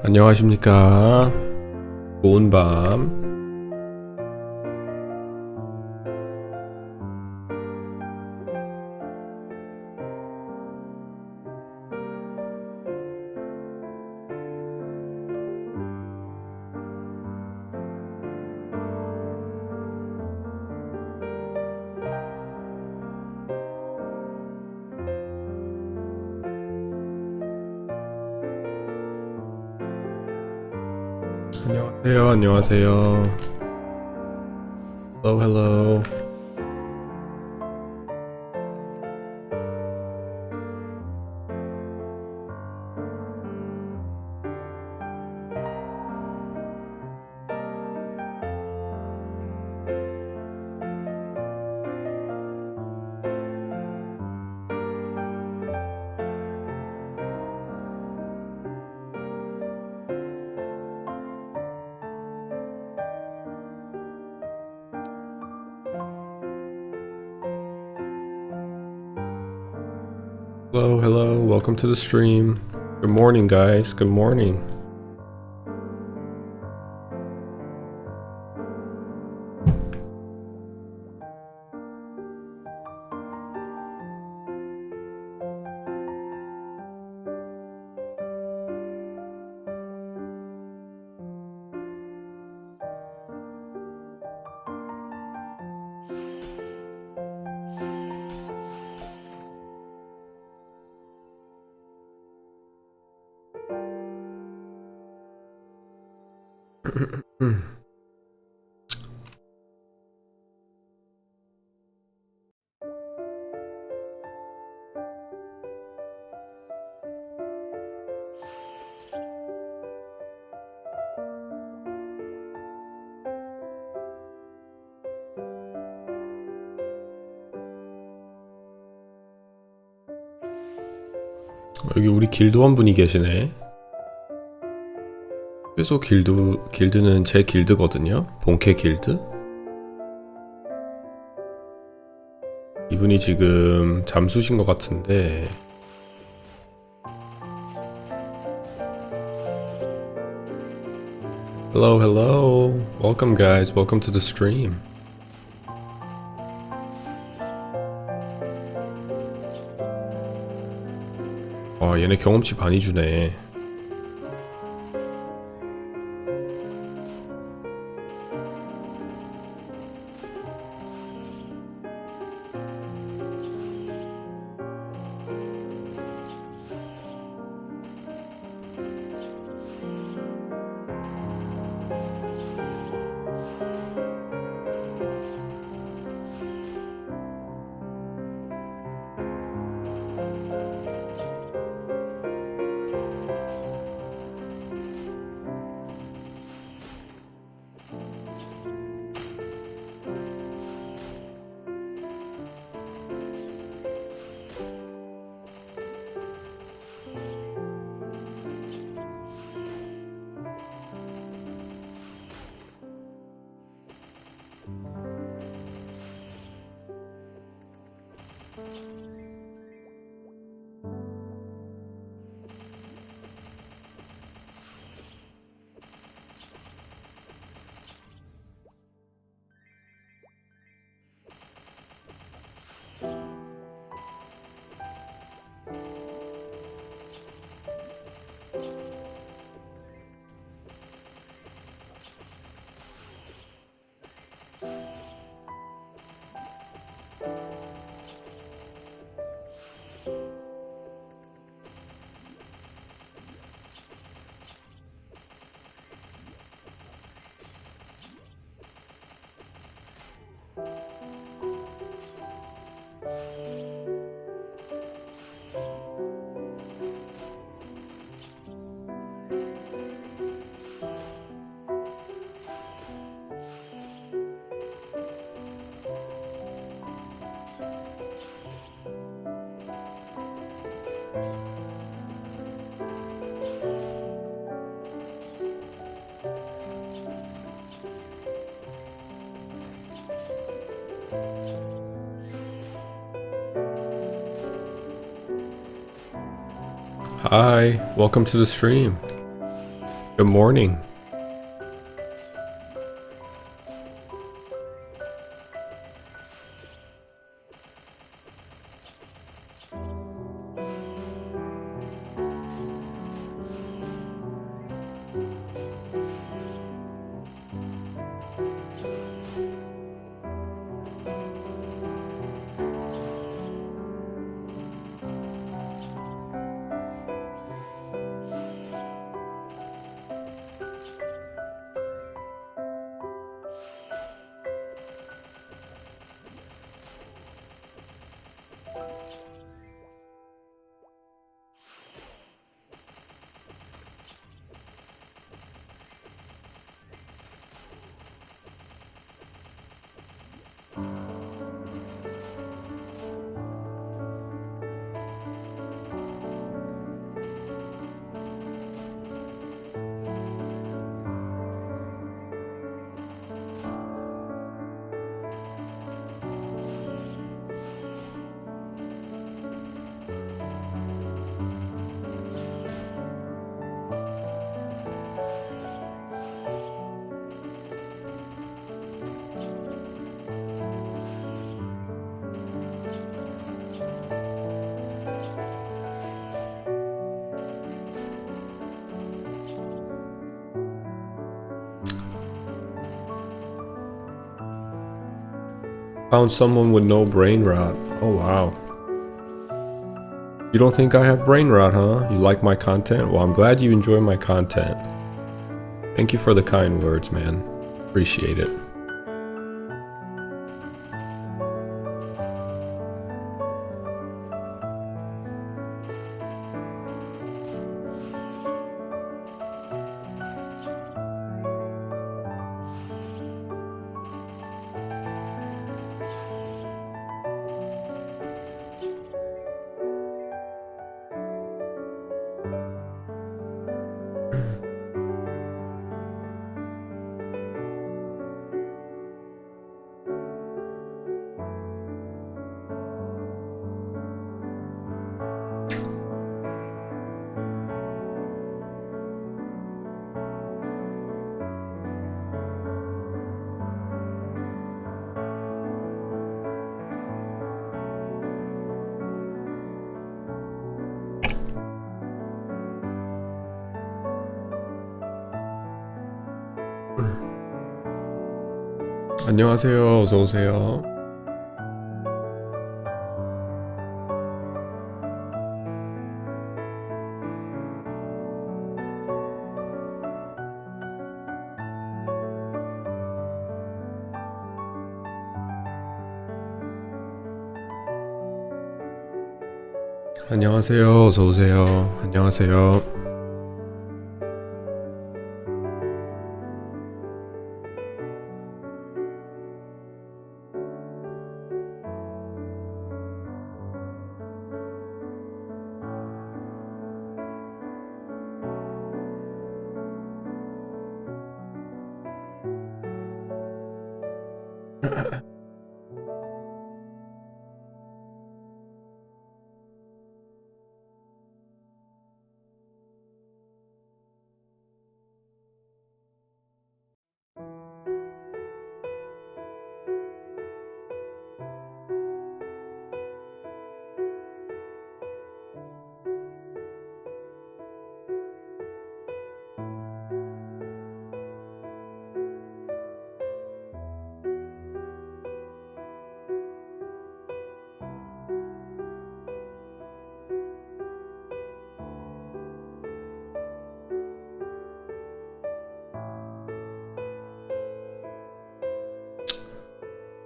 안녕하십니까. 좋은 밤. 안녕하세요. 안녕하세요. Hello, hello. Hello, hello. Welcome to the stream. Good morning, guys. Good morning. 여기 우리 길드원분이 계시네. 최소 길드는 제 길드거든요. 본캐 길드. 이분이 지금 잠수신 것 같은데. Hello, hello. Welcome, guys. Welcome to the stream. 얘네 경험치 많이 주네. Hi, welcome to the stream. Good morning. Found someone with no brain rot. Oh wow. You don't think I have brain rot, huh? You like my content? Well, I'm glad you enjoy my content. Thank you for the kind words, man. Appreciate it. 안녕하세요. 어서 오세요. 안녕하세요. 어서 오세요. 안녕하세요.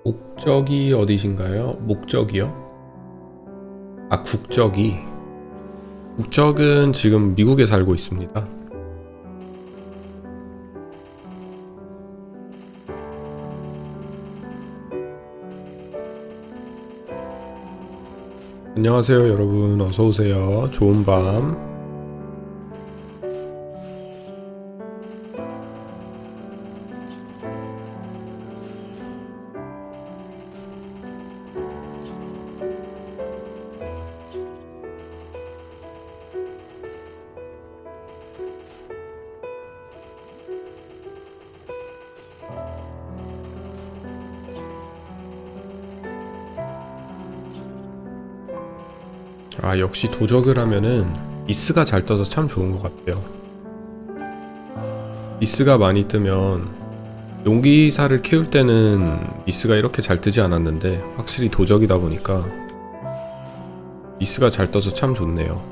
목적이 어디신가요? 목적이요? 아, 국적이. 국적은 지금 미국에 살고 있습니다. 안녕하세요, 여러분. 어서 오세요. 좋은 밤. 아, 역시 도적을 하면은 미스가 잘 떠서 참 좋은 것 같아요. 미스가 많이 뜨면 용기사를 키울 때는 미스가 이렇게 잘 뜨지 않았는데 확실히 도적이다 보니까 미스가 잘 떠서 참 좋네요.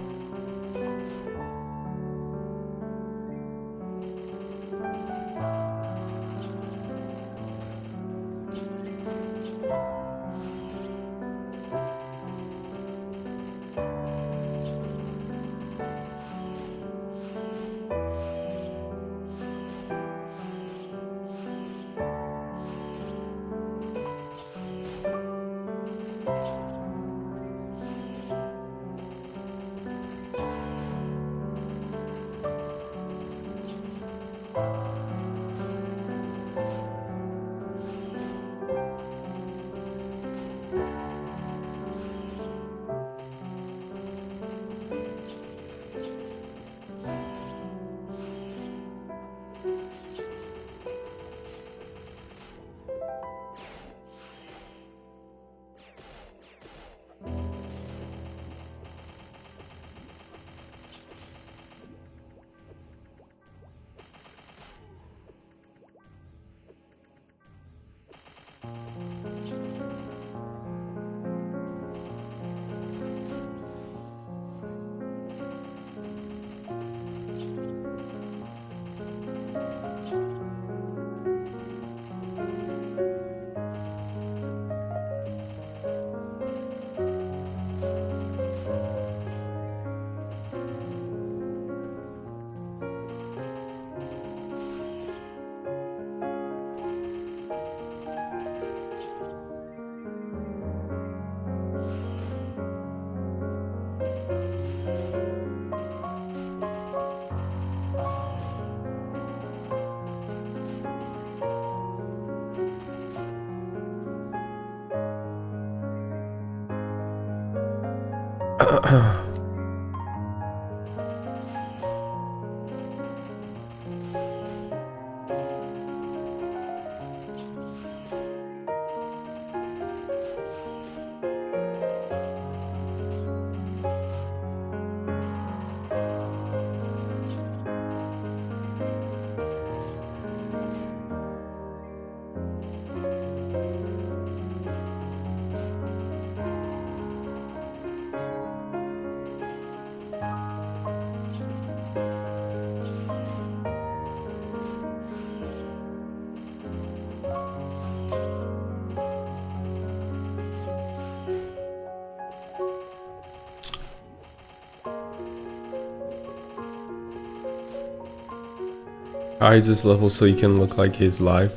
Hides his level so he can look like he's live.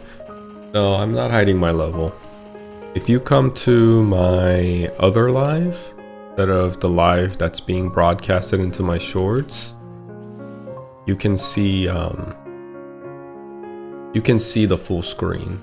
No, I'm not hiding my level. If you come to my other live, instead of the live that's being broadcasted into my shorts, you can see the full screen.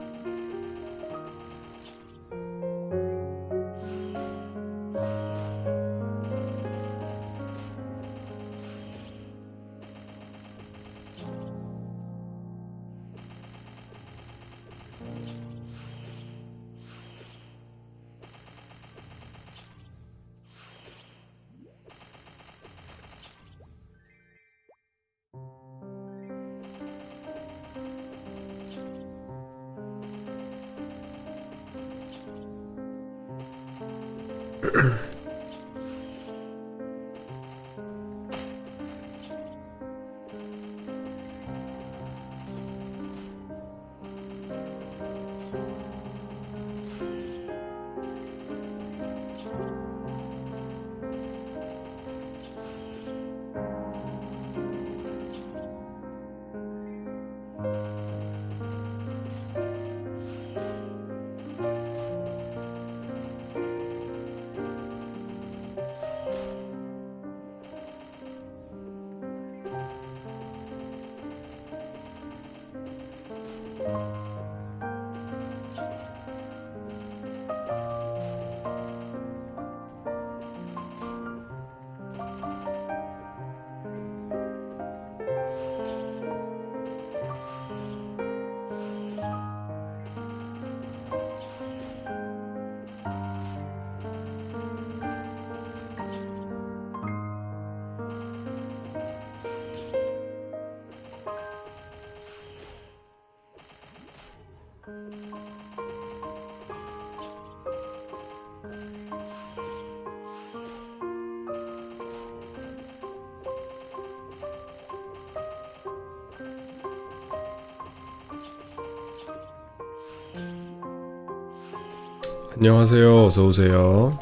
안녕하세요. 어서오세요.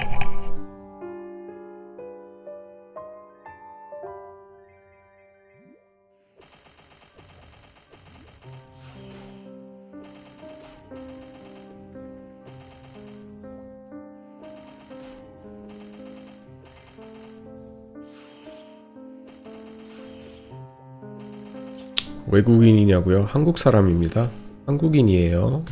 외국인이냐고요? 한국 사람입니다. 한국인이에요.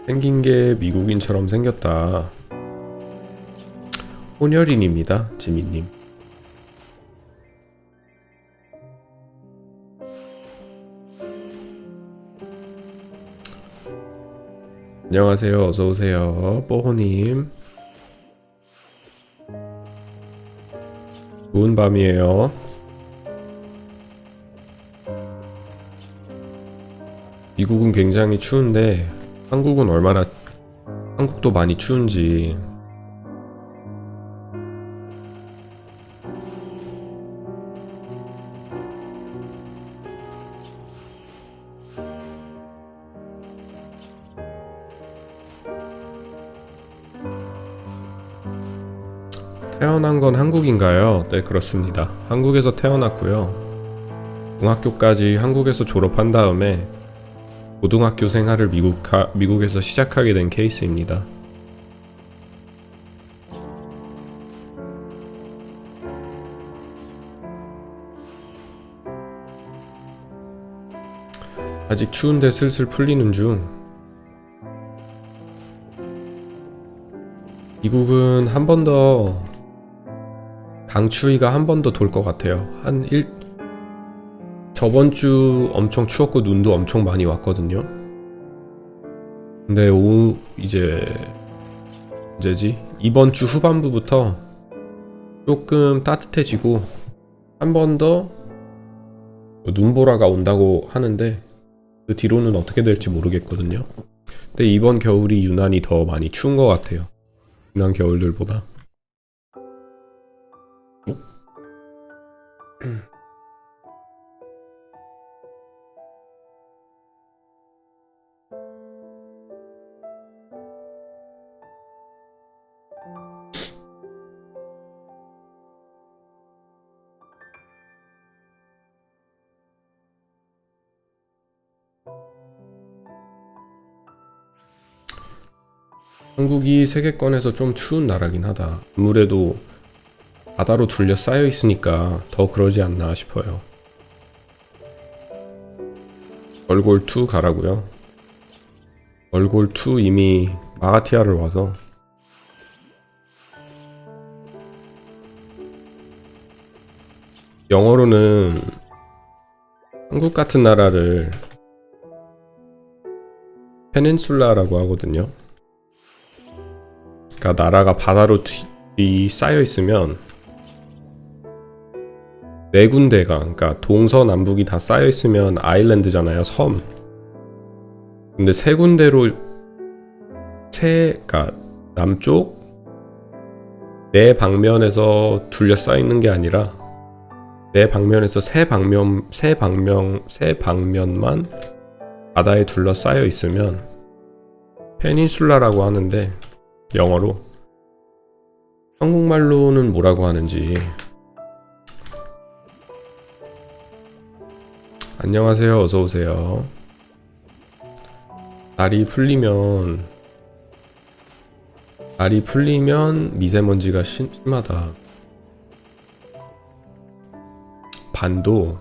생긴 게 미국인처럼 생겼다. 혼혈인입니다, 지민님. 안녕하세요. 어서오세요. 뽀호님. 좋은 밤이에요. 미국은 굉장히 추운데 한국도 많이 추운지 태어난 건 한국인가요? 네, 그렇습니다. 한국에서 태어났고요. 중학교까지 한국에서 졸업한 다음에 고등학교 생활을 미국에서 시작하게 된 케이스입니다. 아직 추운데 슬슬 풀리는 중. 미국은 한 번 더 강추위가 한 번 더 돌 것 같아요. 저번 주 엄청 추웠고 눈도 엄청 많이 왔거든요. 근데 이번 주 후반부부터 조금 따뜻해지고 한 번 더 눈보라가 온다고 하는데 그 뒤로는 어떻게 될지 모르겠거든요. 근데 이번 겨울이 유난히 더 많이 추운 것 같아요. 지난 겨울들보다. 한국이 세계권에서 좀 추운 나라긴 하다. 아무래도 바다로 둘러싸여 있으니까 더 그러지 않나 싶어요. 월골2 가라고요. 월골2 이미 마하티아를 와서 영어로는 한국 같은 나라를 페닌슐라라고 하거든요. 그러니까 나라가 바다로 쌓여 있으면 네 군데가, 그러니까 동서남북이 다 쌓여 있으면 아일랜드잖아요, 섬. 근데 세 군데로 그러니까 남쪽 네 방면에서 둘러싸여 있는 게 아니라 네 방면에서 세 방면만 바다에 둘러싸여 있으면 페닌슐라라고 하는데 영어로 한국말로는 뭐라고 하는지 안녕하세요. 어서오세요. 날이 풀리면 미세먼지가 심하다. 반도.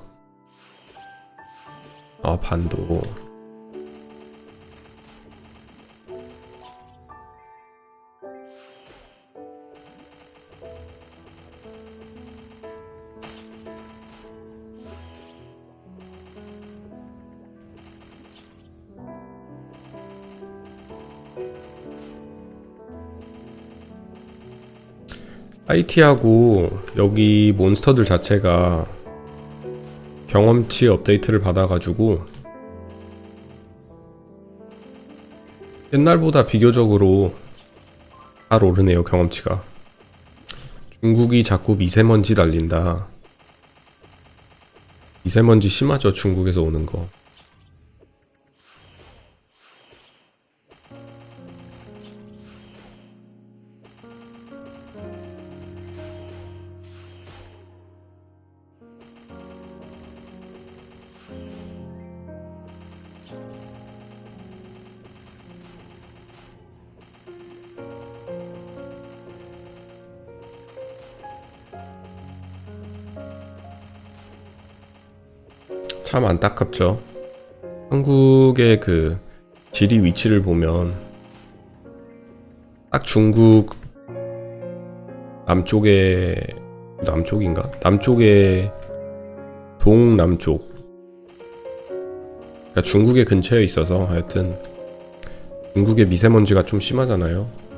반도. 사이티하고 여기 몬스터들 자체가 경험치 업데이트를 받아가지고 옛날보다 비교적으로 잘 오르네요. 경험치가. 중국이 자꾸 미세먼지 달린다. 미세먼지 심하죠, 중국에서 오는 거. 참 안타깝죠. 한국의 그 지리 위치를 보면 딱 중국 남쪽인가? 남쪽의 동남쪽. 그러니까 중국의 근처에 있어서 하여튼 중국의 미세먼지가 좀 심하잖아요.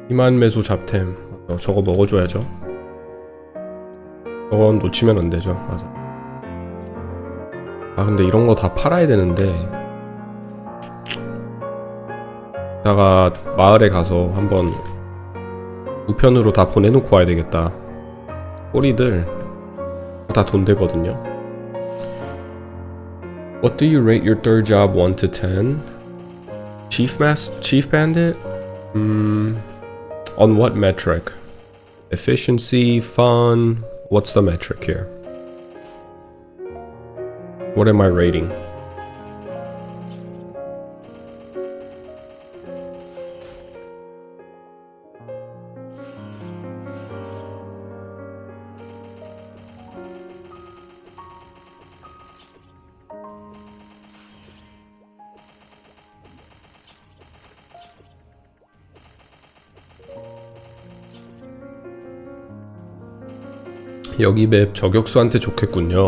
이만 매소 잡템. 저거 먹어줘야죠. 저건 놓치면 안 되죠. 맞아. 근데 이런 거 다 팔아야 되는데 이따가 마을에 가서 한번 우편으로 다 보내놓고 와야 되겠다. 꼬리들 다 돈 되거든요. What do you rate your third job 1 to 10? Chief Bandit? On what metric? Efficiency, fun? What's the metric here? What am I rating? 여기 맵 저격수한테 좋겠군요.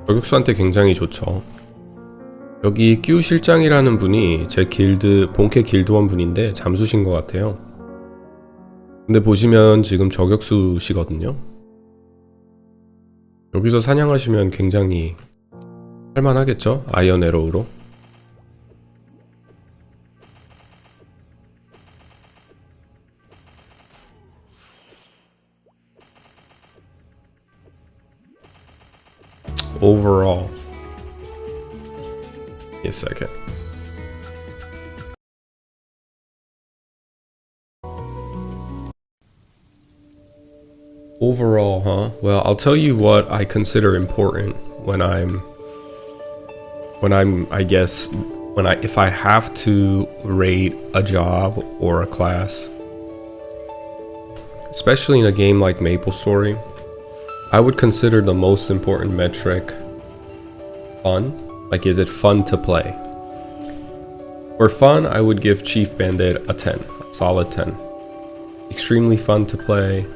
저격수한테 굉장히 좋죠. 여기 끼우 실장이라는 분이 제 길드, 본캐 길드원 분인데 잠수신 것 같아요. 근데 보시면 지금 저격수시거든요. 여기서 사냥하시면 굉장히 할만하겠죠? 아이언 에로우로. Overall. Give me a second. Overall, huh? Well, I'll tell you what I consider important if I have to rate a job or a class. Especially in a game like MapleStory, I would consider the most important metric fun. Like, is it fun to play? For fun, I would give Chief Bandit a 10, a solid 10. Extremely fun to play.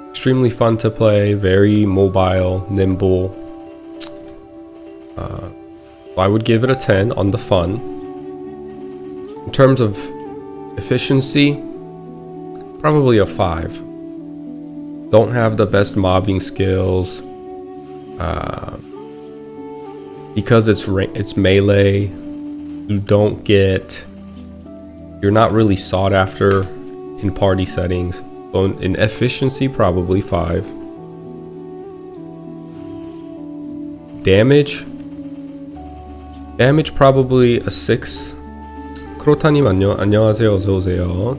Extremely fun to play, very mobile, nimble. I would give it a 10 on the fun. In terms of efficiency, probably a 5. Don't have the best mobbing skills. Because it's melee, you're not really sought after in party settings. So in efficiency, probably 5. Damage probably a 6. 크로타님 안녕하세요. 어서 오세요.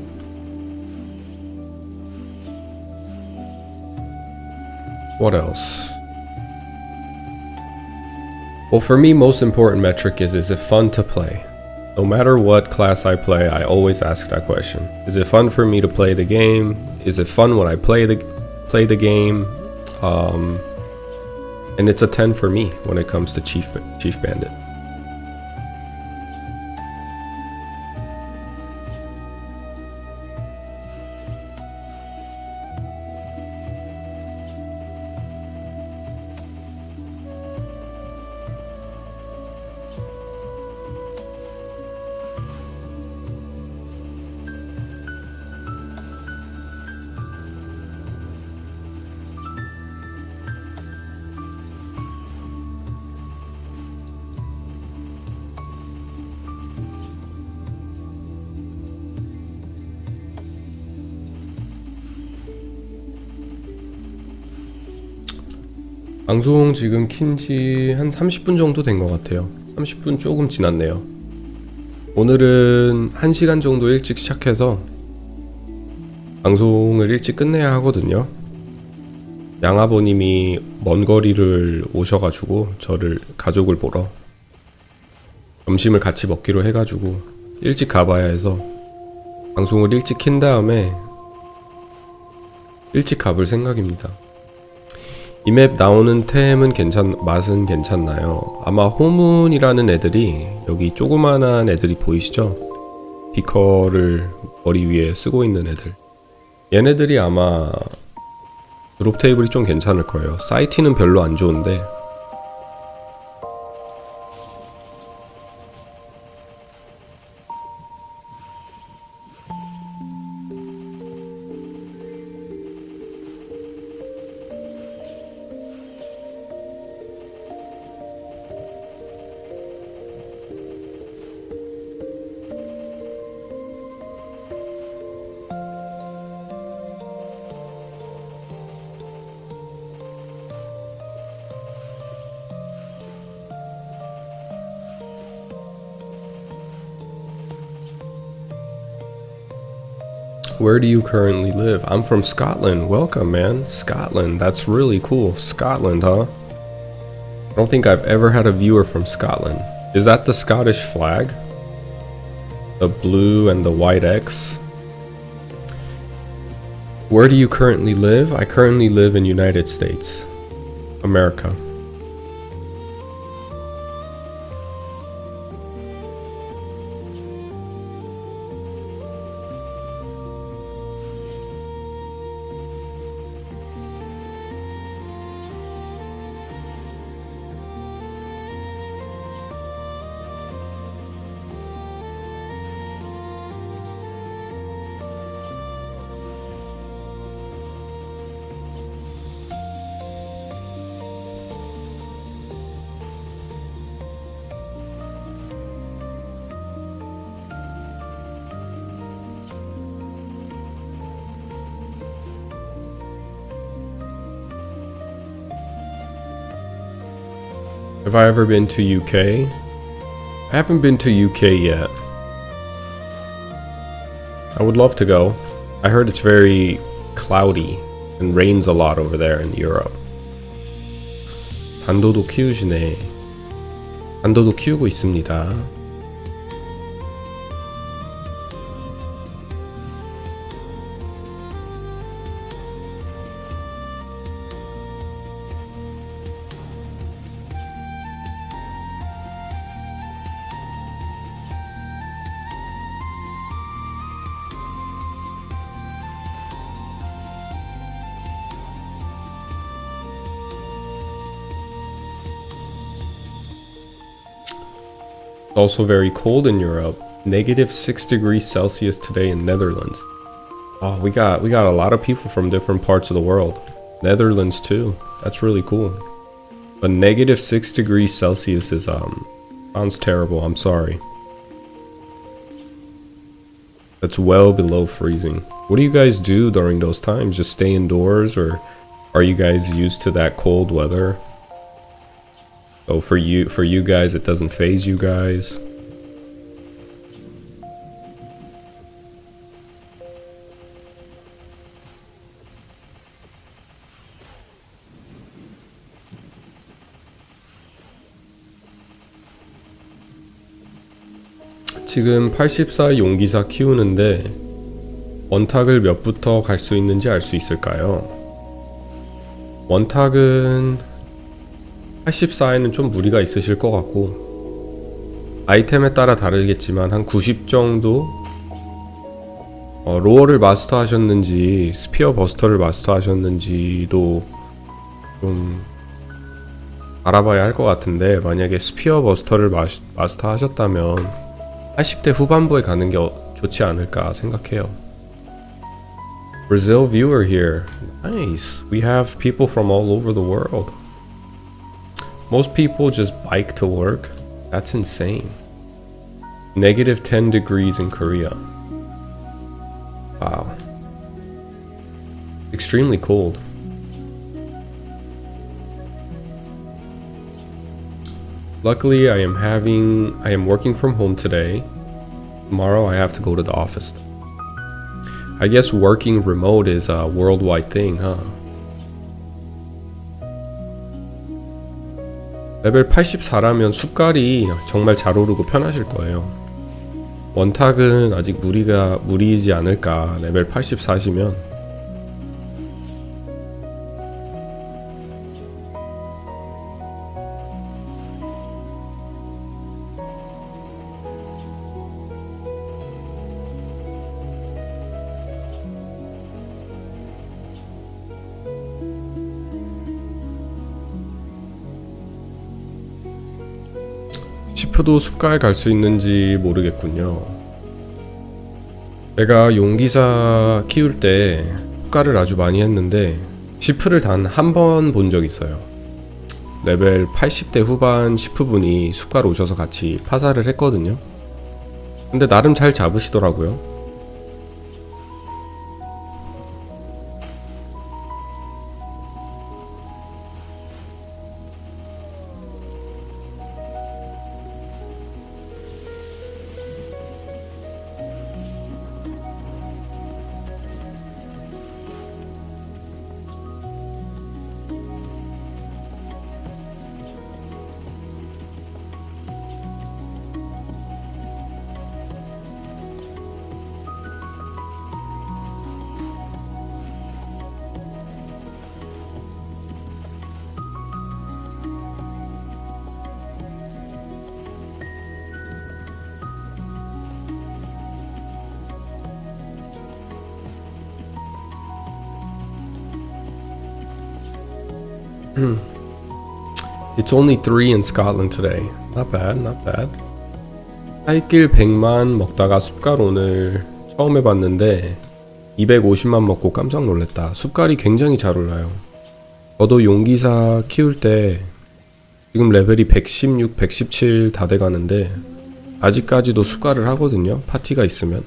What else? Well, for me, most important metric is it fun to play? No matter what class I play, I always ask that question. Is it fun for me to play the game? Is it fun when I play the game? And it's a 10 for me when it comes to Chief Bandit. 방송 지금 킨지 한 30분 정도 된 것 같아요. 30분 조금 지났네요. 오늘은 1시간 정도 일찍 시작해서 방송을 일찍 끝내야 하거든요. 양아버님이 먼 거리를 오셔가지고 저를 가족을 보러 점심을 같이 먹기로 해가지고 일찍 가봐야 해서 방송을 일찍 킨 다음에 일찍 가볼 생각입니다. 이 맵 나오는 템은 맛은 괜찮나요? 아마 호문이라는 애들이 여기 조그만한 애들이 보이시죠? 비커를 머리 위에 쓰고 있는 애들. 얘네들이 아마 드롭 테이블이 좀 괜찮을 거예요. 사이트는 별로 안 좋은데 Where do you currently live? I'm from Scotland. Welcome, man. Scotland. That's really cool. Scotland, huh? I don't think I've ever had a viewer from Scotland. Is that the Scottish flag? The blue and the white X? Where do you currently live? I currently live in United States, America. Have I ever been to UK? I haven't been to UK yet. I would love to go. I heard it's very cloudy and rains a lot over there in Europe. 단도도 키우시네. 단도도 키우고 있습니다. Also very cold in Europe. -6 degrees Celsius today in Netherlands. Oh, we got a lot of people from different parts of the world. Netherlands too. That's really cool. But -6 degrees Celsius is sounds terrible. I'm sorry. That's well below freezing. What do you guys do during those times? Just stay indoors, or are you guys used to that cold weather? So for you guys, it doesn't faze you guys. 지금 84 용기사 키우는데 원탁을 몇부터 갈 수 있는지 알 수 있을까요? 원탁은 84에는 좀 무리가 있으실 것 같고, 아이템에 따라 다르겠지만 한 90 정도? 로어를 마스터 하셨는지 스피어 버스터를 마스터 하셨는지도 좀 알아봐야 할 것 같은데, 만약에 스피어 버스터를 마스터 하셨다면 80대 후반부에 가는 게 좋지 않을까 생각해요. Brazil viewer here. Nice. We have people from all over the world. Most people just bike to work. That's insane. -10 degrees in Korea. Wow. Extremely cold. Luckily, I am working from home today. Tomorrow, I have to go to the office. I guess working remote is a worldwide thing, huh? 레벨 84라면 숫깔이 정말 잘 오르고 편하실 거예요. 원탁은 아직 무리이지 않을까. 레벨 84시면. 시프도 숲가에 갈 수 있는지 모르겠군요. 제가 용기사 키울 때 숲가를 아주 많이 했는데 시프를 단 한 번 본 적 있어요. 레벨 80대 후반 시프분이 숲가로 오셔서 같이 파사를 했거든요. 근데 나름 잘 잡으시더라고요. It's only 3 in Scotland today. Not bad, not bad. 하이길 100만 먹다가 숲갈 오늘 처음 해봤는데 250만 먹고 깜짝 놀랐다. 숲갈이 굉장히 잘 올라요. 저도 용기사 키울 때 지금 레벨이 116, 117 다 돼가는데 아직까지도 숲갈을 하거든요. 파티가 있으면.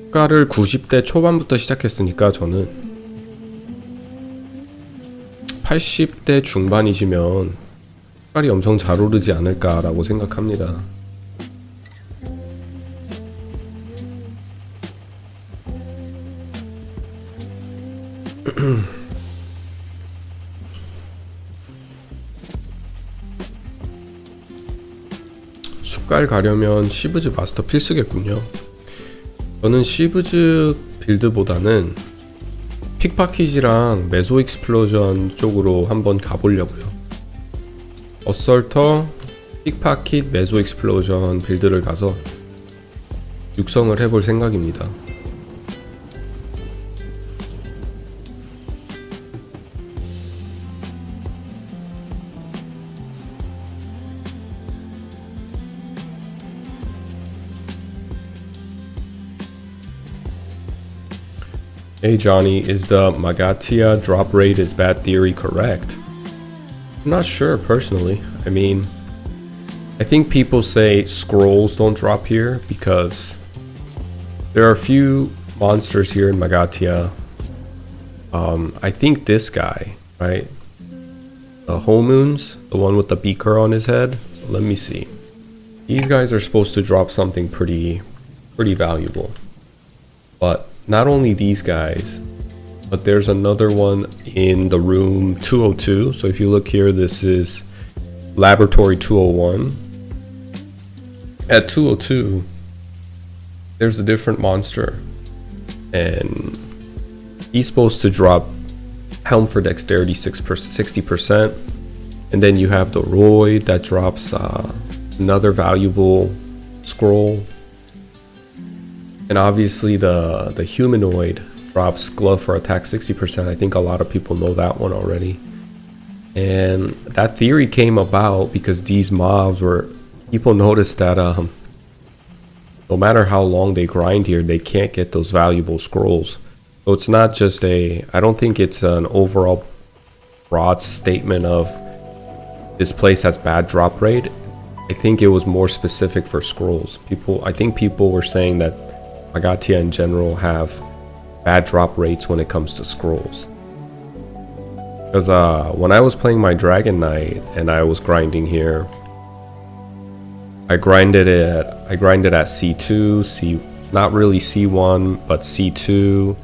숲갈을 90대 초반부터 시작했으니까 저는 80대 중반이시면 숲갈이 엄청 잘 오르지 않을까라고 생각합니다. 숲갈 가려면 시브즈 마스터 필수겠군요. 저는 시브즈 빌드보다는 픽파킷이랑 메소 익스플로전 쪽으로 한번 가보려고요. 어설터, 픽파킷, 메소 익스플로전 빌드를 가서 육성을 해볼 생각입니다. Hey Johnny, is the Magatia drop rate is bad theory correct? I'm not sure personally. I mean, I think people say scrolls don't drop here because there are a few monsters here in Magatia. I think this guy, right? The Homoons, the one with the beaker on his head. So let me see. These guys are supposed to drop something pretty valuable. But not only these guys, but there's another one in the room 202. So if you look here, this is Laboratory 201. At 202, there's a different monster. And he's supposed to drop Helm for Dexterity 60%. And then you have the Roy that drops another valuable scroll. And obviously the humanoid drops glove for attack 60%. I think a lot of people know that one already. And that theory came about because these mobs were, people noticed that no matter how long they grind here, they can't get those valuable scrolls. So it's not just I don't think it's an overall broad statement of this place has bad drop rate. I think it was more specific for scrolls. I think people were saying that Magatia in general have bad drop rates when it comes to scrolls. Because when I was playing my Dragon Knight and I was grinding here, I grinded at C2, not really C1, but C2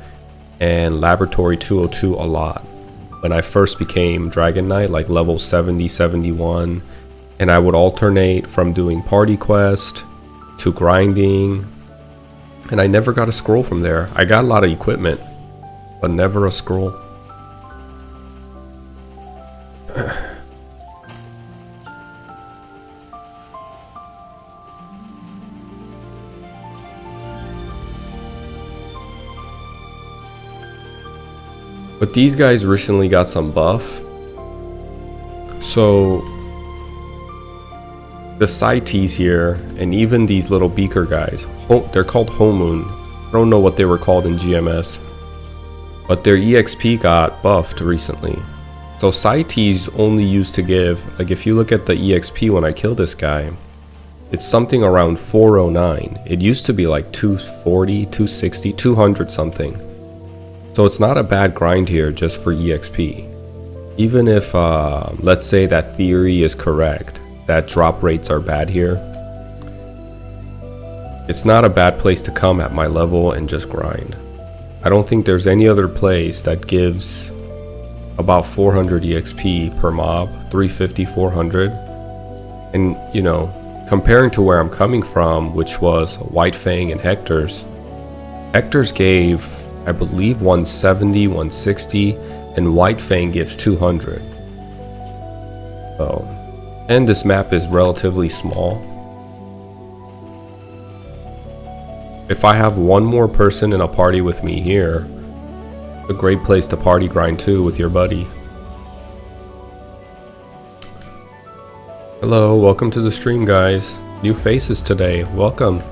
and Laboratory 202 a lot. When I first became Dragon Knight, like level 70, 71, and I would alternate from doing party quest to grinding. And I never got a scroll from there. I got a lot of equipment, but never a scroll. But these guys recently got some buff. So the CITES here, and even these little beaker guys, they're called Homoon. I don't know what they were called in GMS, but their EXP got buffed recently. So CITES only used to give, like if you look at the EXP when I kill this guy, it's something around 409. It used to be like 240, 260, 200 something. So it's not a bad grind here just for EXP. Even if, let's say that theory is correct, that drop rates are bad here, it's not a bad place to come at my level and just grind. I don't think there's any other place that gives about 400 EXP per mob, 350, 400. And, you know, comparing to where I'm coming from, which was White Fang and Hector's gave, I believe, 170, 160, and White Fang gives 200. So, and this map is relatively small. If I have one more person in a party with me here, a great place to party grind too with your buddy. Hello, welcome to the stream, guys. New faces today, welcome.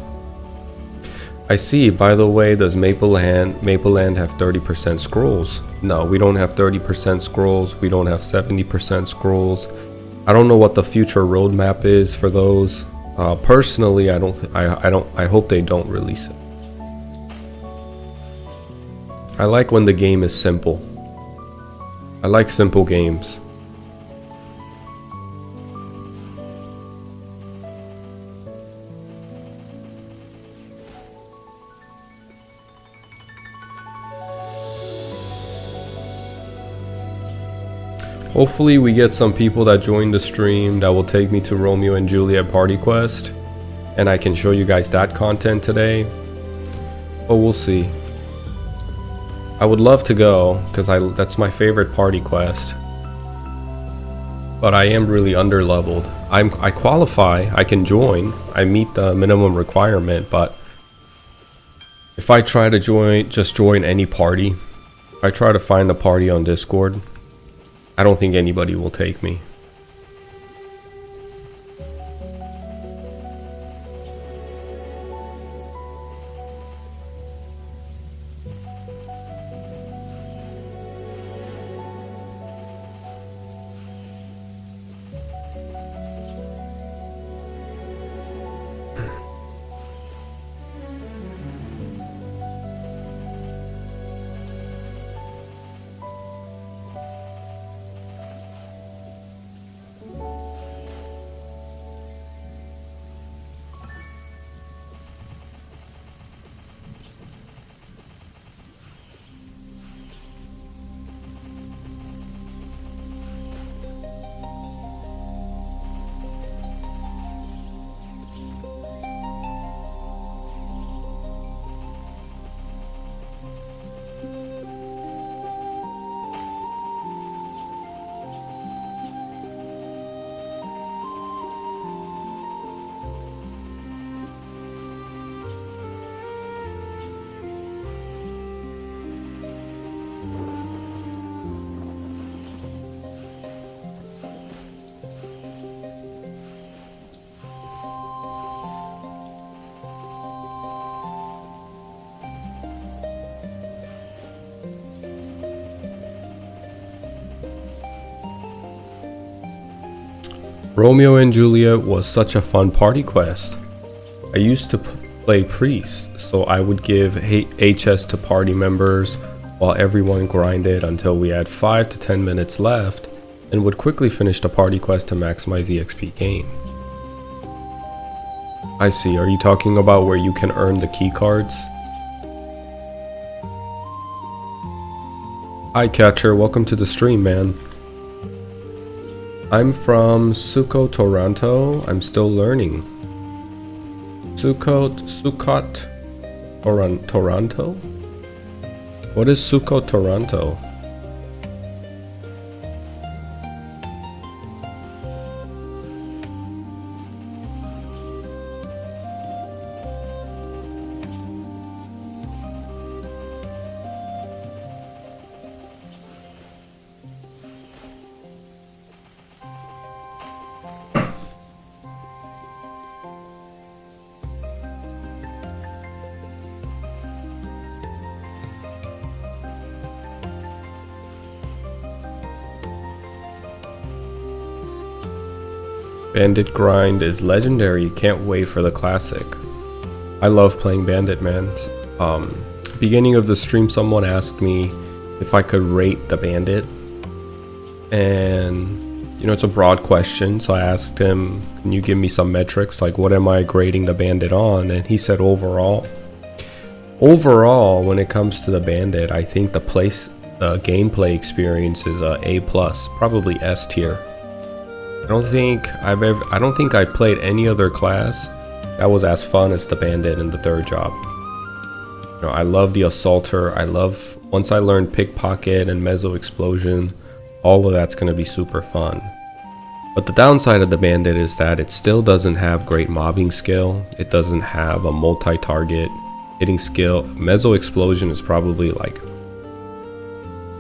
I see, by the way, does Mapleland have 30% scrolls? No, we don't have 30% scrolls. We don't have 70% scrolls. I don't know what the future roadmap is for those. Personally, I hope they don't release it. I like when the game is simple. I like simple games. Hopefully we get some people that join the stream that will take me to Romeo and Juliet Party Quest, and I can show you guys that content today, but we'll see. I would love to go, because that's my favorite party quest, but I am really under-leveled. I qualify, I can join, I meet the minimum requirement, but if I try to join any party, if I try to find a party on Discord, I don't think anybody will take me. Romeo and Juliet was such a fun party quest. I used to play priest, so I would give HS to party members while everyone grinded until we had 5 to 10 minutes left and would quickly finish the party quest to maximize EXP gain. I see, are you talking about where you can earn the key cards? Hi Catcher, welcome to the stream, man. I'm from Sukkot, Toronto. I'm still learning. Sukkot, Toronto? What is Sukkot, Toronto? Bandit grind is legendary. Can't wait for the classic. I love playing Bandit, man. Beginning of the stream, someone asked me if I could rate the Bandit, and you know, it's a broad question, so I asked him, can you give me some metrics, like what am I grading the Bandit on? And he said overall, when it comes to the Bandit, I think the gameplay experience is a A+, probably S tier. I don't think I played any other class that was as fun as the Bandit in the third job. You know, I love the Assaulter. Once I learned Pickpocket and Mezzo Explosion, all of that's gonna be super fun. But the downside of the Bandit is that it still doesn't have great mobbing skill. It doesn't have a multi-target hitting skill. Mezzo Explosion is probably like,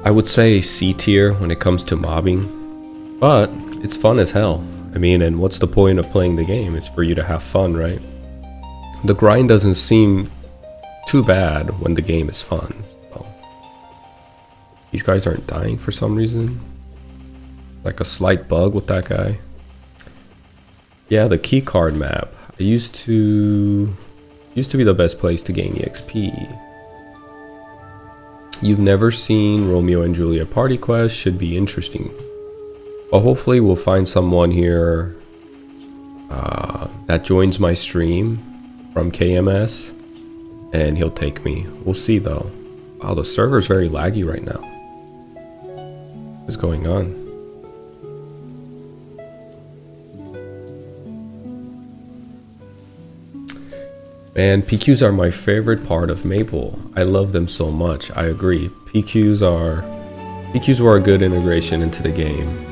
I would say C tier when it comes to mobbing, but it's fun as hell. I mean, and what's the point of playing the game? It's for you to have fun, right? The grind doesn't seem too bad when the game is fun. So, these guys aren't dying for some reason. Like a slight bug with that guy. Yeah, the keycard map. It used to be the best place to gain EXP. You've never seen Romeo and Juliet Party Quest, should be interesting. But hopefully we'll find someone here that joins my stream from KMS and he'll take me. We'll see though. Wow, the server's very laggy right now. What's going on? Man, PQs are my favorite part of Maple. I love them so much. I agree. PQs were a good integration into the game.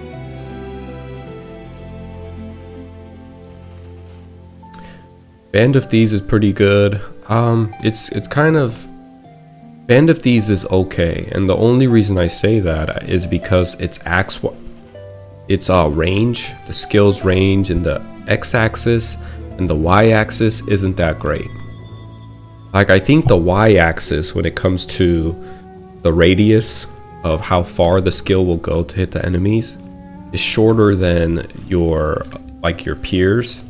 Band of Thieves is pretty good. It's kind of, Band of Thieves is okay, and the only reason I say that is because its range, the skills range in the x-axis and the y-axis isn't that great. Like, I think the y-axis, when it comes to the radius of how far the skill will go to hit the enemies, is shorter than your peers.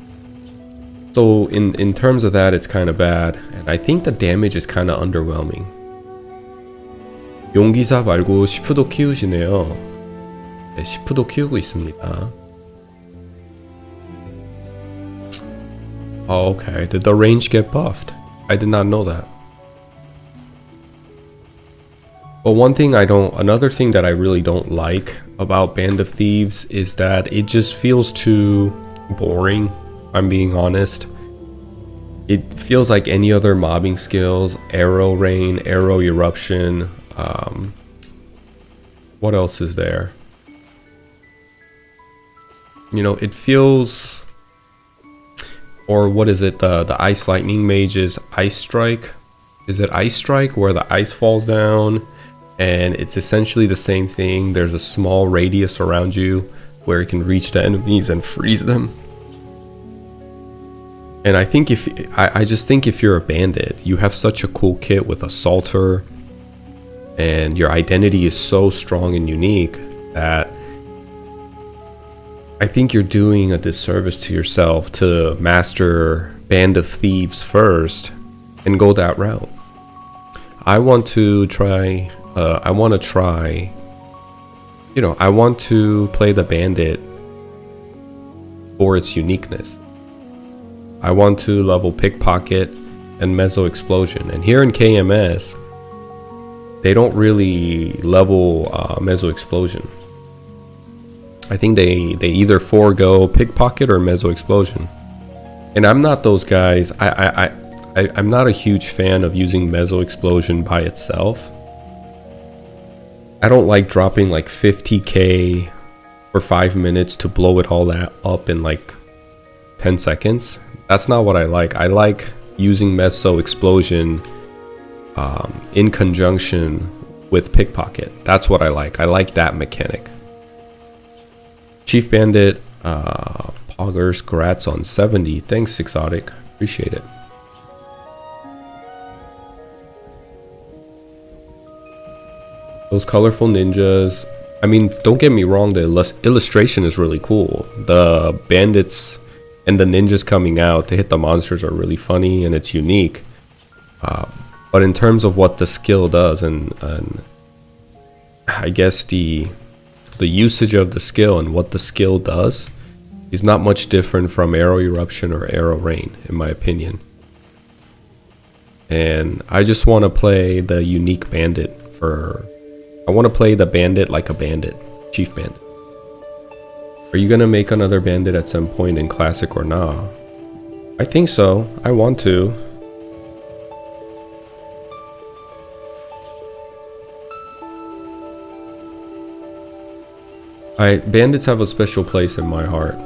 So in terms of that, it's kind of bad, and I think the damage is kind of underwhelming. 용기사 말고 시프도 키우시네요. 네, 시프도 키우고 있습니다. Oh, okay. Did the range get buffed? I did not know that. But another thing that I really don't like about Band of Thieves is that it just feels too boring. I'm being honest. It feels like any other mobbing skills, arrow rain, arrow eruption. What else is there? You know, it feels, or what is it? The ice lightning mage's ice strike. Is it ice strike where the ice falls down? And it's essentially the same thing. There's a small radius around you where it can reach the enemies and freeze them. And I think I just think if you're a bandit, you have such a cool kit with Assaulter, and your identity is so strong and unique that I think you're doing a disservice to yourself to master Band of Thieves first and go that route. I want to try, I want to play the Bandit for its uniqueness. I want to level Pickpocket and Mezzo Explosion. And here in KMS, they don't really level Mezzo Explosion. I think they either forego Pickpocket or Mezzo Explosion. And I'm not those guys. I'm not a huge fan of using Mezzo Explosion by itself. I don't like dropping like 50k for 5 minutes to blow it all that up in like 10 seconds. That's not what I like. I like using Mezzo Explosion in conjunction with Pickpocket. That's what I like. I like that mechanic. Chief Bandit, Poggers, congrats on 70. Thanks, Exotic. Appreciate it. Those colorful ninjas. I mean, don't get me wrong, the illustration is really cool. The bandits and the ninjas coming out to hit the monsters are really funny and it's unique. But in terms of what the skill does and I guess the usage of the skill and what the skill does is not much different from Arrow Eruption or Arrow Rain, in my opinion. And I just want to play the unique bandit I want to play the bandit like a bandit, Chief Bandit. Are you gonna make another bandit at some point in Classic or nah? I think so. I want to. Bandits have a special place in my heart.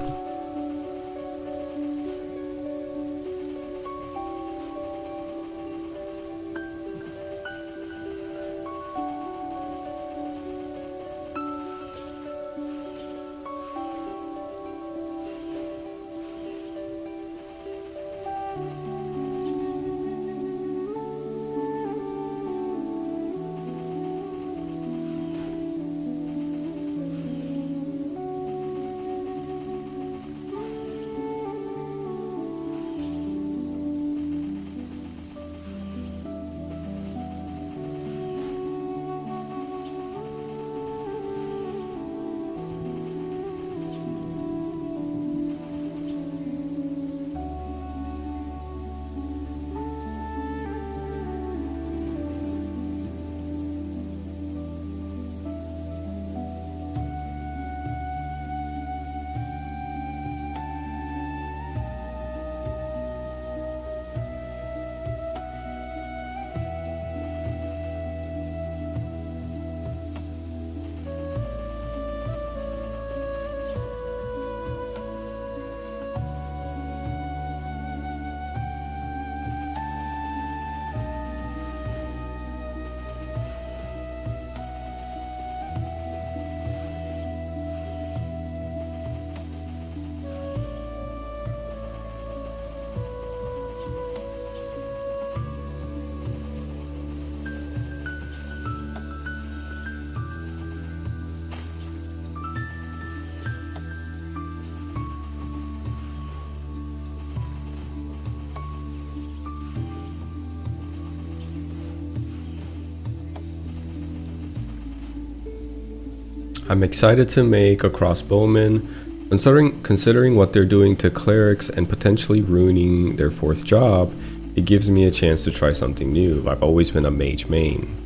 I'm excited to make a crossbowman. Considering what they're doing to clerics and potentially ruining their fourth job, it gives me a chance to try something new. I've always been a mage main.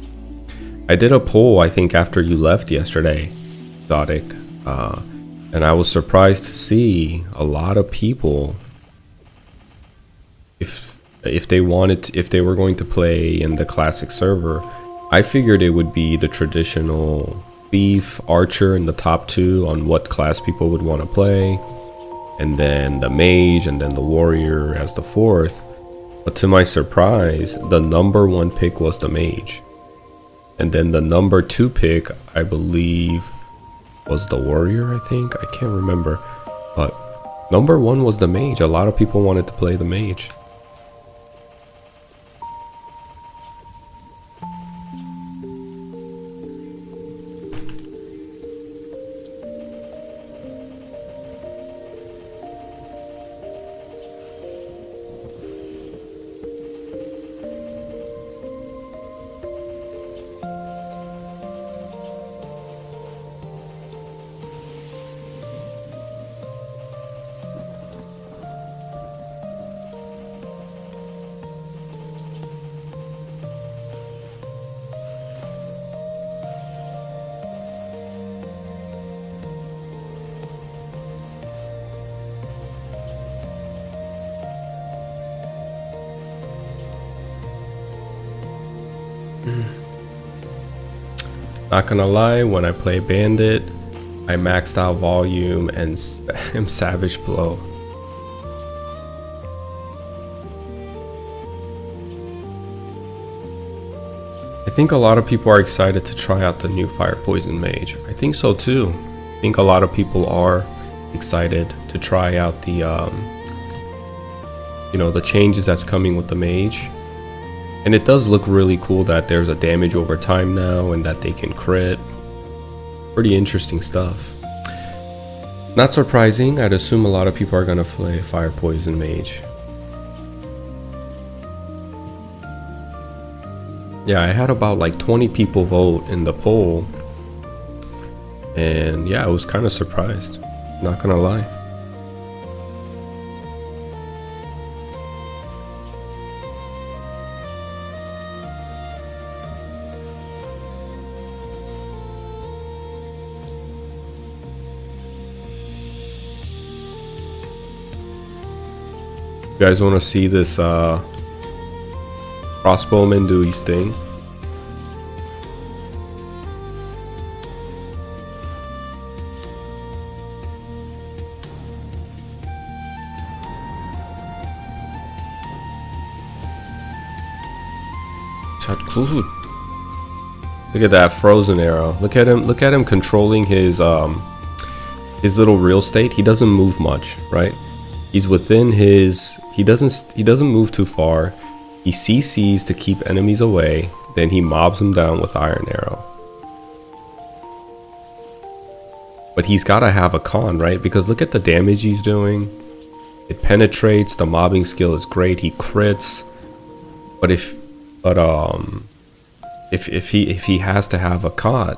I did a poll, I think, after you left yesterday, Exotic, and I was surprised to see a lot of people, if they were going to play in the classic server, I figured it would be the traditional thief, archer in the top two on what class people would want to play, and then the mage, and then the warrior as the fourth. But to my surprise, the number one pick was the mage, and then the number two pick, I believe, was the warrior. I think, I can't remember, but number one was the mage. A lot of people wanted to play the mage. Not gonna lie, when I play Bandit, I maxed out volume and spam Savage Blow. I think a lot of people are excited to try out the new Fire Poison Mage. I think so too. I think a lot of people are excited to try out the the changes that's coming with the mage. And it does look really cool that there's a damage over time now and that they can crit. Pretty interesting stuff. Not surprising, I'd assume a lot of people are gonna play Fire Poison Mage. Yeah, I had about like 20 people vote in the poll. And yeah, I was kind of surprised, not gonna lie. You guys want to see this crossbowman do his thing? Look at that frozen arrow. Look at him controlling his little real estate. He doesn't move much, right? He's within his, he doesn't move too far. He CCs to keep enemies away, then he mobs them down with Iron Arrow. But he's gotta have a con, right? Because look at the damage he's doing. It penetrates, the mobbing skill is great, he crits. But if he has to have a con,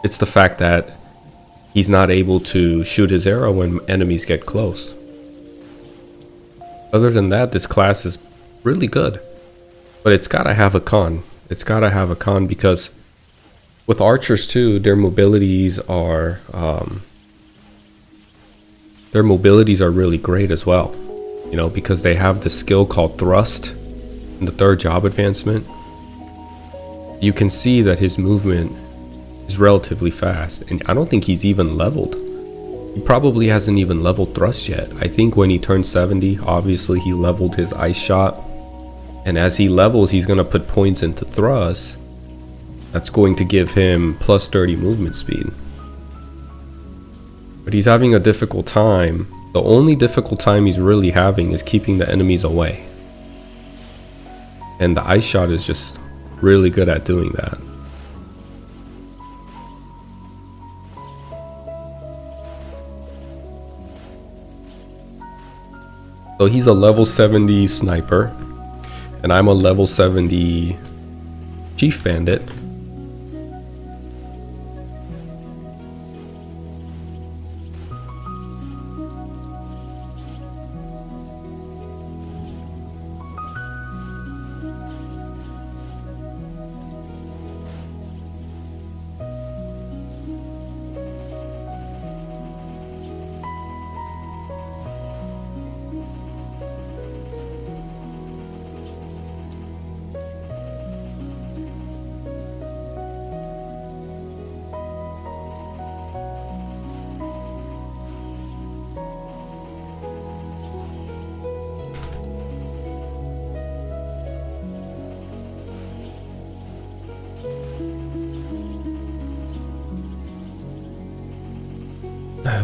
it's the fact that he's not able to shoot his arrow when enemies get close. Other than that, this class is really good. But it's gotta have a con. It's gotta have a con because with archers too, their mobilities are really great as well. You know, because they have the skill called thrust in the 3rd job advancement. You can see that his movement is relatively fast, and I don't think he's even leveled. He probably hasn't even leveled thrust yet. I think when he turned 70, obviously he leveled his ice shot, and as he levels, he's gonna put points into thrust. That's going to give him plus 30 movement speed. But he's having a difficult time. The only difficult time he's really having is keeping the enemies away. And the ice shot is just really good at doing that. So he's a level 70 sniper, and I'm a level 70 chief bandit.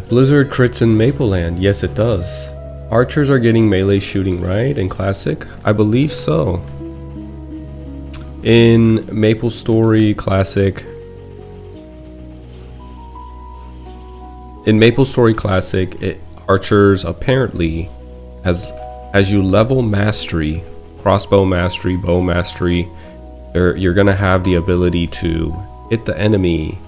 Blizzard crits in Mapleland. Yes, it does. Archers are getting melee shooting, right? In Classic? I believe so. In MapleStory Classic... Archers apparently, as you level mastery, crossbow mastery, bow mastery, you're gonna have the ability to hit the enemy.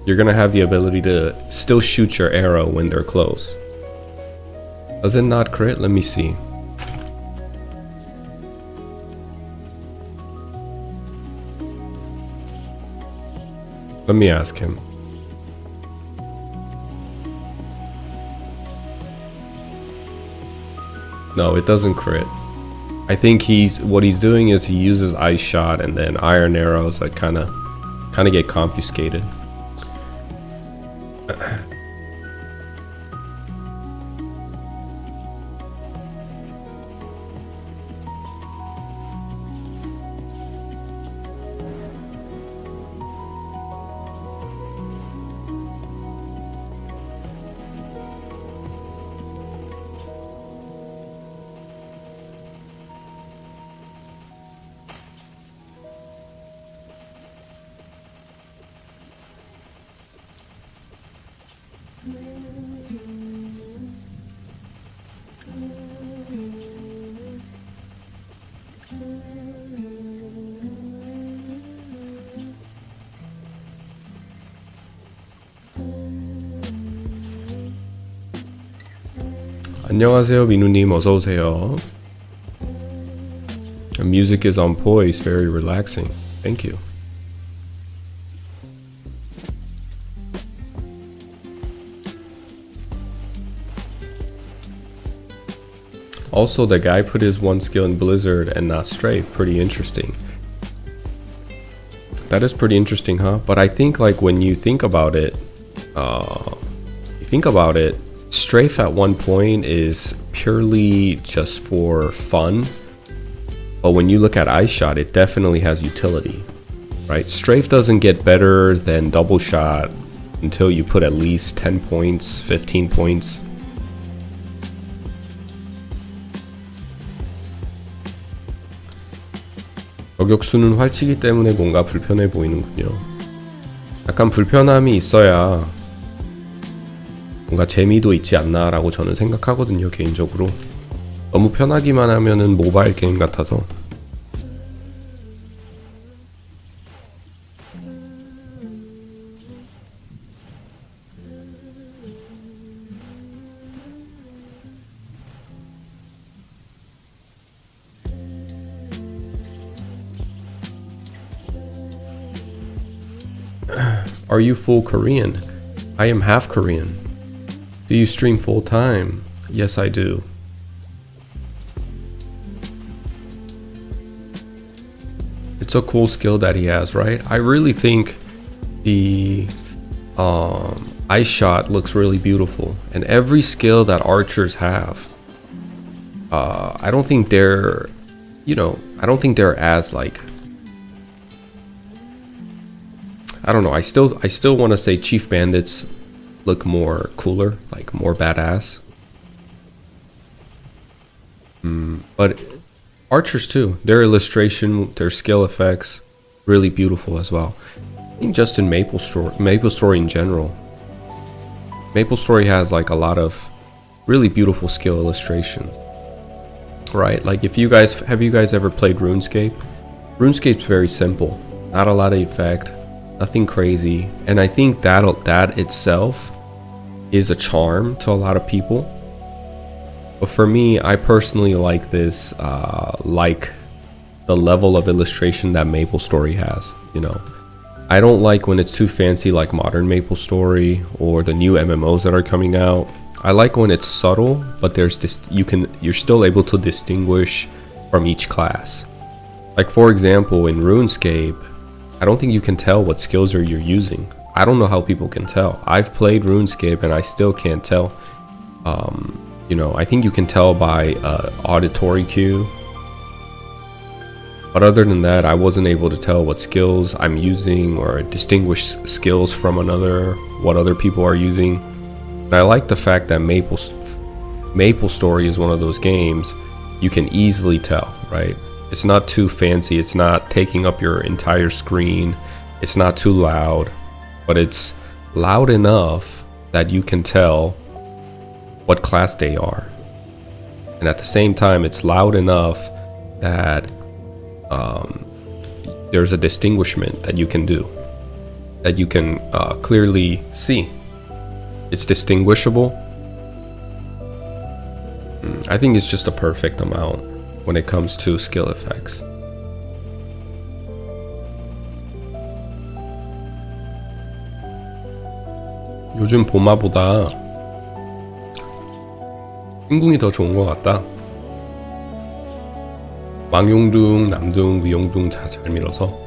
You're gonna have the ability to still shoot your arrow when they're close. Does it not crit? Let me see. Let me ask him. No, it doesn't crit. I think what he's doing is he uses ice shot and then iron arrows that kind of get confiscated. 안녕하세요, 민우님. 어서 오세요. The music is on poise, very relaxing. Thank you. Also, the guy put his one skill in Blizzard and not Strafe. Pretty interesting. That is pretty interesting, huh? But I think like when you think about it, Strafe at one point is purely just for fun. But when you look at Ice Shot, it definitely has utility, right? Strafe doesn't get better than Double Shot until you put at least 10 points, 15 points. 저격수는 활치기 때문에 뭔가 불편해 보이는군요. 약간 불편함이 있어야 뭔가 재미도 있지 않나 라고 저는 생각하거든요, 개인적으로. 너무 편하기만 하면은 모바일 게임 같아서. Are you full Korean? I am half Korean. Do you stream full time? Yes, I do. It's a cool skill that he has, right? I really think the ice shot looks really beautiful, and every skill that archers have, I don't think they're as like, I don't know. I still want to say Chief Bandits look more cooler, like more badass. But archers too, their illustration, their skill effects, really beautiful as well. I think just in MapleStory in general, MapleStory has like a lot of really beautiful skill illustration, right? Like have you guys ever played RuneScape? RuneScape's very simple, not a lot of effect, nothing crazy, and I think that itself is a charm to a lot of people. But for me, I personally like this, like the level of illustration that MapleStory has. You know, I don't like when it's too fancy, like modern MapleStory or the new MMOs that are coming out. I like when it's subtle, but you're still able to distinguish from each class. Like for example, in RuneScape, I don't think you can tell what skills you're using. I don't know how people can tell. I've played RuneScape and I still can't tell. You know, I think you can tell by auditory cue. But other than that, I wasn't able to tell what skills I'm using or distinguish skills from what other people are using. And I like the fact that MapleStory is one of those games you can easily tell, right? It's not too fancy, it's not taking up your entire screen, it's not too loud, but it's loud enough that you can tell what class they are. And at the same time, it's loud enough that there's a distinguishment that you can do, that you can clearly see. It's distinguishable. I think it's just a perfect amount when it comes to skill effects. 요즘 보마보다 흰궁이 더 좋은 것 같다. 망용둥, 남둥, 위용둥 다 잘 밀어서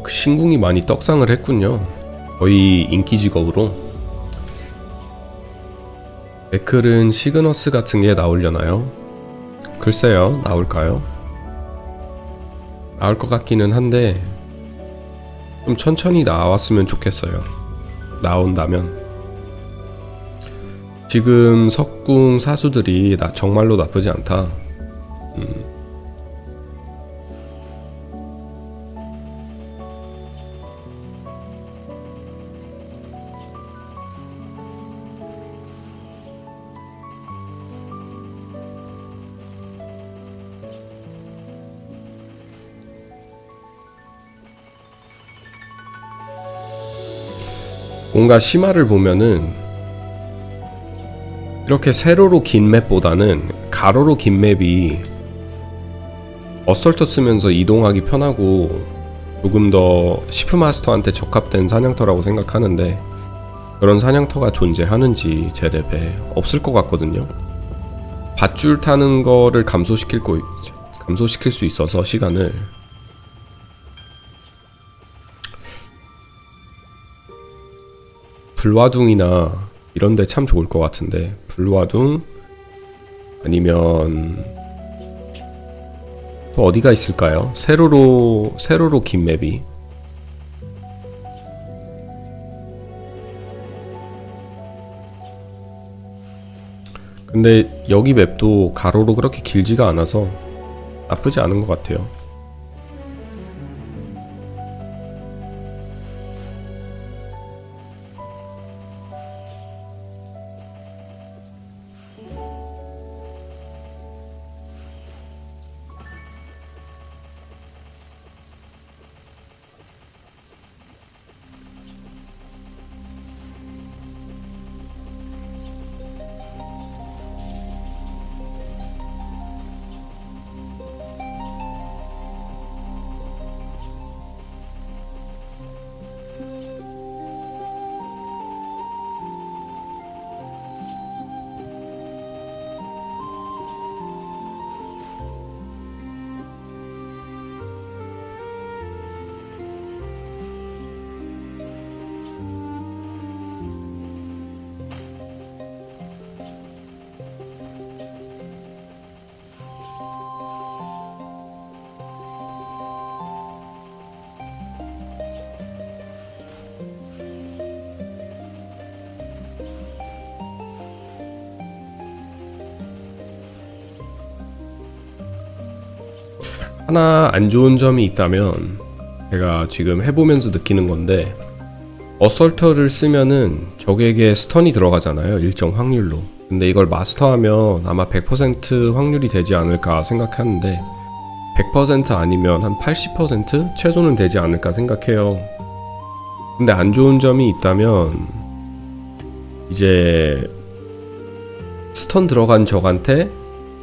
그 신궁이 많이 떡상을 했군요. 거의 인기 직업으로. 맥클은 시그너스 같은 게 나오려나요? 글쎄요, 나올까요? 나올 것 같기는 한데 좀 천천히 나왔으면 좋겠어요. 나온다면. 지금 석궁 사수들이 정말로 나쁘지 않다. 뭔가 심화를 보면은 이렇게 세로로 긴 맵보다는 가로로 긴 맵이 어설터 쓰면서 이동하기 편하고 조금 더 시프마스터한테 적합된 사냥터라고 생각하는데, 그런 사냥터가 존재하는지 제 랩에 없을 것 같거든요. 밧줄 타는 거를 감소시킬 수 있어서 시간을 불화둥이나 이런데 참 좋을 것 같은데, 불화둥 아니면 또 어디가 있을까요? 세로로 긴 맵이. 근데 여기 맵도 가로로 그렇게 길지가 않아서 나쁘지 않은 것 같아요. 하나 안 좋은 점이 있다면, 제가 지금 해보면서 느끼는 건데, 어설터를 쓰면은 적에게 스턴이 들어가잖아요, 일정 확률로. 근데 이걸 마스터하면 아마 100% 확률이 되지 않을까 생각하는데, 100% 아니면 한 80% 최소는 되지 않을까 생각해요. 근데 안 좋은 점이 있다면, 이제 스턴 들어간 적한테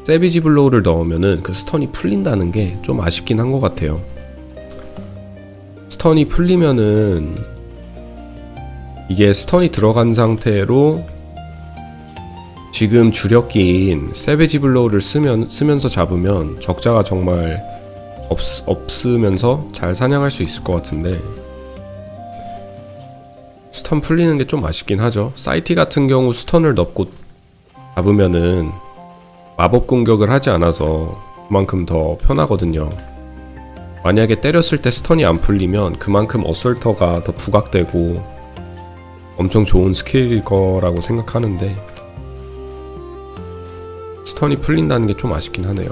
세비지 블로우를 넣으면은 그 스턴이 풀린다는 게 좀 아쉽긴 한 것 같아요. 스턴이 풀리면은 이게 스턴이 들어간 상태로 지금 주력기인 세비지 블로우를 쓰면서 잡으면 적자가 정말 없으면서 잘 사냥할 수 있을 것 같은데, 스턴 풀리는 게 좀 아쉽긴 하죠. 사이티 같은 경우 스턴을 넣고 잡으면은 마법 공격을 하지 않아서 그만큼 더 편하거든요. 만약에 때렸을 때 스턴이 안 풀리면 그만큼 어설터가 더 부각되고 엄청 좋은 스킬일 거라고 생각하는데, 스턴이 풀린다는 게 좀 아쉽긴 하네요.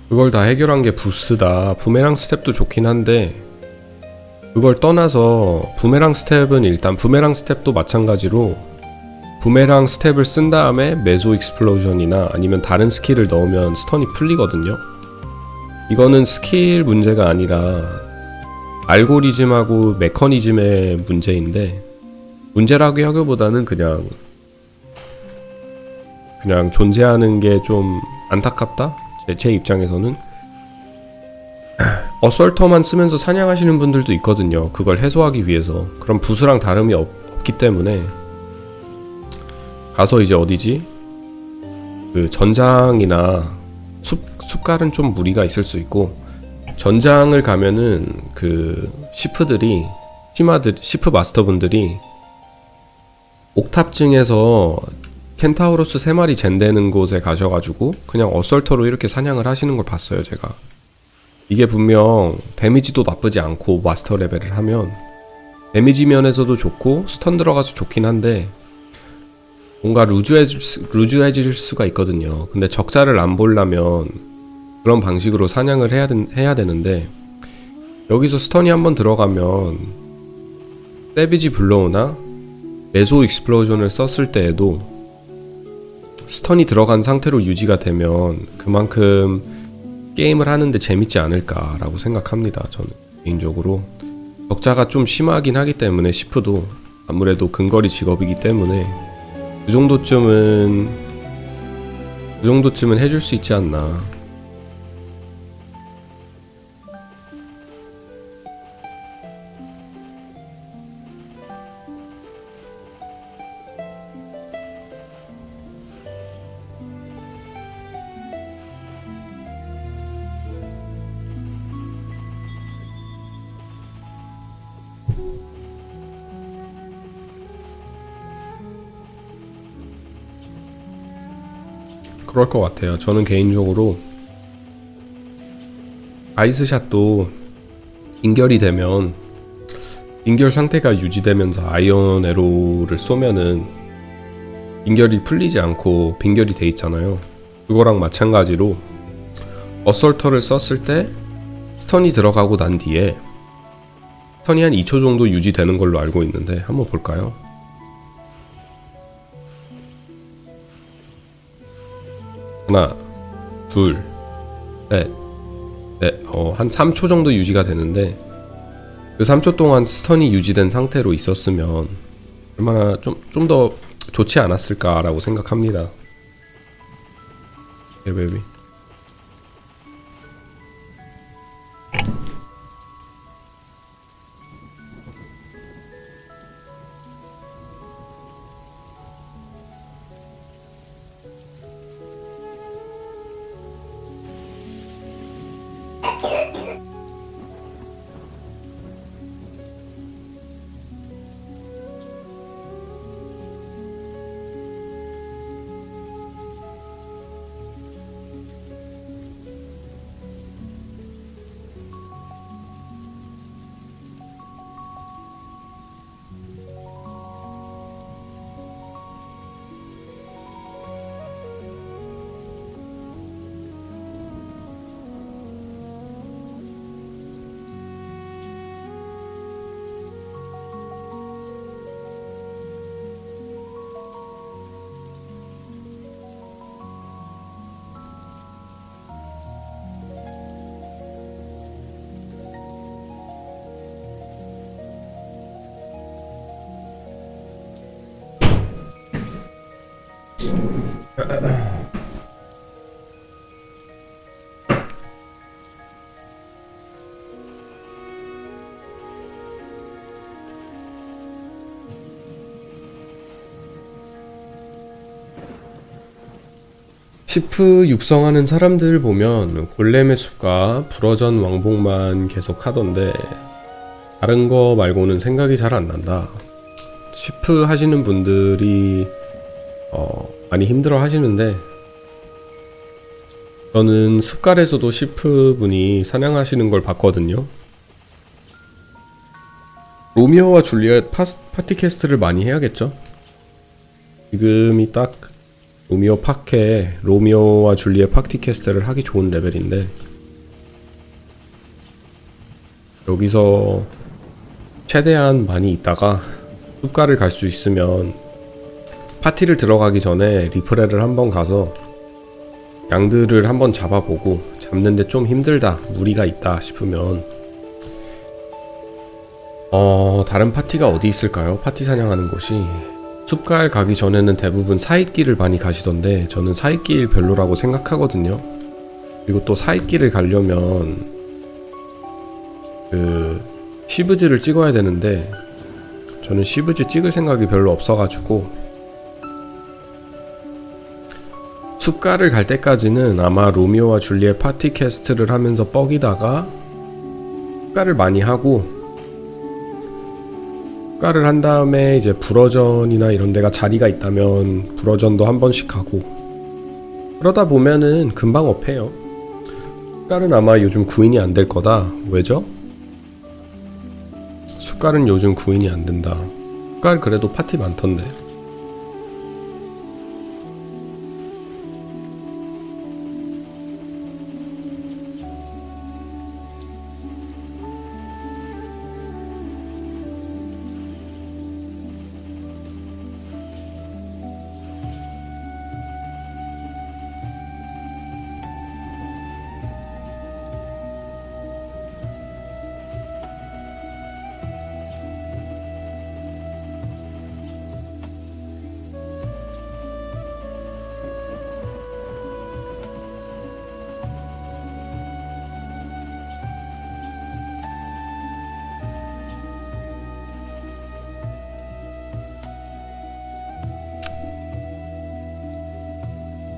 그걸 다 해결한 게 부스다. 부메랑 스텝도 좋긴 한데, 그걸 떠나서 부메랑 스텝은 일단 부메랑 스텝도 마찬가지로 부메랑 스텝을 쓴 다음에 메소 익스플로전이나 아니면 다른 스킬을 넣으면 스턴이 풀리거든요. 이거는 스킬 문제가 아니라 알고리즘하고 메커니즘의 문제인데, 문제라고 하기보다는 그냥 존재하는 게 좀 안타깝다? 제 입장에서는. 어설터만 쓰면서 사냥하시는 분들도 있거든요. 그걸 해소하기 위해서. 그럼 부수랑 다름이 없기 때문에 가서 이제 어디지? 그 전장이나 숲갈은 좀 무리가 있을 수 있고, 전장을 가면은 그 시프 마스터분들이 옥탑증에서 켄타우로스 3마리 젠되는 곳에 가셔가지고 그냥 어설터로 이렇게 사냥을 하시는 걸 봤어요, 제가. 이게 분명 데미지도 나쁘지 않고, 마스터 레벨을 하면 데미지 면에서도 좋고 스턴 들어가서 좋긴 한데 뭔가 루즈해질 수가 있거든요. 근데 적자를 안 보려면 그런 방식으로 사냥을 해야 되는데, 여기서 스턴이 한번 들어가면 세비지 블로우나 메소 익스플로전을 썼을 때에도 스턴이 들어간 상태로 유지가 되면 그만큼 게임을 하는데 재밌지 않을까라고 생각합니다. 저는 개인적으로 적자가 좀 심하긴 하기 때문에, 시프도 아무래도 근거리 직업이기 때문에 그 정도쯤은 해줄 수 있지 않나. 그럴 것 같아요. 저는 개인적으로 아이스샷도 빙결이 되면, 빙결 상태가 유지되면서 아이언 에로를 쏘면은 빙결이 풀리지 않고 빙결이 돼 있잖아요. 그거랑 마찬가지로 어설터를 썼을 때 스턴이 들어가고 난 뒤에 스턴이 한 2초 정도 유지되는 걸로 알고 있는데, 한번 볼까요? 하나, 둘, 셋, 넷, 한 3초 정도 유지가 되는데, 그 3초 동안 스턴이 유지된 상태로 있었으면 얼마나 좀 더 좋지 않았을까라고 생각합니다. 베이비. 시프 육성하는 사람들 보면 골렘의 숲과 불어전 왕복만 계속 하던데, 다른 거 말고는 생각이 잘 안 난다. 시프 하시는 분들이 많이 힘들어 하시는데, 저는 숲갈에서도 시프 분이 사냥하시는 걸 봤거든요. 로미오와 줄리엣 파티캐스트를 많이 해야겠죠? 지금이 딱 로미오와 줄리엣 파티캐스트를 하기 좋은 레벨인데, 여기서 최대한 많이 있다가 숲갈을 갈 수 있으면 파티를 들어가기 전에 리프레를 한번 가서 양들을 한번 잡아보고, 잡는데 좀 힘들다, 무리가 있다 싶으면 다른 파티가 어디 있을까요? 파티 사냥하는 곳이. 숲가을 가기 전에는 대부분 사이길을 많이 가시던데 저는 사이길 별로라고 생각하거든요. 그리고 또 사이길을 가려면 시브즈를 찍어야 되는데 저는 시브즈 찍을 생각이 별로 없어가지고 숲가를 갈 때까지는 아마 로미오와 줄리엣 파티 캐스트를 하면서 뻐기다가 숲가를 많이 하고 숲가를 한 다음에 이제 불어전이나 이런 데가 자리가 있다면 불어전도 한 번씩 하고 그러다 보면은 금방 업해요. 숲가는 아마 요즘 구인이 안 될 거다. 왜죠? 숲가는 요즘 구인이 안 된다. 숲가 그래도 파티 많던데.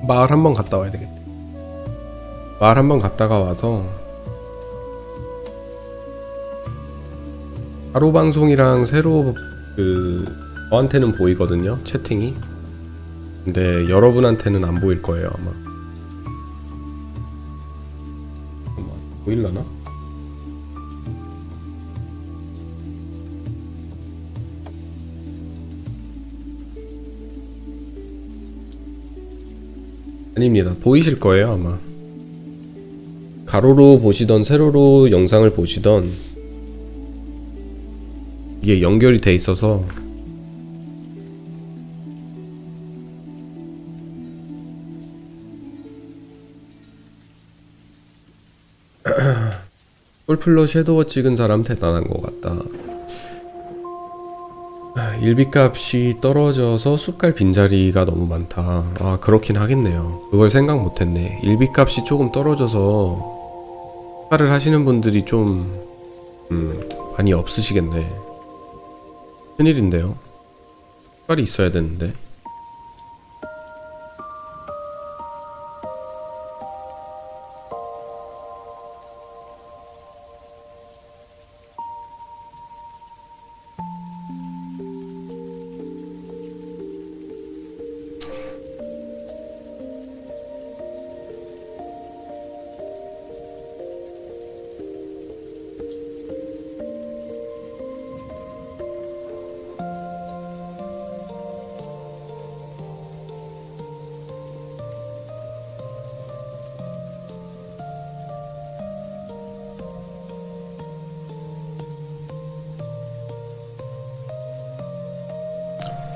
마을 한번 갔다 와야 되겠네. 마을 한번 갔다가 와서 하루 방송이랑 새로 저한테는 보이거든요, 채팅이. 근데 여러분한테는 안 보일 거예요, 아마. 보일라나? 아닙니다. 보이실 거예요, 아마. 가로로 보시던 세로로 영상을 보시던 이게 연결이 돼 있어서 폴플러 섀도우 찍은 사람 대단한 것 같다. 일비값이 떨어져서 숲갈 빈자리가 너무 많다. 아, 그렇긴 하겠네요. 그걸 생각 못했네. 일비값이 조금 떨어져서 숲갈을 하시는 분들이 좀 많이 없으시겠네. 큰일인데요. 숲갈이 있어야 되는데.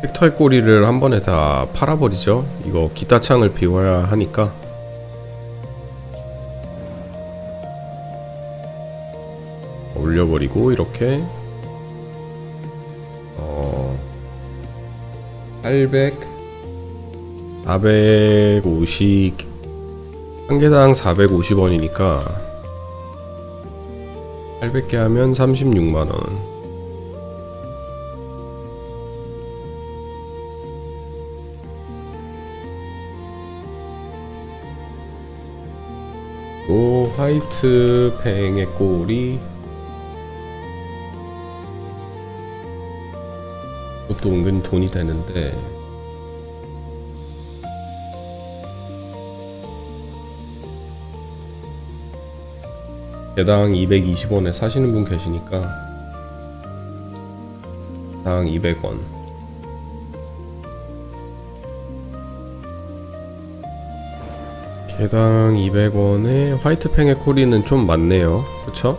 벡터의 꼬리를 한 번에 다 팔아버리죠. 이거 기타 창을 비워야 하니까. 올려버리고 이렇게 800 450 한 개당 450원이니까 800개 하면 36만원. 오, 화이트 팽의 꼬리 그것도 은근 돈이 되는데 개당 220원에 사시는 분 계시니까 당 200원. 개당 200원에 화이트 팽의 꼬리는 좀 많네요. 그쵸?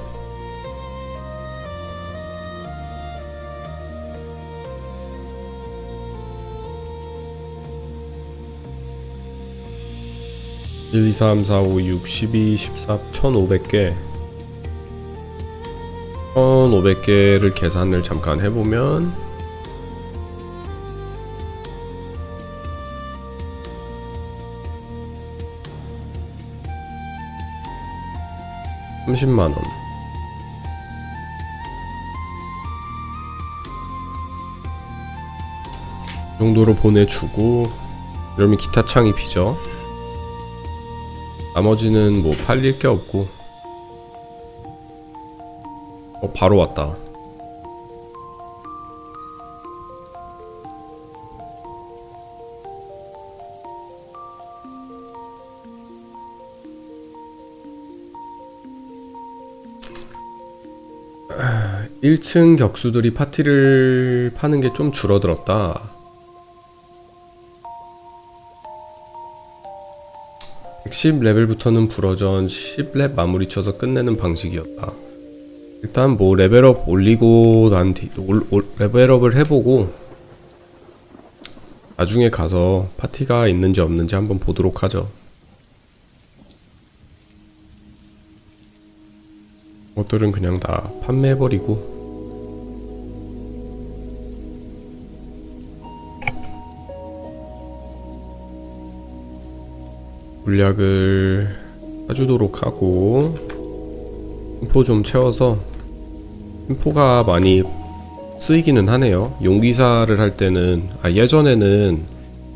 (1, 2, 3, 4, 5, 6, 12, 14) 1500개 1500개를 계산을 잠깐 해보면 30만원. 이 정도로 보내주고 이러면 기타 창이 비죠. 나머지는 뭐 팔릴 게 없고. 바로 왔다. 아, 1층 격수들이 파티를 파는 게 좀 줄어들었다. 110레벨부터는 불어전 10렙 마무리 쳐서 끝내는 방식이었다. 일단 뭐 레벨업 올리고 난 뒤 레벨업을 해보고 나중에 가서 파티가 있는지 없는지 한번 보도록 하죠. 것들은 그냥 다 판매해버리고. 물약을 사주도록 하고 팀포 좀 채워서. 팀포가 많이 쓰이기는 하네요. 용기사를 할 때는 예전에는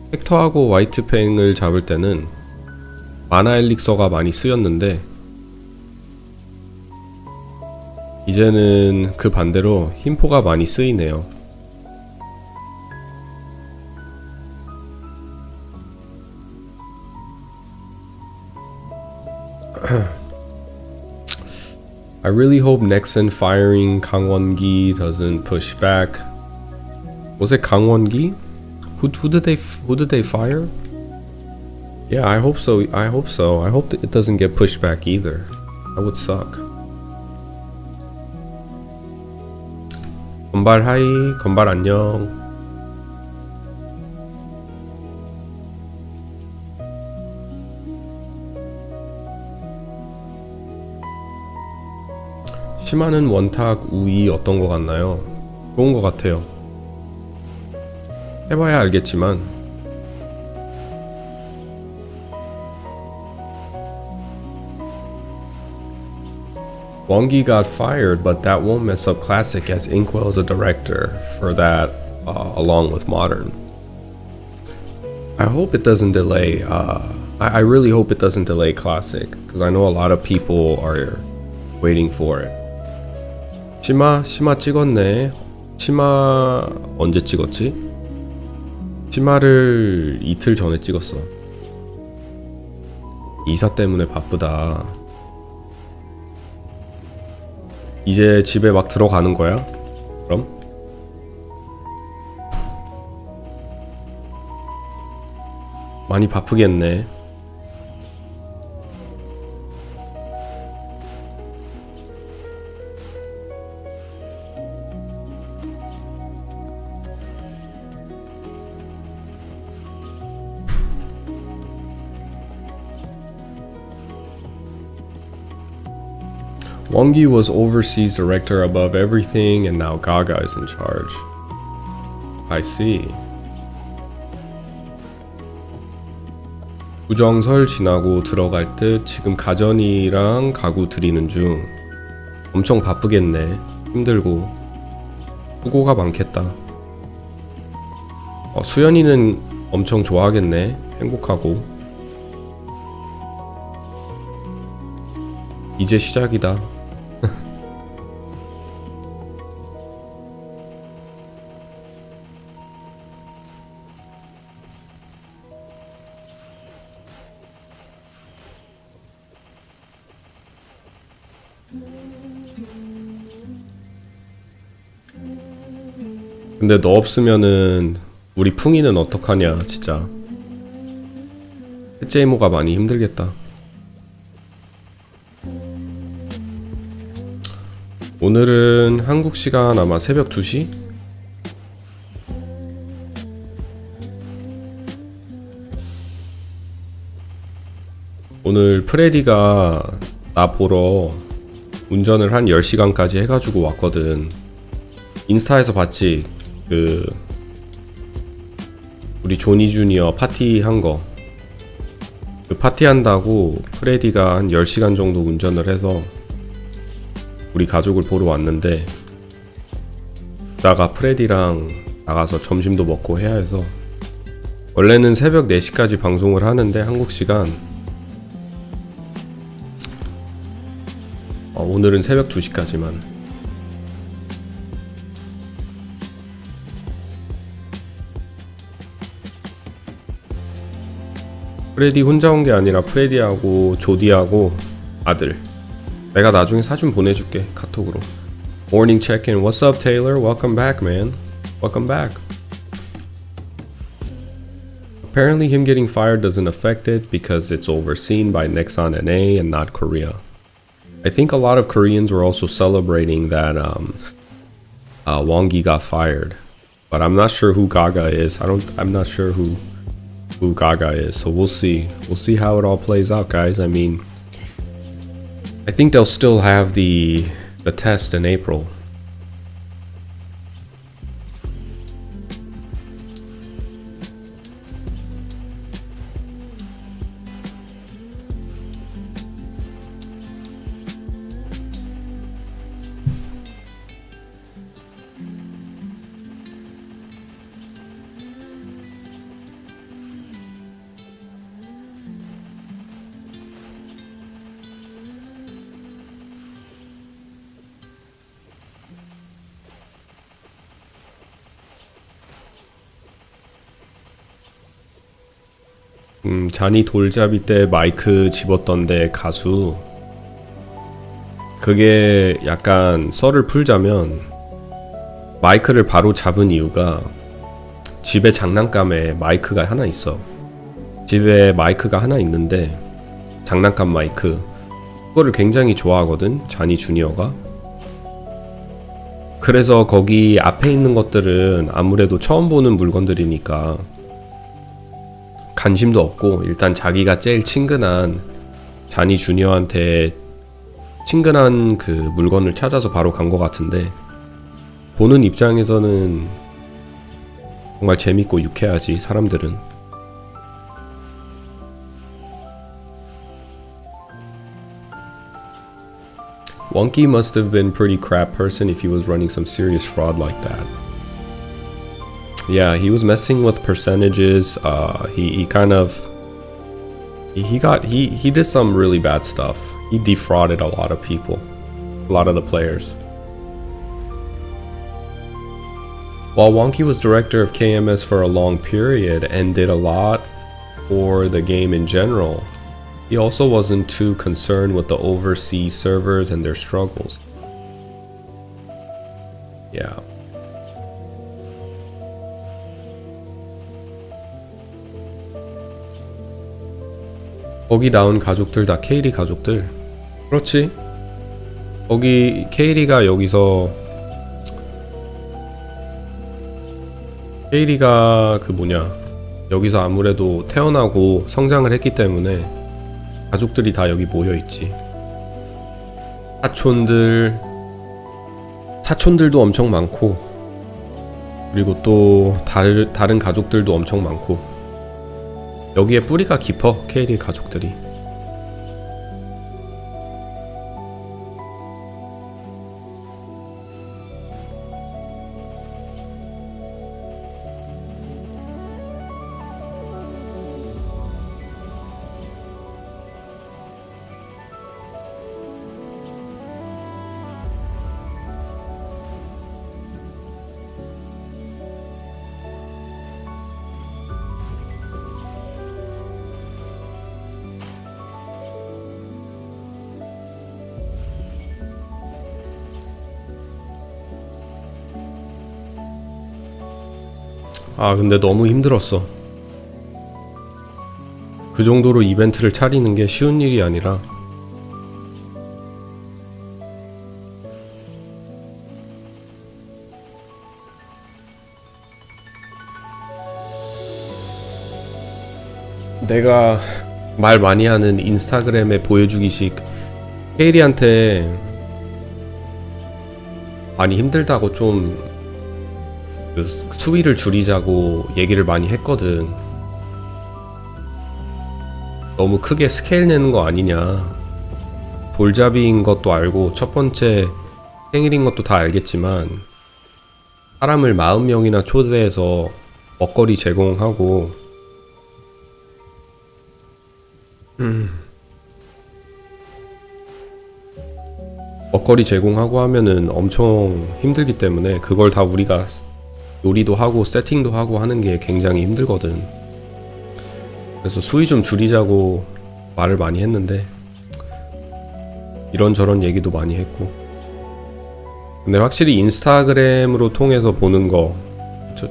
벡터하고 화이트팽을 잡을 때는 마나 엘릭서가 많이 쓰였는데 이제는 그 반대로 흰포가 많이 쓰이네요. I really hope Nexon firing 강원기 doesn't push back. Was it 강원기? Who did they fire? Yeah, I hope so. I hope that it doesn't get pushed back either. That would suck. 건발 하이, 건발 안녕. 심하는 원탁 우이 어떤 거 같나요? 좋은 거 같아요. 해봐야 알겠지만 Wongi got fired, but that won't mess up Classic as Inkwell is a director for that along with Modern. I hope it doesn't delay I really hope it doesn't delay Classic because I know a lot of people are waiting for it. 치마 찍었네. 치마 언제 찍었지? 치마를 이틀 전에 찍었어. 이사 때문에 바쁘다. 이제 집에 막 들어가는 거야? 그럼? 많이 바쁘겠네. Wongi was overseas director above everything and now Gaga is in charge. I see. 구정설 지나고 들어갈 듯 지금 가전이랑 가구 드리는 중. 엄청 바쁘겠네. 힘들고 수고가 많겠다. 수연이는 엄청 좋아하겠네. 행복하고. 이제 시작이다. 근데 너 없으면은 우리 풍이는 어떡하냐 진짜. 셋째 이모가 많이 힘들겠다. 오늘은 한국 시간 아마 새벽 2시? 오늘 프레디가 나 보러 운전을 한 10시간까지 해가지고 왔거든. 인스타에서 봤지? 우리 조니 주니어 파티한 거. 그 파티한다고 프레디가 한 10시간 정도 운전을 해서 우리 가족을 보러 왔는데, 나가 프레디랑 나가서 점심도 먹고 해야 해서 원래는 새벽 4시까지 방송을 하는데 한국 시간 오늘은 새벽 2시까지만. 프레디 혼자 온 게 아니라 프레디하고 조디하고 아들. 내가 나중에 사진 보내줄게, 카톡으로. Morning check-in. What's up, Taylor? Welcome back, man. Welcome back. Apparently him getting fired doesn't affect it because it's overseen by Nexon NA and not Korea. I think a lot of Koreans were also celebrating that Wongi got fired, but I'm not sure who Gaga is. I'm not sure who Gaga is. So we'll see. We'll see how it all plays out, guys. I mean, I think they'll still have the test in April. 잔이 돌잡이 때 마이크 집었던데 가수. 그게 약간 썰을 풀자면 마이크를 바로 잡은 이유가 집에 장난감에 마이크가 하나 있어. 집에 마이크가 하나 있는데 장난감 마이크. 그거를 굉장히 좋아하거든, 잔이 주니어가. 그래서 거기 앞에 있는 것들은 아무래도 처음 보는 물건들이니까 관심도 없고, 일단 자기가 제일 친근한 자니 주니어한테 친근한 그 물건을 찾아서 바로 간 것 같은데, 보는 입장에서는 정말 재밌고 유쾌하지, 사람들은. Wonky must have been pretty crap person if he was running some serious fraud like that. Yeah, he was messing with percentages. He did some really bad stuff. He defrauded a lot of people, a lot of the players. While Wonky was director of KMS for a long period and did a lot for the game in general, he also wasn't too concerned with the overseas servers and their struggles. Yeah. 거기 나온 가족들 다 케이리 가족들. 그렇지. 거기 케이리가 여기서 여기서 아무래도 태어나고 성장을 했기 때문에 가족들이 다 여기 모여 있지. 사촌들도 엄청 많고, 그리고 또 다른 가족들도 엄청 많고. 여기에 뿌리가 깊어, 케이리 가족들이. 근데 너무 힘들었어. 그 정도로 이벤트를 차리는 게 쉬운 일이 아니라. 내가 말 많이 하는 인스타그램에 보여주기식 케이리한테 많이 힘들다고 좀 그 수위를 줄이자고 얘기를 많이 했거든. 너무 크게 스케일 내는 거 아니냐. 돌잡이인 것도 알고 첫 번째 생일인 것도 다 알겠지만 사람을 40명이나 초대해서 먹거리 제공하고 먹거리 제공하고 하면은 엄청 힘들기 때문에 그걸 다 우리가 요리도 하고 세팅도 하고 하는 게 굉장히 힘들거든. 그래서 수위 좀 줄이자고 말을 많이 했는데 이런저런 얘기도 많이 했고. 근데 확실히 인스타그램으로 통해서 보는 거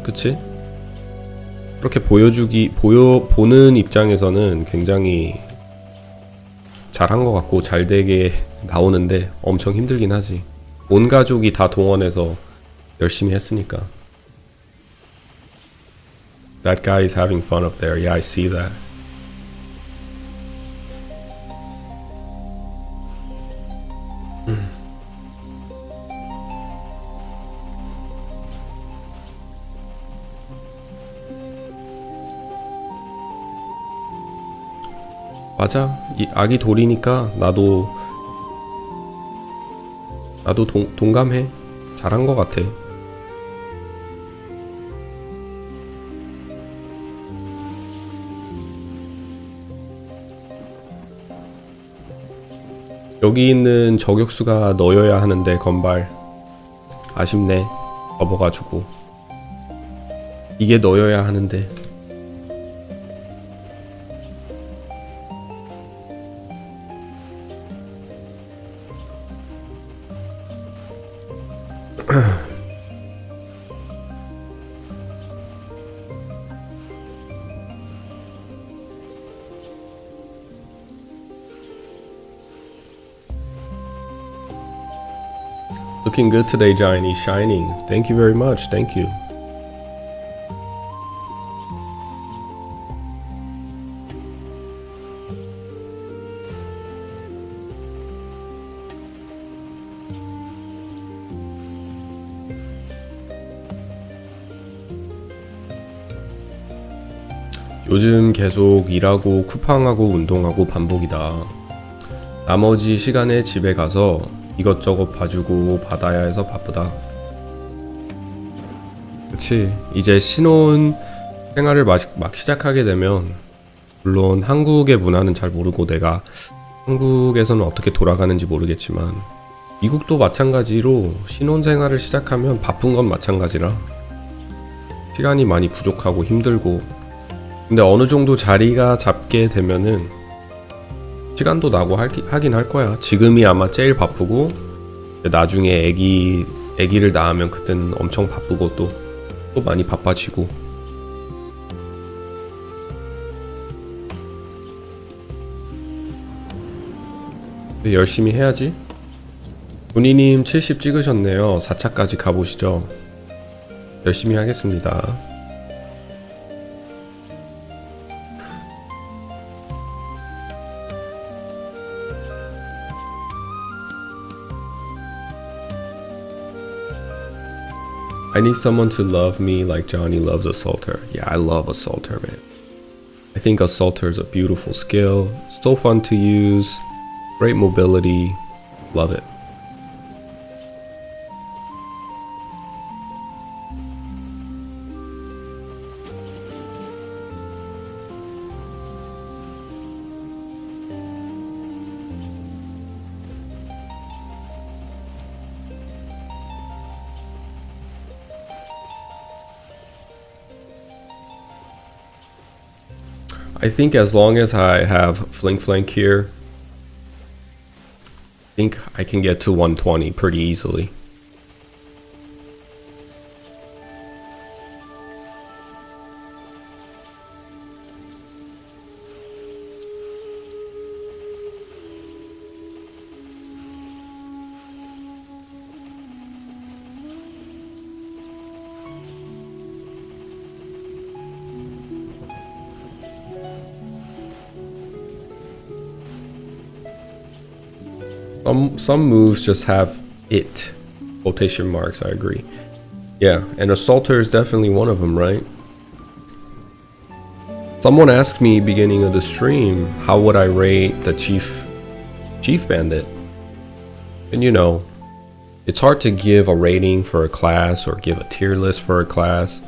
그치? 그렇게 보는 입장에서는 굉장히 잘한 것 같고 잘 되게 나오는데 엄청 힘들긴 하지. 온 가족이 다 동원해서 열심히 했으니까. That guy is having fun up there. Yeah, I see that. 맞아. 이 아기 돌이니까 나도 동감해. 잘한 것 같아. 여기 있는 저격수가 너여야 하는데 건발 아쉽네. 접어가지고 이게 너여야 하는데. Looking good today, Johnny. Shining. Thank you very much. Thank you. 요즘 계속 일하고 쿠팡하고 운동하고 반복이다. 나머지 시간에 집에 가서 이것저것 봐주고 받아야 해서 바쁘다. 그치. 이제 신혼 생활을 막 시작하게 되면 물론 한국의 문화는 잘 모르고 내가 한국에서는 어떻게 돌아가는지 모르겠지만 미국도 마찬가지로 신혼 생활을 시작하면 바쁜 건 마찬가지라 시간이 많이 부족하고 힘들고. 근데 어느 정도 자리가 잡게 되면은 시간도 나고 하긴 할 거야. 지금이 아마 제일 바쁘고 나중에 애기를 낳으면 그때는 엄청 바쁘고 또 많이 바빠지고. 열심히 해야지. 문희님 70 찍으셨네요. 4차까지 가보시죠. 열심히 하겠습니다. I need someone to love me like Johnny loves Assaulter. Yeah, I love Assaulter, man. I think Assaulter is a beautiful skill. So fun to use. Great mobility. Love it. I think as long as I have Fling Flank here, I think I can get to 120 pretty easily. Some moves just have it Quotation marks, I agree. Yeah, and Assaulter is definitely one of them, right? Someone asked me beginning of the stream, how would I rate the Chief Bandit? And you know, it's hard to give a rating for a class or give a tier list for a class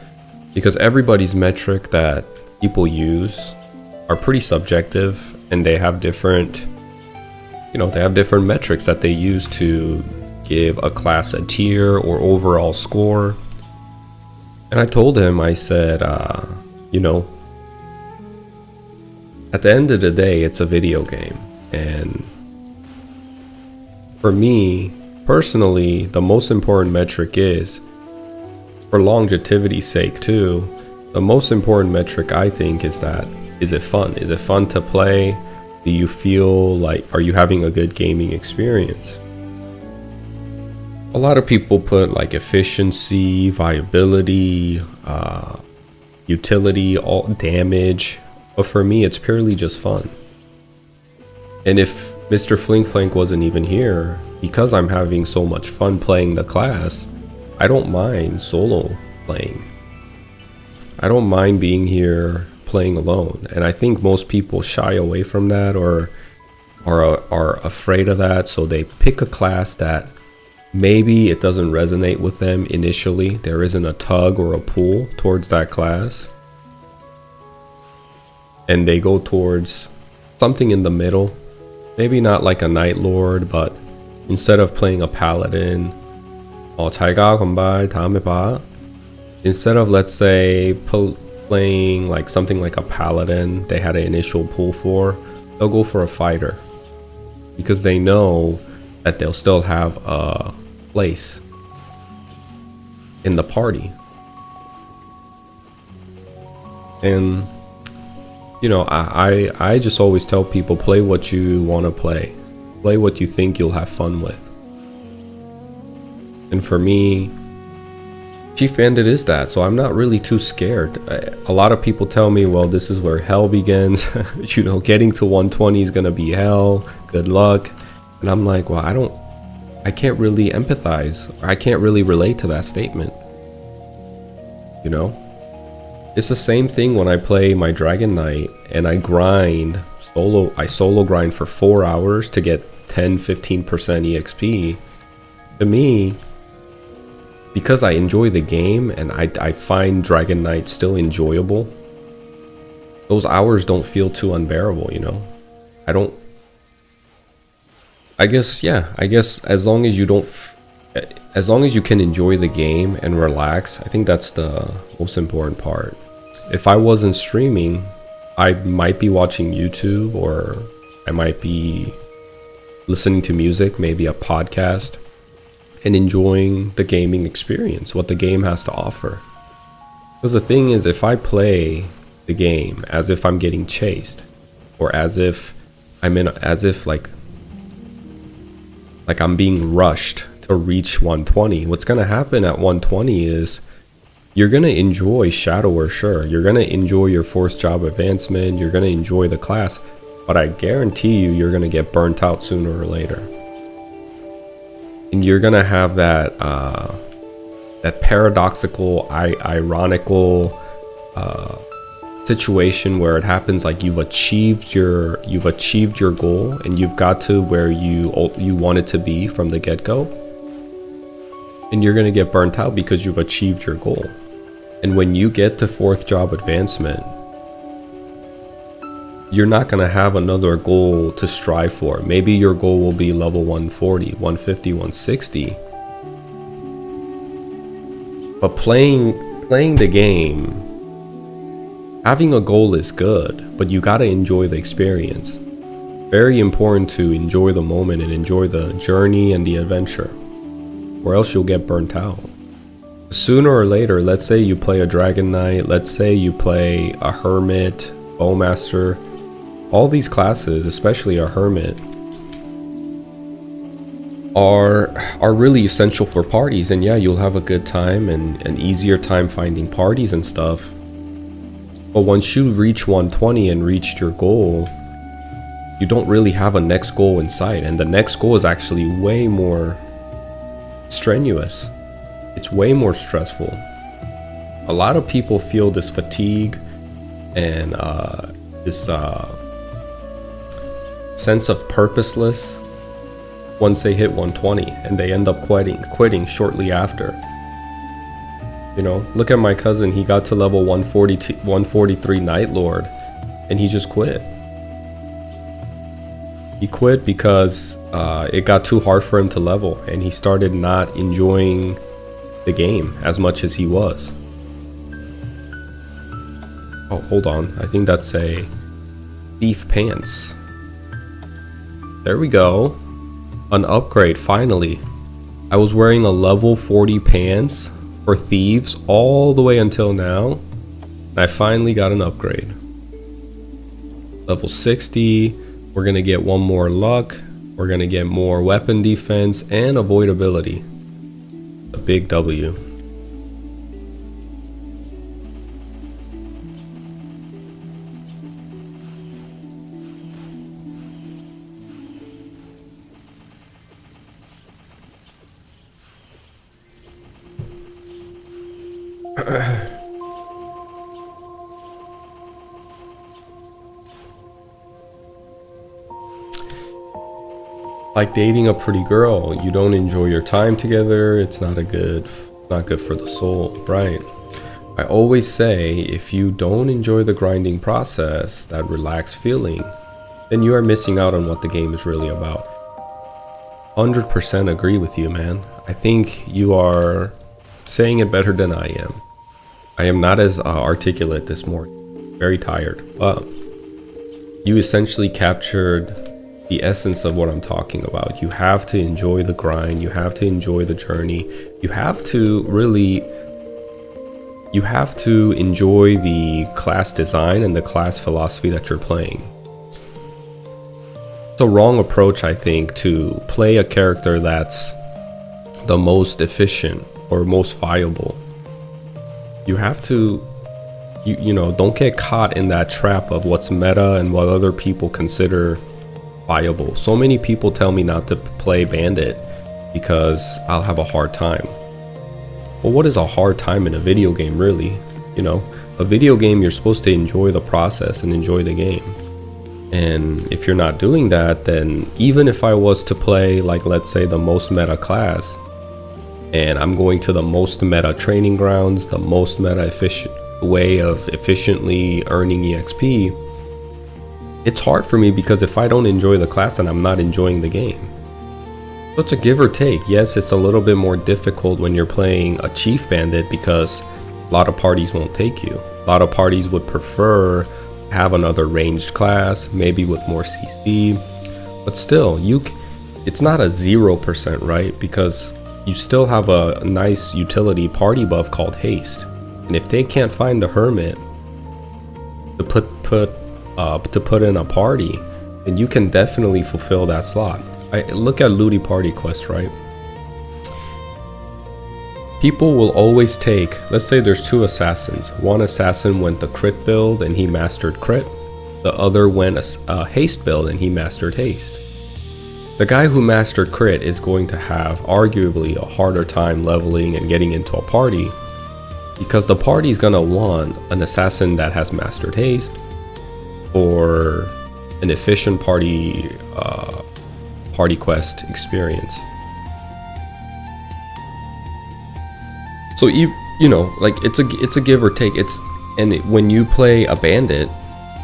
because everybody's metric that people use are pretty subjective and they have different, different metrics that they use to give a class a tier or overall score. And I told him, I said, at the end of the day, it's a video game. And for me, personally, the most important metric is, for longevity's sake too, the most important metric I think is that, is it fun? Is it fun to play? Do you feel like, are you having a good gaming experience? A lot of people put like efficiency, viability, utility, all damage, but for me it's purely just fun. And if Mr. Fling Flank wasn't even here, because I'm having so much fun playing the class, I don't mind solo playing. I don't mind being here playing alone. And I think most people shy away from that or are afraid of that, so they pick a class that maybe it doesn't resonate with them initially. There isn't a tug or a pull towards that class. And they go towards something in the middle. Maybe not like a Night Lord, but instead of playing a Paladin, 잘 가, 건발, 다음에 봐. Instead of, let's say, playing like something like a Paladin they had an initial pull for, they'll go for a fighter. Because they know that they'll still have a place in the party. And I just always tell people, play what you want to play what you think you'll have fun with. And for me, Chief Bandit is that, so I'm not really too scared. A lot of people tell me, well, this is where hell begins. Getting to 120 is gonna be hell, good luck. And I'm like, well, I can't really empathize. I can't really relate to that statement. It's the same thing when I play my Dragon Knight and I solo grind for 4 hours to get 10-15% EXP. To me, because I enjoy the game and I find Dragon Knight still enjoyable, those hours don't feel too unbearable, I guess as long as you can enjoy the game and relax, I think that's the most important part. If I wasn't streaming, I might be watching YouTube, or I might be listening to music, maybe a podcast, and enjoying the gaming experience, what the game has to offer. Because the thing is, if I play the game as if I'm getting chased, or as if like I'm being rushed to reach 120, what's gonna happen at 120 is you're gonna enjoy Shadower, sure, you're gonna enjoy your fourth job advancement, you're gonna enjoy the class, but I guarantee you're gonna get burnt out sooner or later. And you're gonna have that paradoxical, ironical situation where it happens like you've achieved your goal and you've got to where you wanted to be from the get-go, and you're gonna get burnt out because you've achieved your goal. And when you get to fourth job advancement, you're not going to have another goal to strive for. Maybe your goal will be level 140, 150, 160. But playing the game, having a goal is good, but you got to enjoy the experience. Very important to enjoy the moment and enjoy the journey and the adventure, or else you'll get burnt out. Sooner or later, let's say you play a Dragon Knight, let's say you play a Hermit, Bowmaster, all these classes, especially a Hermit, are really essential for parties. And yeah, you'll have a good time and an easier time finding parties and stuff. But once you reach 120 and reached your goal, you don't really have a next goal in sight. And the next goal is actually way more strenuous. It's way more stressful. A lot of people feel this fatigue and this sense of purposeless once they hit 120, and they end up quitting shortly after. You know, look at my cousin. He got to level 143 Night Lord, and he just quit. He quit because it got too hard for him to level, and he started not enjoying the game as much as he was. Oh, hold on. I think that's a thief pants. There we go. An upgrade, finally. I was wearing a level 40 pants for thieves all the way until now. I finally got an upgrade. Level 60. We're gonna get one more luck. We're gonna get more weapon defense and avoidability. A big W. Like dating a pretty girl, you don't enjoy your time together. It's not good for the soul, right? I always say, if you don't enjoy the grinding process, that relaxed feeling, then you are missing out on what the game is really about. 100% agree with you, man. I think you are saying it better than I am. I am not as articulate this morning. Very tired. But you essentially captured the essence of what I'm talking about. You have to enjoy the grind. You have to enjoy the journey. You have to enjoy the class design and the class philosophy that you're playing. It's a wrong approach, I think, to play a character that's the most efficient or most viable. You have to, you know, don't get caught in that trap of what's meta and what other people consider viable. So many people tell me not to play Bandit because I'll have a hard time. Well, what is a hard time in a video game, really? You know, a video game, you're supposed to enjoy the process and enjoy the game. And if you're not doing that, then even if I was to play, like, let's say the most meta class, and I'm going to the most meta training grounds, the most meta efficient way of efficiently earning EXP, it's hard for me because if I don't enjoy the class, then I'm not enjoying the game. So it's a give or take. Yes, it's a little bit more difficult when you're playing a Chief Bandit because a lot of parties won't take you. A lot of parties would prefer to have another ranged class, maybe with more CC. But still, it's not a 0%, right? Because you still have a nice utility party buff called Haste. And if they can't find a hermit to put in a party, then you can definitely fulfill that slot. I look at Looty Party Quest, right? People will always take, let's say there's two assassins. One assassin went the crit build and he mastered crit. The other went a haste build and he mastered haste. The guy who mastered crit is going to have arguably a harder time leveling and getting into a party because the party's gonna want an assassin that has mastered haste or an efficient party quest experience. So you know, like it's a give or take. When you play a bandit,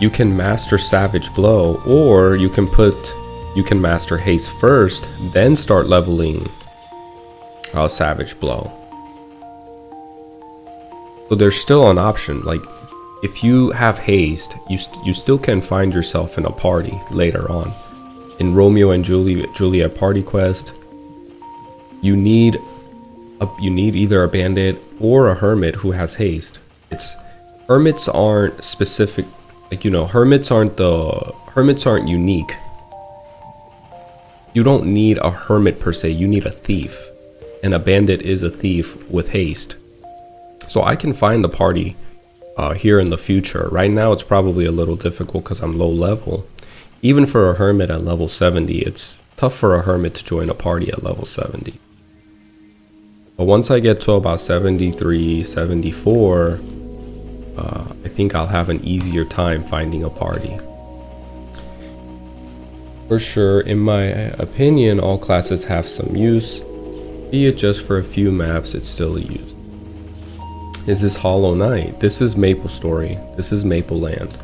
you can master Savage Blow, or you can master haste first, then start leveling Savage Blow. So there's still an option. Like if you have haste, you still can find yourself in a party later on. In Romeo and Juliet Party Quest, you need either a bandit or a hermit who has haste. Hermits aren't specific, like, you know, hermits aren't unique. You don't need a hermit per se, you need a thief. And a bandit is a thief with haste. So I can find the party here in the future. Right now it's probably a little difficult because I'm low level. Even for a hermit at level 70, it's tough for a hermit to join a party at level 70. But once I get to about 73, 74, I think I'll have an easier time finding a party. For sure, in my opinion, all classes have some use. Be it just for a few maps, it's still a use. Is this Hollow Knight? This is MapleStory. This is Maple Land.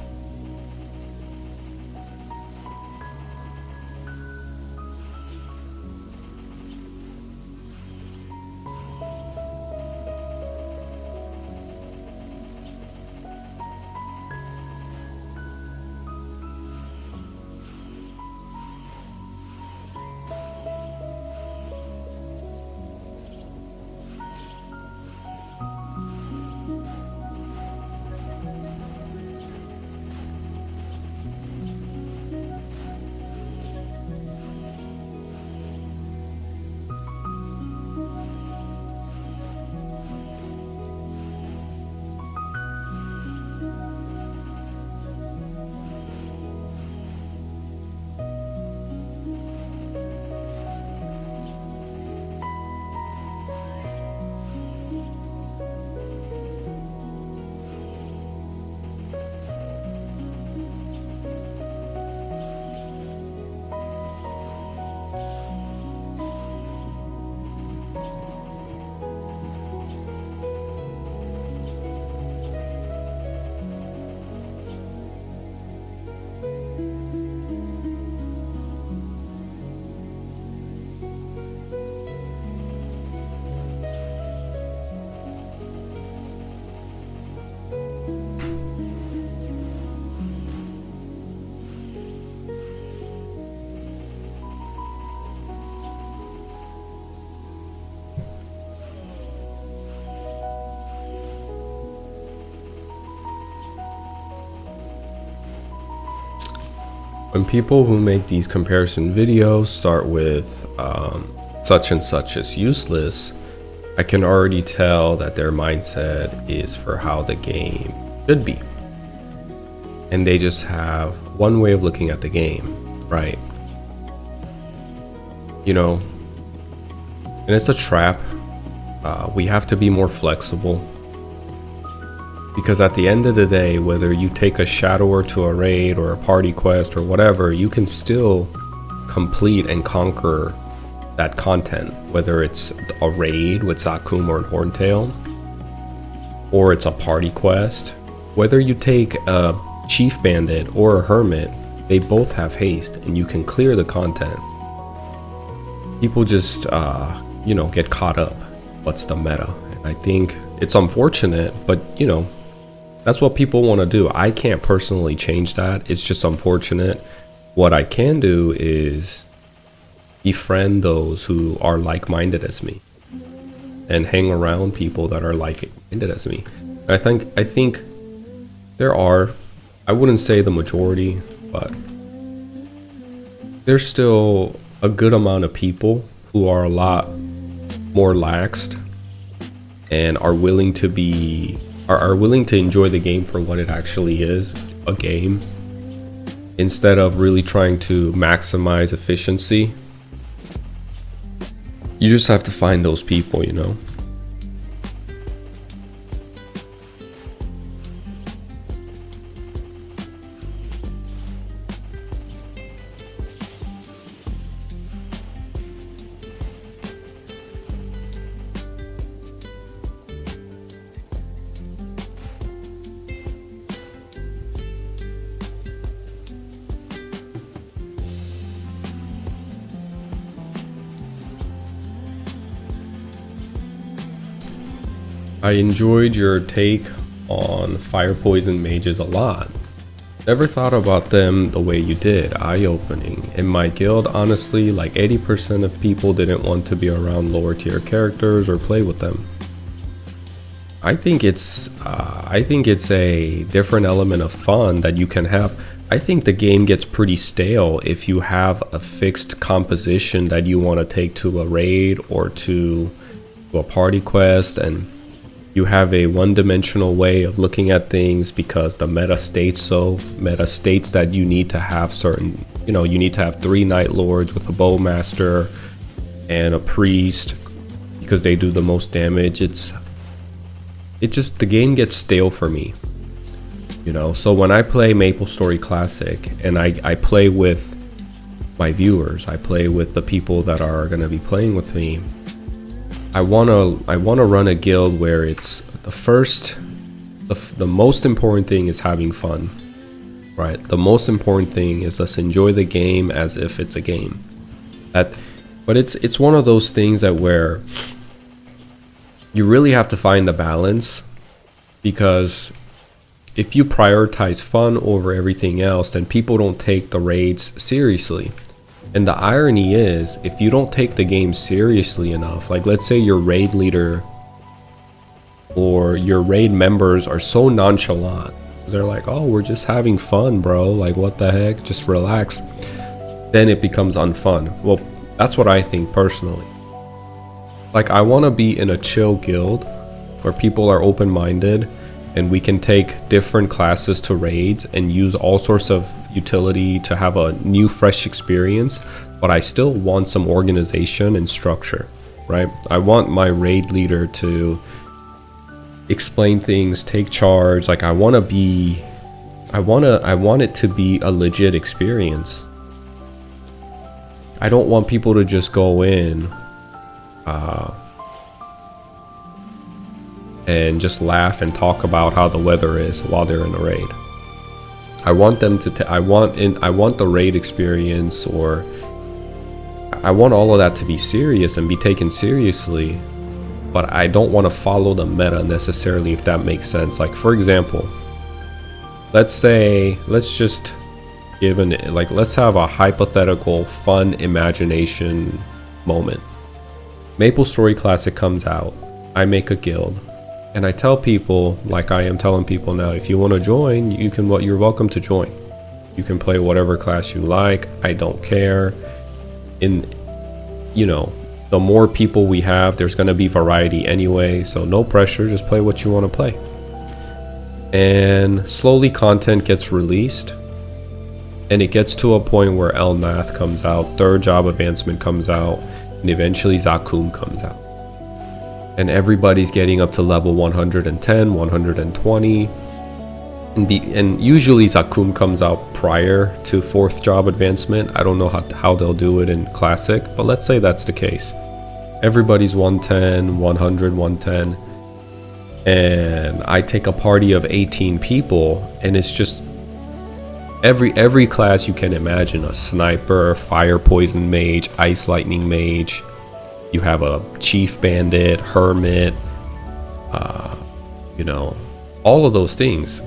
When people who make these comparison videos start with such and such is useless, I can already tell that their mindset is for how the game should be. And they just have one way of looking at the game, right? You know, and it's a trap. We have to be more flexible. Because at the end of the day, whether you take a shadower to a raid or a party quest or whatever, you can still complete and conquer that content. Whether it's a raid with Zakum or Horntail, or it's a party quest. Whether you take a Chief Bandit or a Hermit, they both have haste and you can clear the content. People just, get caught up. What's the meta? And I think it's unfortunate, but that's what people want to do. I can't personally change that. It's just unfortunate. What I can do is befriend those who are like-minded as me and hang around people that are like-minded as me. I think there are, I wouldn't say the majority, but there's still a good amount of people who are a lot more laxed and are willing to enjoy the game for what it actually is, a game, instead of really trying to maximize efficiency. You just have to find those people, I enjoyed your take on fire poison mages a lot. Never thought about them the way you did. Eye-opening. In my guild, honestly, like 80% of people didn't want to be around lower tier characters or play with them. I think it's a different element of fun that you can have. I think the game gets pretty stale if you have a fixed composition that you want to take to a raid or to a party quest, and you have a one-dimensional way of looking at things because the meta states so. Meta states that you need to have certain, you need to have 3 Night Lords with a Bowmaster and a Priest because they do the most damage, the game gets stale for me, you know. So when I play MapleStory Classic and I play with my viewers, I play with the people that are going to be playing with me, I want to run a guild where it's the most important thing is having fun, right? The most important thing is let's enjoy the game as if it's a game. But it's one of those things that where you really have to find the balance, because if you prioritize fun over everything else, then people don't take the raids seriously. And the irony is, if you don't take the game seriously enough, like let's say your raid leader or your raid members are so nonchalant, they're like, oh, we're just having fun, bro, like what the heck, just relax, then it becomes unfun. Well, that's what I think personally. Like, I want to be in a chill guild where people are open-minded and we can take different classes to raids and use all sorts of utility to have a new fresh experience, but I still want some organization and structure, right? I want my raid leader to explain things, take charge. Like, I want it to be a legit experience. I don't want people to just go in and just laugh and talk about how the weather is while they're in a raid. I want them to I want the raid experience, or I want all of that to be serious and be taken seriously, but I don't want to follow the meta necessarily, if that makes sense. Like, for example, let's just let's have a hypothetical fun imagination moment. MapleStory Classic comes out, I make a guild, and I tell people, like I am telling people now, if you want to join, you're welcome to join. You can play whatever class you like, I don't care. The more people we have, there's going to be variety anyway, so no pressure, just play what you want to play. And slowly content gets released, and it gets to a point where El Nath comes out, third job advancement comes out, and eventually Zakum comes out. And everybody's getting up to level 110, 120. And usually Zakum comes out prior to fourth job advancement. I don't know how they'll do it in Classic, but let's say that's the case. Everybody's 110, 100, 110. And I take a party of 18 people, and it's just every class you can imagine: a sniper, fire poison mage, ice lightning mage. You have a chief bandit, hermit, all of those things.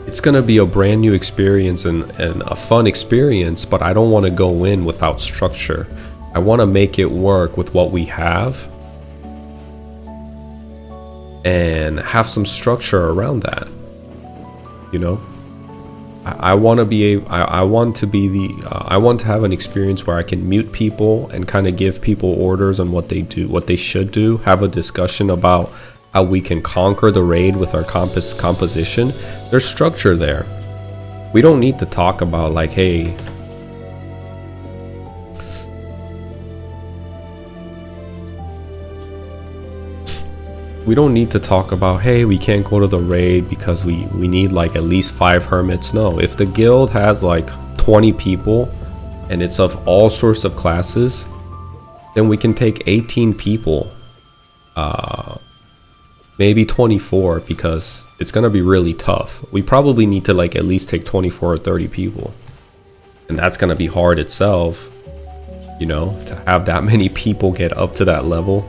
It's gonna be a brand new experience and a fun experience, but I don't want to go in without structure. I want to make it work with what we have and have some structure around that, I want to have an experience where I can mute people and kind of give people orders on what they do, what they should do, have a discussion about how we can conquer the raid with our composition. There's structure there. We don't need to talk about like, hey, we don't need to talk about, hey, we can't go to the raid because we need like at least 5 hermits. No, if the guild has like 20 people and it's of all sorts of classes, then we can take 18 people, maybe 24, because it's gonna be really tough. We probably need to like at least take 24 or 30 people, and that's gonna be hard itself, to have that many people get up to that level.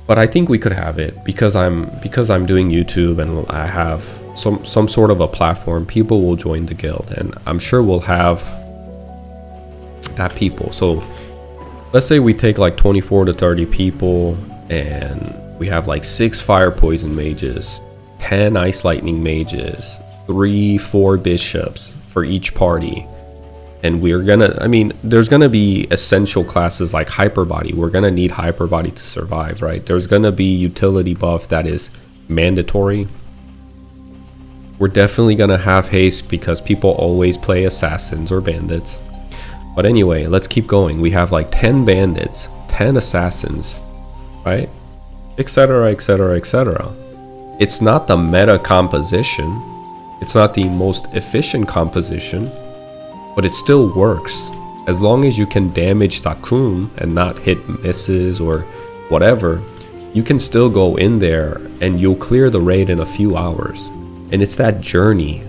But I think we could have it because I'm doing YouTube and I have some sort of a platform. People will join the guild, and I'm sure we'll have that people. So let's say we take like 24 to 30 people, and we have like 6 fire poison mages, 10 ice lightning mages, 3-4 bishops for each party. And there's gonna be essential classes like hyperbody. We're gonna need hyperbody to survive, right? There's gonna be utility buff that is mandatory. We're definitely gonna have haste because people always play assassins or bandits. But anyway, let's keep going. We have like 10 bandits, 10 assassins, right? Etc, etc, etc. It's not the meta composition. It's not the most efficient composition, but it still works. As long as you can damage Sakun and not hit misses or whatever, you can still go in there and you'll clear the raid in a few hours. And it's that journey.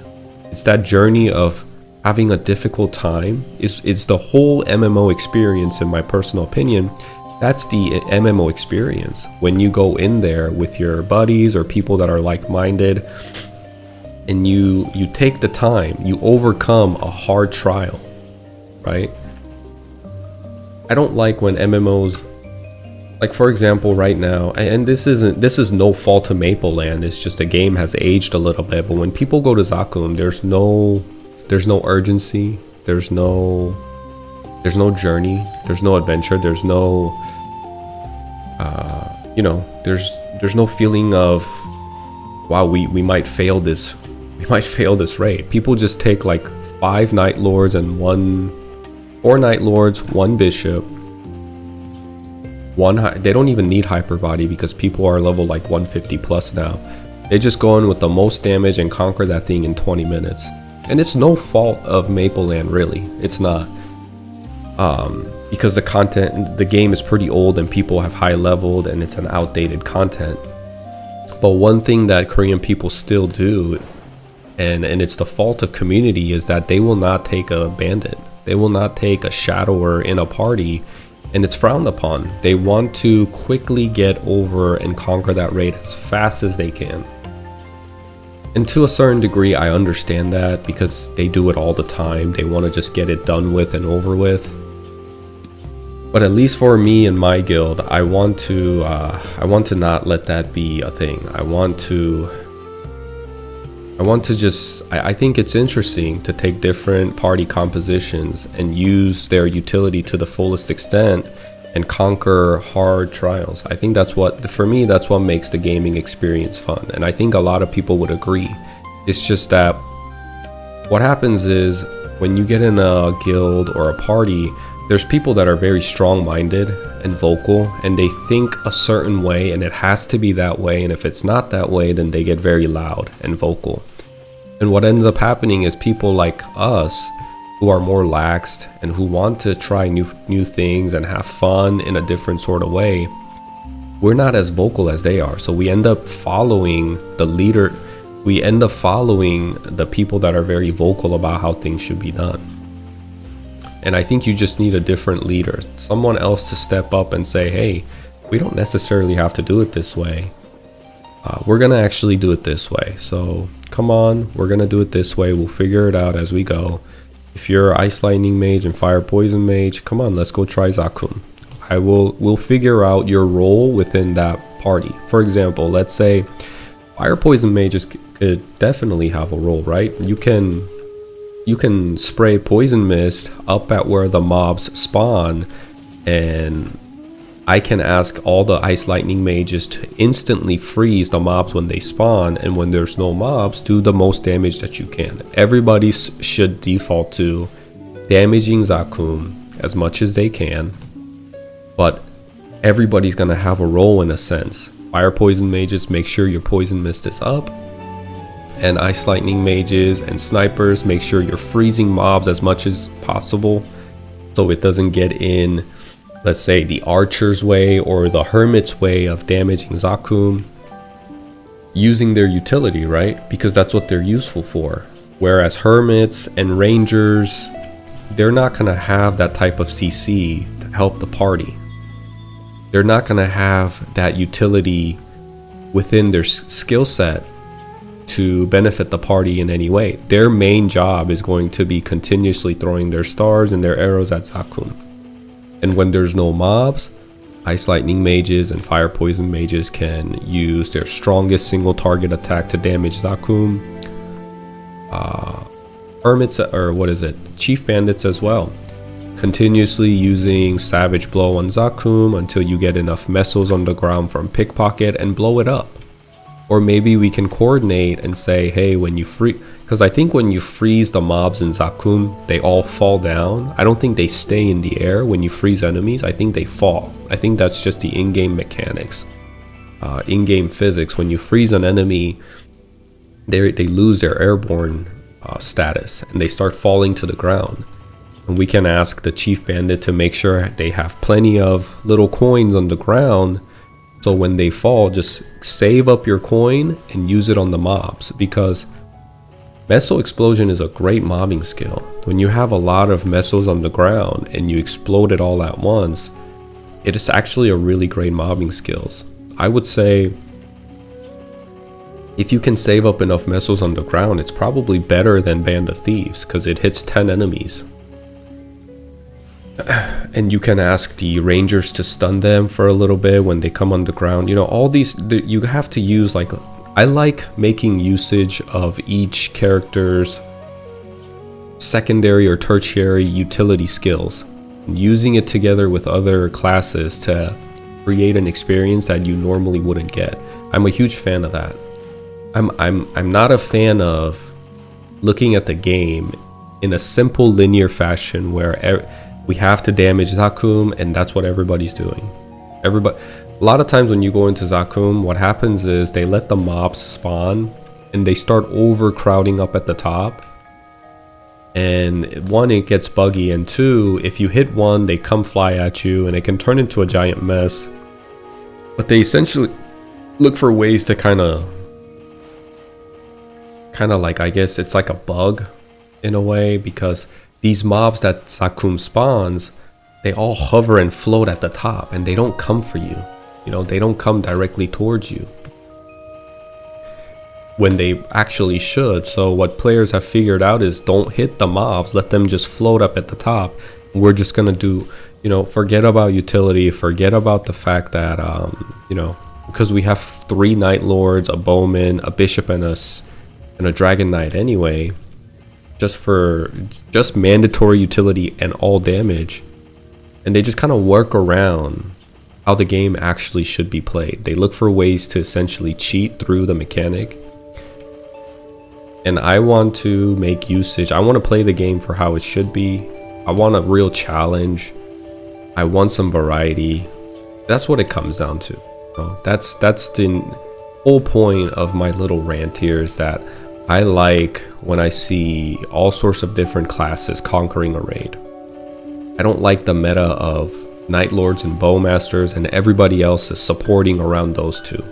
It's that journey of having a difficult time. It's the whole MMO experience, in my personal opinion. That's the MMO experience. When you go in there with your buddies or people that are like-minded, and you take the time, you overcome a hard trial, right? I don't like when MMOs, like for example right now, and this is no fault of Mapleland, it's just the game has aged a little bit, but when people go to Zakum, there's no urgency, there's no journey, there's no adventure, there's no there's no feeling of, wow, we might fail this raid. People just take like 5 Night Lords and 4 Night Lords, 1 Bishop, they don't even need Hyper Body because people are level like 150 plus now. They just go in with the most damage and conquer that thing in 20 minutes. And it's no fault of Mapleland, really. It's not. Because the game is pretty old and people have high leveled and it's an outdated content. But one thing that Korean people still do, and it's the fault of community, is that they will not take a bandit. They will not take a shadower in a party, and it's frowned upon. They want to quickly get over and conquer that raid as fast as they can. And to a certain degree, I understand that because they do it all the time. They want to just get it done with and over with. But at least for me and my guild, I want to not let that be a thing. I think it's interesting to take different party compositions and use their utility to the fullest extent and conquer hard trials. I think that's what makes the gaming experience fun. And I think a lot of people would agree. It's just that what happens is when you get in a guild or a party, there's people that are very strong-minded and vocal, and they think a certain way and it has to be that way. And if it's not that way, then they get very loud and vocal. And what ends up happening is people like us who are more laxed and who want to try new things and have fun in a different sort of way, we're not as vocal as they are. So we end up following the leader. We end up following the people that are very vocal about how things should be done. And I think you just need a different leader, someone else to step up and say, hey, we don't necessarily have to do it this way. We're gonna actually do it this way. So come on, we're gonna do it this way. We'll figure it out as we go. If you're Ice Lightning Mage and Fire Poison Mage, come on, let's go try Zakum. We'll figure out your role within that party. For example, let's say Fire Poison Mages could definitely have a role, right? You can spray poison mist up at where the mobs spawn, and I can ask all the Ice Lightning Mages to instantly freeze the mobs when they spawn, and when there's no mobs, do the most damage that you can. Everybody should default to damaging Zakum as much as they can, but everybody's gonna have a role in a sense. Fire Poison Mages, make sure your poison mist is up, and Ice Lightning Mages and Snipers, make sure you're freezing mobs as much as possible so it doesn't get in, let's say, the Archer's way or the Hermit's way of damaging Zakum, using their utility, right? Because that's what they're useful for. Whereas Hermits and Rangers, they're not going to have that type of CC to help the party. They're not going to have that utility within their skill set to benefit the party in any way. Their main job is going to be continuously throwing their stars and their arrows at Zakum. And when there's no mobs, Ice Lightning Mages and Fire Poison Mages can use their strongest single target attack to damage Zakum. Hermits, or what is it? Chief Bandits as well. Continuously using Savage Blow on Zakum until you get enough mesos on the ground from Pickpocket and blow it up. Or maybe we can coordinate and say, hey, when you because I think when you freeze the mobs in Zakum, they all fall down. I don't think they stay in the air when you freeze enemies. I think they fall. I think that's just the in-game mechanics, in-game physics. When you freeze an enemy, they lose their airborne status and they start falling to the ground. And we can ask the Chief Bandit to make sure they have plenty of little coins on the ground, so when they fall, just save up your coin and use it on the mobs, because Meso Explosion is a great mobbing skill. When you have a lot of mesos on the ground and you explode it all at once, it is actually a really great mobbing skills. I would say if you can save up enough mesos on the ground, it's probably better than Band of Thieves, because it hits 10 enemies. And you can ask the rangers to stun them for a little bit when they come on the ground. You know, all these, you have to use, like, I like making usage of each character's secondary or tertiary utility skills, and using it together with other classes to create an experience that you normally wouldn't get. I'm a huge fan of that. I'm not a fan of looking at the game in a simple linear fashion where we have to damage Zakum and that's what everybody's doing. A lot of times when you go into Zakum, what happens is they let the mobs spawn and they start overcrowding up at the top. And one, it gets buggy, and two, if you hit one, they come fly at you and it can turn into a giant mess. But they essentially look for ways to kind of like, I guess it's like a bug in a way, because these mobs that Zakum spawns, they all hover and float at the top and they don't come for you. You know, they don't come directly towards you when they actually should. So what players have figured out is don't hit the mobs, let them just float up at the top. We're just gonna do, you know, forget about utility, forget about the fact that you know, because we have 3 Night Lords, a Bowman, a Bishop, and a Dragon Knight anyway, just mandatory utility and all damage. And they just kind of work around how the game actually should be played. They look for ways to essentially cheat through the mechanic. And I want to make usage. I want to play the game for how it should be. I want a real challenge. I want some variety. That's what it comes down to. You know, that's the whole point of my little rant here, is that I like when I see all sorts of different classes conquering a raid. I don't like the meta of Night Lords and Bowmasters and everybody else is supporting around those two.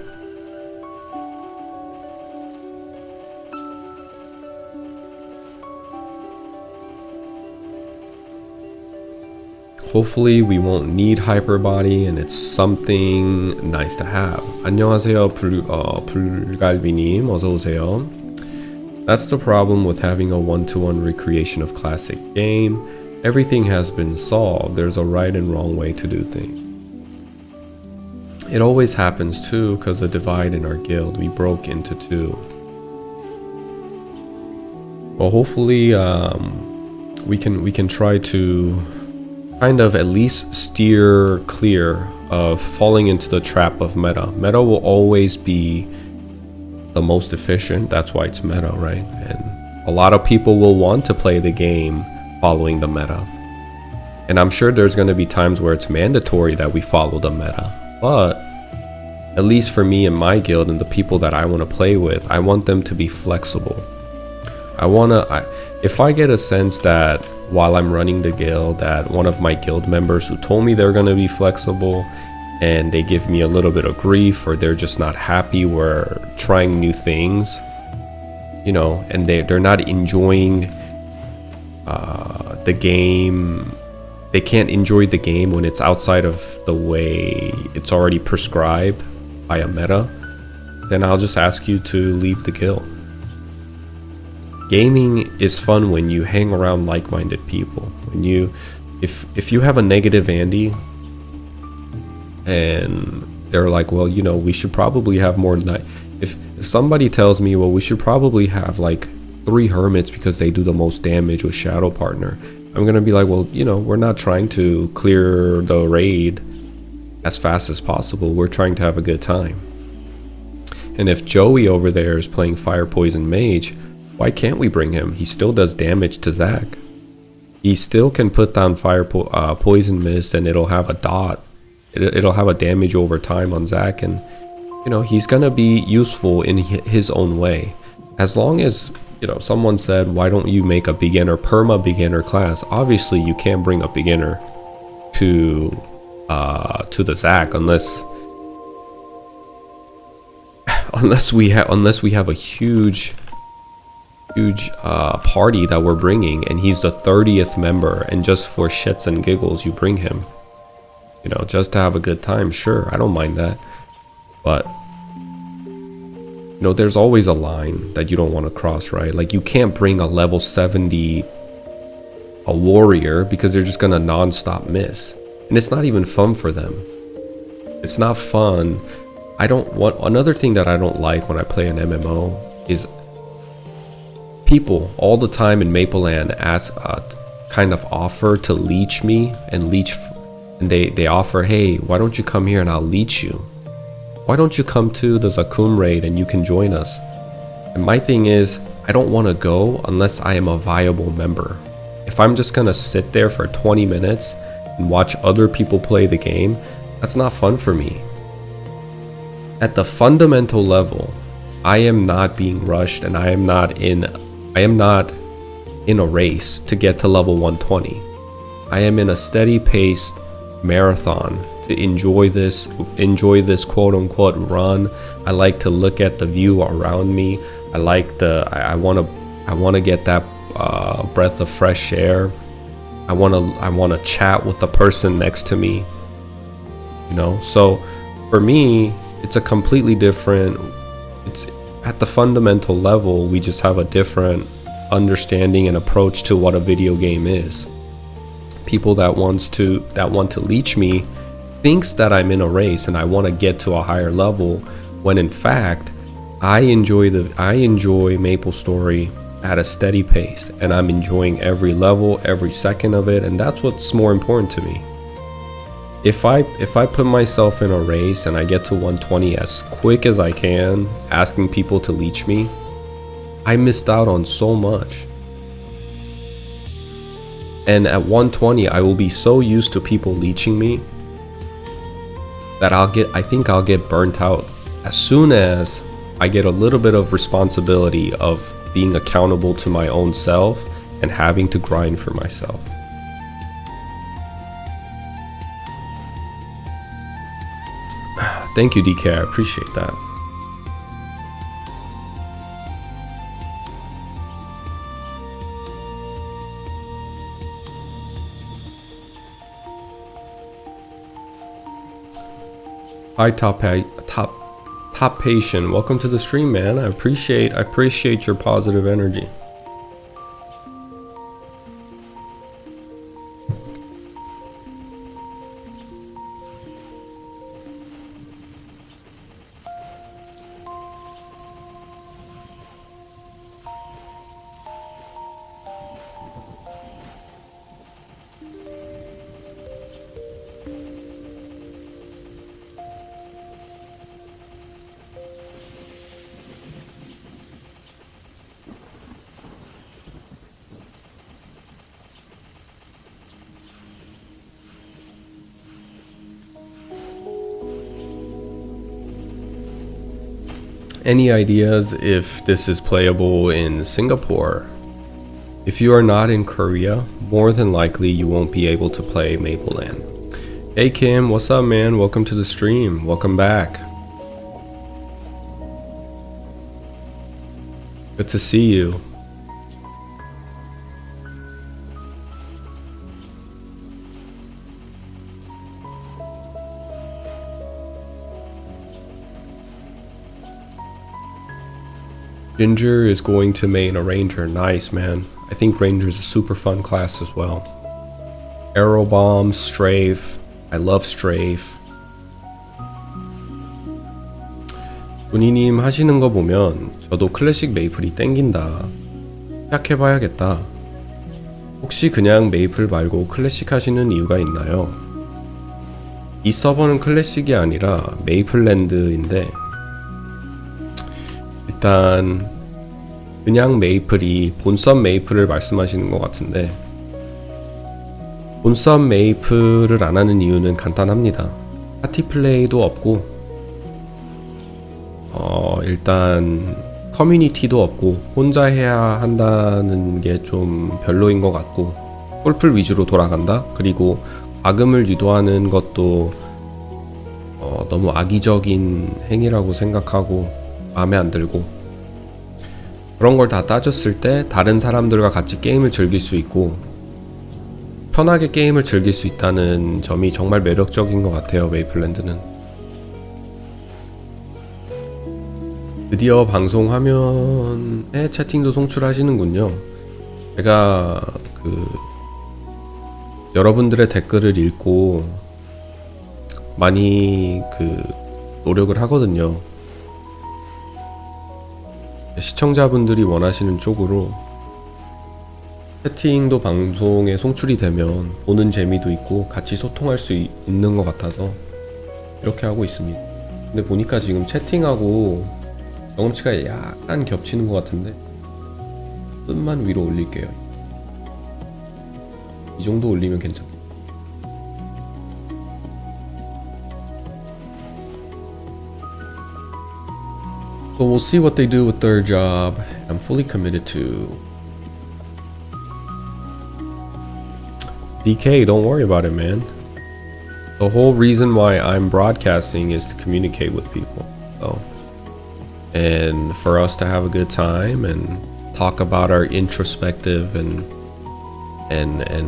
Hopefully we won't need hyperbody and it's something nice to have. 안녕하세요, 불갈비님, 어서오세요. That's the problem with having a one-to-one recreation of classic game. Everything has been solved. There's a right and wrong way to do things. It always happens too, because the divide in our guild, we broke into 2. Well, hopefully we can try to kind of at least steer clear of falling into the trap of meta. Meta will always be the most efficient. That's why it's meta, right? And a lot of people will want to play the game following the meta. And I'm sure there's going to be times where it's mandatory that we follow the meta. But at least for me and my guild and the people that I want to play with, I want them to be flexible. If I get a sense that while I'm running the guild that one of my guild members who told me they're going to be flexible and they give me a little bit of grief, or they're just not happy we're trying new things, you know, and they're not enjoying the game, they can't enjoy the game when it's outside of the way it's already prescribed by a meta, then I'll just ask you to leave the guild. Gaming is fun when you hang around like-minded people. When if you have a negative Andy and they're like, well, you know, we should probably have more if somebody tells me, well, we should probably have like 3 hermits because they do the most damage with Shadow Partner, I'm gonna be like, well, you know, we're not trying to clear the raid as fast as possible. We're trying to have a good time. And if Joey over there is playing Fire Poison Mage, why can't we bring him? He still does damage to Zach. He still can put down Poison Mist and it'll have a dot. It'll have a damage over time on Zach, and you know, he's gonna be useful in his own way. As long as, you know, someone said, why don't you make a beginner, perma-beginner class? Obviously, you can't bring a beginner to the Zach unless we have a huge party that we're bringing, and he's the 30th member, and just for shits and giggles, you bring him. You know, just to have a good time. Sure, I don't mind that, but you know, there's always a line that you don't want to cross, right? Like, you can't bring a level 70 a warrior because they're just gonna non-stop miss, and it's not even fun for them. It's not fun. Another thing that I don't like when I play an MMO is people all the time in Mapleland kind of offer to leech me and they offer, hey, why don't you come here and I'll leech you? Why don't you come to the Zakum raid and you can join us? And my thing is, I don't want to go unless I am a viable member. If I'm just gonna sit there for 20 minutes and watch other people play the game, that's not fun for me. At the fundamental level, I am not being rushed, and I am not in a race to get to level 120. I am in a steady paced marathon to enjoy this quote unquote run. I like to look at the view around me. I want to get that breath of fresh air. I want to chat with the person next to me. You know, so for me, it's a completely different. It's at the fundamental level, we just have a different understanding and approach to what a video game is. People that want to leech me thinks that I'm in a race and I want to get to a higher level, when in fact I enjoy MapleStory at a steady pace, and I'm enjoying every level, every second of it, and that's what's more important to me. If I put myself in a race and I get to 120 as quick as I can, asking people to leech me, I missed out on so much. And at 120, I will be so used to people leeching me that I think I'll get burnt out as soon as I get a little bit of responsibility of being accountable to my own self and having to grind for myself. Thank you, DK, I appreciate that. Hi, top patient. Welcome to the stream, man. I appreciate your positive energy. Any ideas if this is playable in Singapore? If you are not in Korea, more than likely you won't be able to play Mapleland. Hey Kim, what's up, man? Welcome to the stream. Welcome back. Good to see you. Ginger is going to main a ranger. Nice, man. I think ranger is a super fun class as well. Arrow bomb, strafe. I love strafe. 조니님 하시는 거 보면 저도 클래식 메이플이 땡긴다. 시작해봐야겠다. 혹시 그냥 메이플 말고 클래식 하시는 이유가 있나요? 이 서버는 클래식이 아니라 메이플랜드인데 일단 그냥 메이플이 본썸 메이플을 말씀하시는 것 같은데, 본썸 메이플을 안 하는 이유는 간단합니다. 파티 플레이도 없고 일단 커뮤니티도 없고 혼자 해야 한다는 게 좀 별로인 것 같고, 홀플 위주로 돌아간다. 그리고 과금을 유도하는 것도 너무 악의적인 행위라고 생각하고 마음에 안 들고, 그런 걸 다 따졌을 때 다른 사람들과 같이 게임을 즐길 수 있고 편하게 게임을 즐길 수 있다는 점이 정말 매력적인 것 같아요. 메이플랜드는 드디어 방송 화면에 채팅도 송출하시는군요. 제가 여러분들의 댓글을 읽고 많이 노력을 하거든요. 시청자분들이 원하시는 쪽으로 채팅도 방송에 송출이 되면 보는 재미도 있고 같이 소통할 수 있는 것 같아서 이렇게 하고 있습니다. 근데 보니까 지금 채팅하고 경험치가 약간 겹치는 것 같은데 끝만 위로 올릴게요. 이 정도 올리면 괜찮고. So we'll see what they do with their job. I'm fully committed to. DK, don't worry about it, man. The whole reason why I'm broadcasting is to communicate with people. So, and for us to have a good time and talk about our introspective and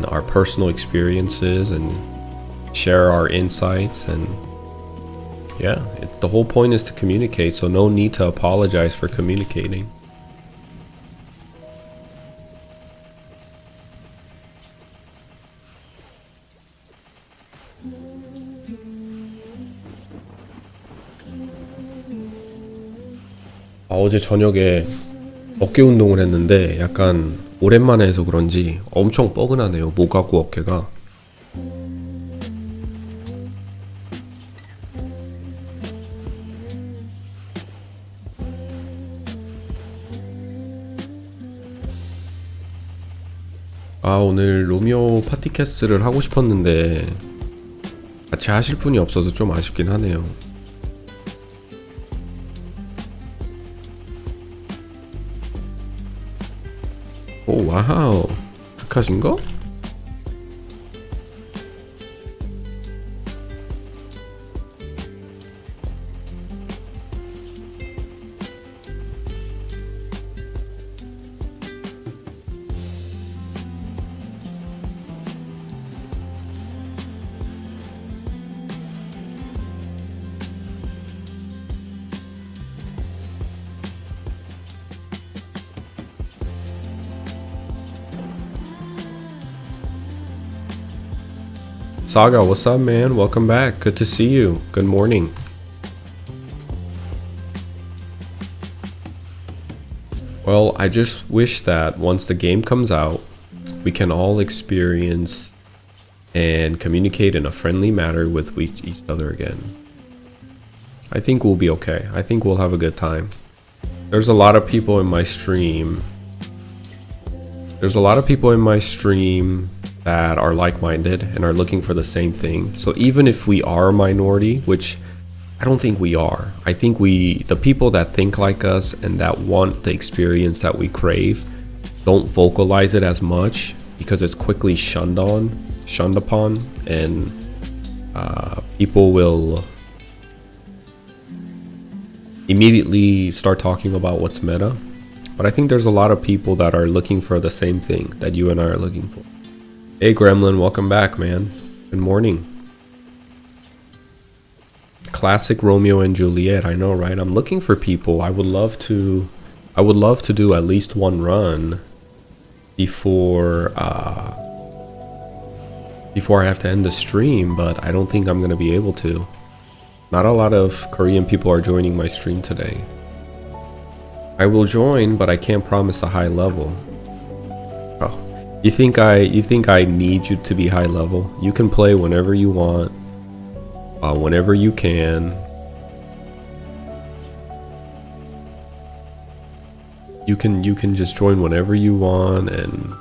our personal experiences and share our insights, and yeah, the whole point is to communicate, so no need to apologize for communicating. 어제 저녁에 어깨 운동을 했는데 약간 오랜만에 해서 그런지 엄청 뻐근하네요. 목하고 어깨가. 오늘 로미오 파티캐스트를 하고 싶었는데 같이 하실 분이 없어서 좀 아쉽긴 하네요. 오, 와우. 특하신가? Saga, what's up, man? Welcome back. Good to see you. Good morning. Well, I just wish that once the game comes out, we can all experience and communicate in a friendly manner with each other again. I think we'll be okay. I think we'll have a good time. There's a lot of people in my stream. That are like-minded and are looking for the same thing. So even if we are a minority, which I don't think we are, I think the people that think like us and that want the experience that we crave don't vocalize it as much because it's quickly shunned upon, and people will immediately start talking about what's meta. But I think there's a lot of people that are looking for the same thing that you and I are looking for. Hey Gremlin, welcome back, man. Good morning. Classic Romeo and Juliet, I know, right? I'm looking for people. I would love to do at least one run before I have to end the stream, but I don't think I'm gonna be able to. Not a lot of Korean people are joining my stream today. I will join, but I can't promise a high level. Oh, you think I need you to be high level? You can play whenever you want, whenever you can. you can just join whenever you want, and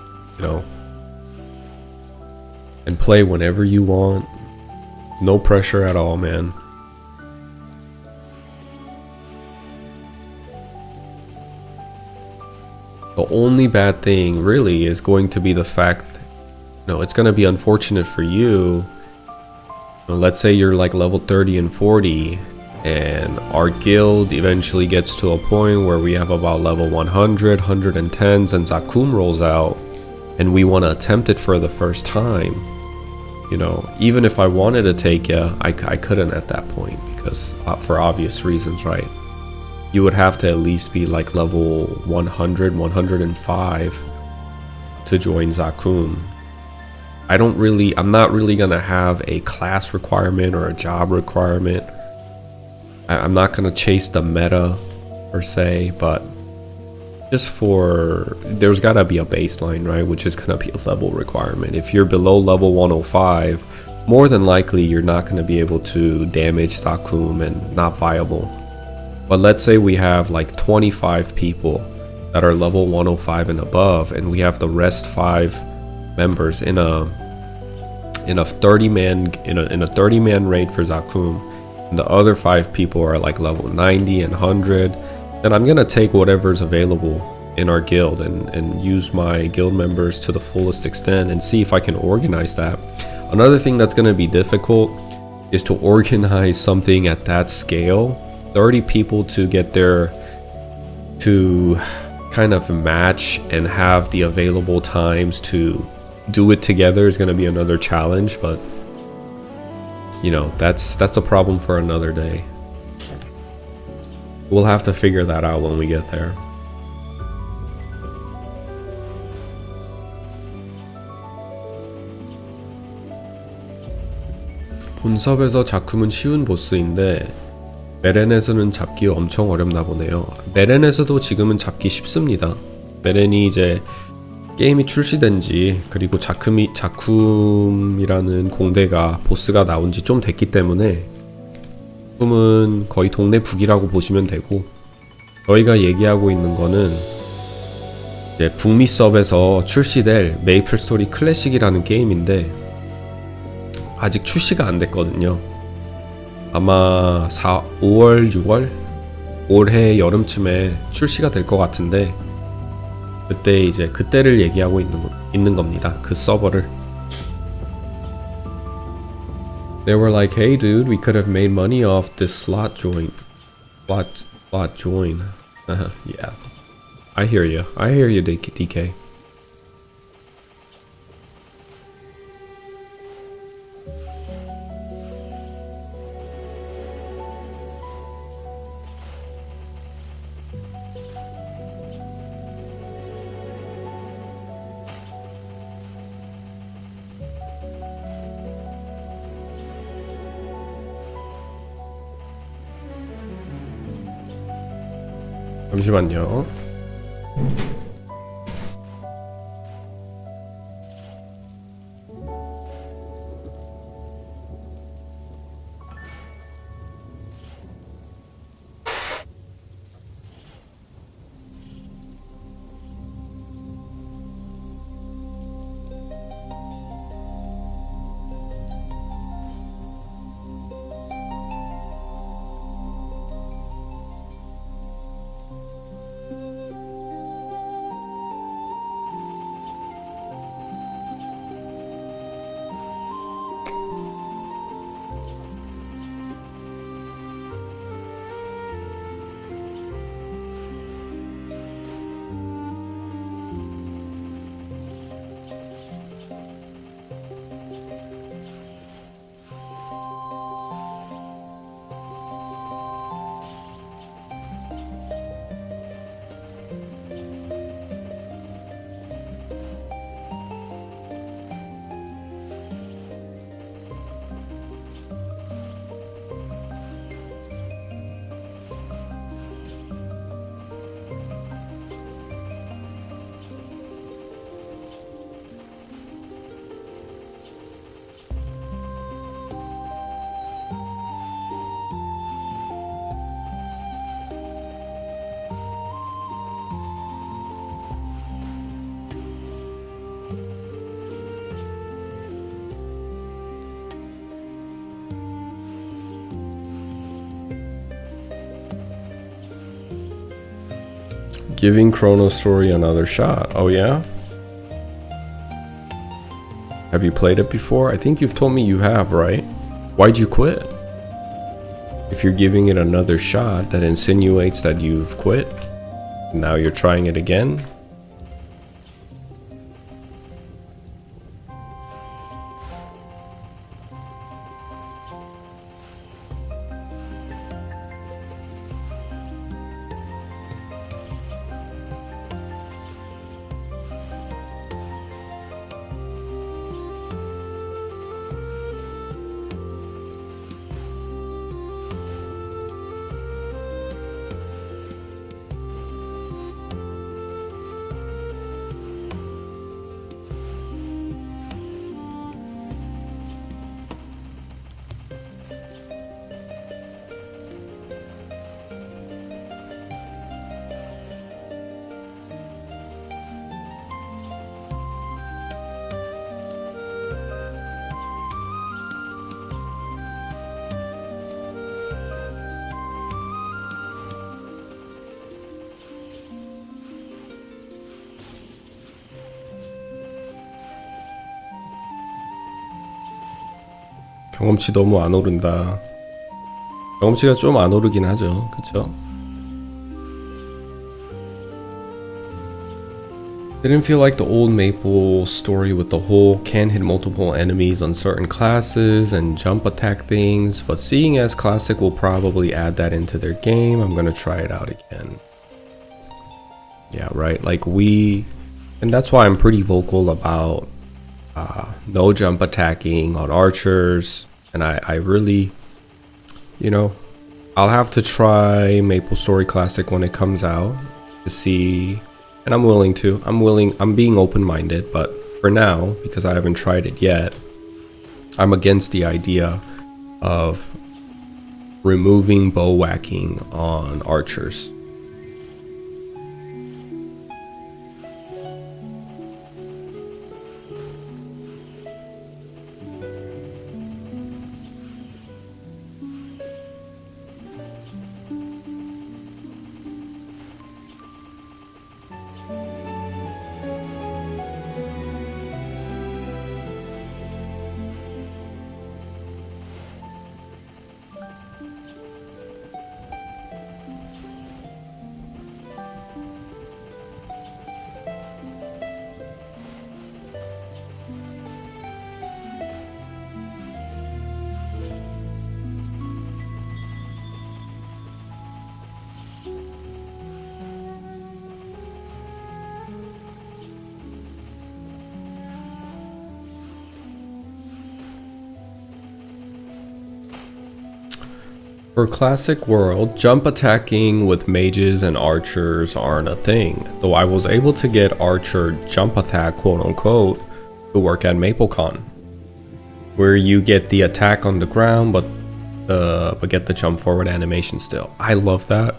and play whenever you want. No pressure at all, man. The only bad thing really is going to be the fact, it's going to be unfortunate for you. Let's say you're like level 30 and 40, and our guild eventually gets to a point where we have about level 100, 110s, and Zakum rolls out, and we want to attempt it for the first time. Even if I wanted to take you, I couldn't at that point, because for obvious reasons, right? You would have to at least be like level 100, 105 to join Zakum. I'm not really gonna have a class requirement or a job requirement. I'm not gonna chase the meta per se, but there's gotta be a baseline, right? Which is gonna be a level requirement. If you're below level 105, more than likely you're not gonna be able to damage Zakum and not viable. But let's say we have like 25 people that are level 105 and above, and we have the rest 5 members in a 30-man raid for Zakum, and the other 5 people are like level 90 and 100, then I'm gonna take whatever's available in our guild and use my guild members to the fullest extent and see if I can organize that. Another thing that's gonna be difficult is to organize something at that scale. 30 people to get there to kind of match and have the available times to do it together is going to be another challenge, but that's a problem for another day. We'll have to figure that out when we get there. 본섭에서 자쿰은 쉬운 보스인데 메렌에서는 잡기 엄청 어렵나 보네요. 메렌에서도 지금은 잡기 쉽습니다. 메렌이 이제 게임이 출시된지, 그리고 자쿰이라는 공대가 보스가 나온지 좀 됐기 때문에 지금은 거의 동네 북이라고 보시면 되고, 저희가 얘기하고 있는 거는 이제 북미 서버에서 출시될 메이플스토리 클래식이라는 게임인데 아직 출시가 안 됐거든요. 아마 5월, 6월? 올해 여름쯤에 출시가 될 것 같은데, 그때를 얘기하고 있는 겁니다. 그 서버를. They were like, hey dude, we could have made money off this slot join. Yeah. I hear you, DK. 잠시만요. Giving Chrono Story another shot. Oh yeah? Have you played it before? I think you've told me you have, right? Why'd you quit? If you're giving it another shot, that insinuates that you've quit. Now you're trying it again. 경험치 너무 안 오른다. 경험치가 좀 안 오르긴 하죠. 그쵸? Didn't feel like the old MapleStory with the whole can hit multiple enemies on certain classes and jump attack things, but seeing as Classic will probably add that into their game, I'm gonna try it out again. Yeah, right, like and that's why I'm pretty vocal about no jump attacking on archers, and I really, you know, I'll have to try MapleStory Classic when it comes out to see, and I'm being open-minded, but for now, because I haven't tried it yet, I'm against the idea of removing bow whacking on archers. For Classic World, jump attacking with mages and archers aren't a thing, though I was able to get archer jump attack quote unquote to work at MapleCon, where you get the attack on the ground but get the jump forward animation still. I love that.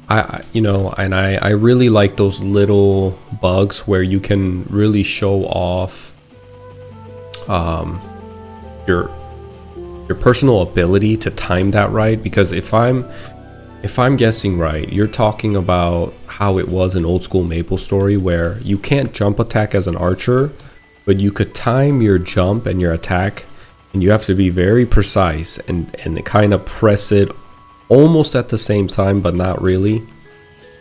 I really like those little bugs where you can really show off your personal ability to time that right, because if I'm guessing right, you're talking about how it was in old school MapleStory where you can't jump attack as an archer, but you could time your jump and your attack, and you have to be very precise and kind of press it almost at the same time, but not really.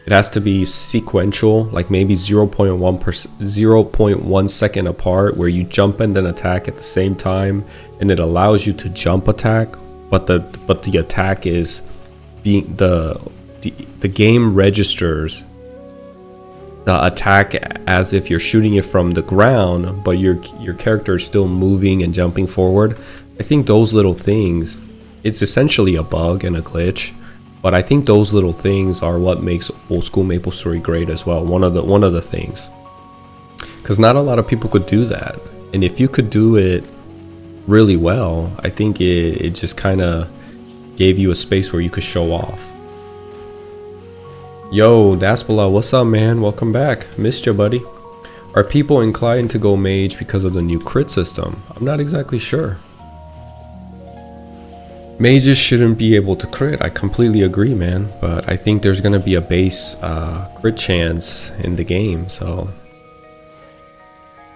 It has to be sequential, like maybe 0.1 second apart, where you jump and then attack at the same time, and it allows you to jump attack, but the attack is being the game registers the attack as if you're shooting it from the ground, but your character is still moving and jumping forward. I think those little things, it's essentially a bug and a glitch. But I think those little things are what makes old school MapleStory great as well. One of the things, because not a lot of people could do that, and if you could do it really well, I think it just kind of gave you a space where you could show off. Yo, Daspala, what's up, man? Welcome back. Missed you, buddy. Are people inclined to go mage because of the new crit system? I'm not exactly sure. Mages shouldn't be able to crit. I completely agree, man. But I think there's gonna be a base crit chance in the game, so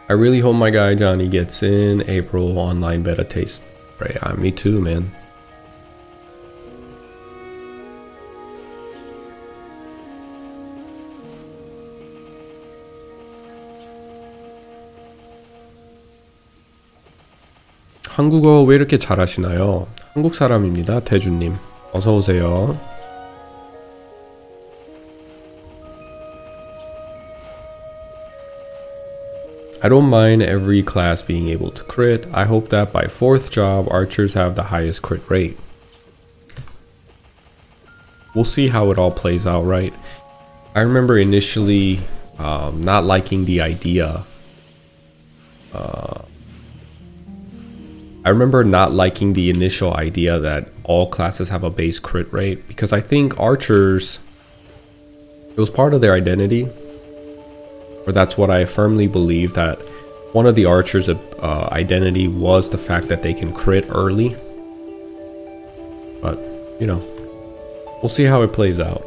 I really hope my guy Johnny gets in. April online beta taste. Right, me too, man. 한국어 왜 이렇게 잘하시나요? 한국 사람입니다, 태주님. 어서 오세요. I don't mind every class being able to crit. I hope that by 4th job, archers have the highest crit rate. We'll see how it all plays out, right? I remember initially not liking the idea. I remember not liking the initial idea that all classes have a base crit rate, because I think archers, it was part of their identity, or that's what I firmly believe, that one of the archers' identity was the fact that they can crit early. But, you know, we'll see how it plays out.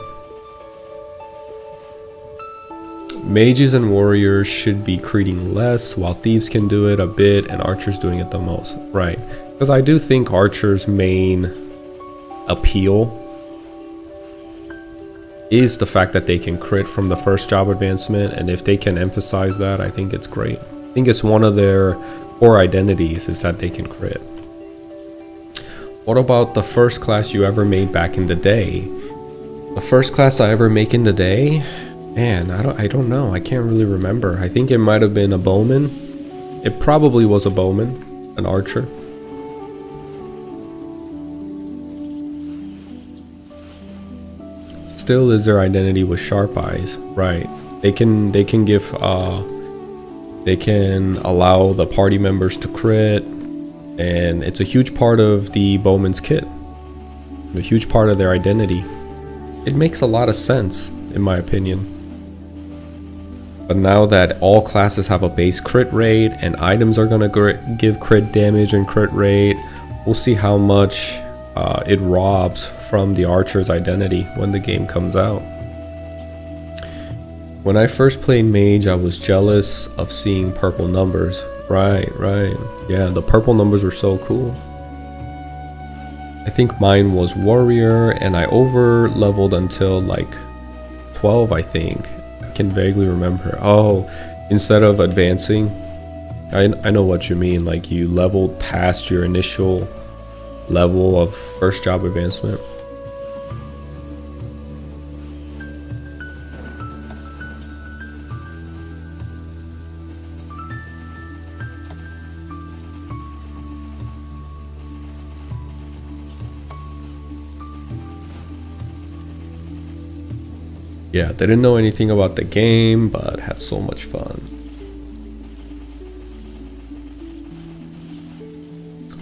Mages and warriors should be critting less, while thieves can do it a bit and archers doing it the most. Right. Because I do think archers' main appeal is the fact that they can crit from the first job advancement, and if they can emphasize that, I think it's great. I think it's one of their core identities is that they can crit. What about the first class you ever made back in the day? The first class I ever make in the day? Man, I don't know. I can't really remember. I think it might have been a bowman. It probably was a bowman, an archer. Still is their identity with sharp eyes, right? They can allow the party members to crit, and it's a huge part of the bowman's kit. A huge part of their identity. It makes a lot of sense, in my opinion. But now that all classes have a base crit rate and items are gonna give crit damage and crit rate, we'll see how much it robs from the archer's identity when the game comes out. When I first played mage, I was jealous of seeing purple numbers. Right. Yeah, the purple numbers were so cool. I think mine was warrior, and I over leveled until like 12, I think. Can vaguely remember. Oh, instead of advancing, I know what you mean, like you leveled past your initial level of first job advancement. Yeah, didn't know anything about the game, but had so much fun.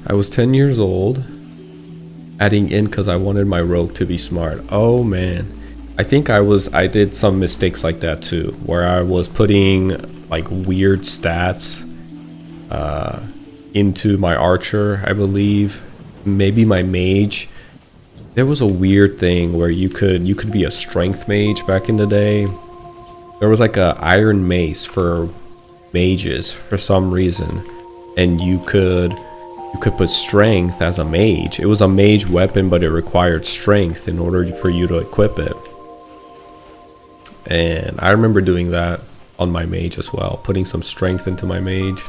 I was 10 years old, adding in because I wanted my rogue to be smart. Oh man, I think I did some mistakes like that too, where I was putting like weird stats into my archer, I believe, maybe my mage. There was a weird thing where you could be a strength mage back in the day. There was like a iron mace for mages for some reason, and you could put strength as a mage. It was a mage weapon, but it required strength in order for you to equip it. And I remember doing that on my mage as well, putting some strength into my mage.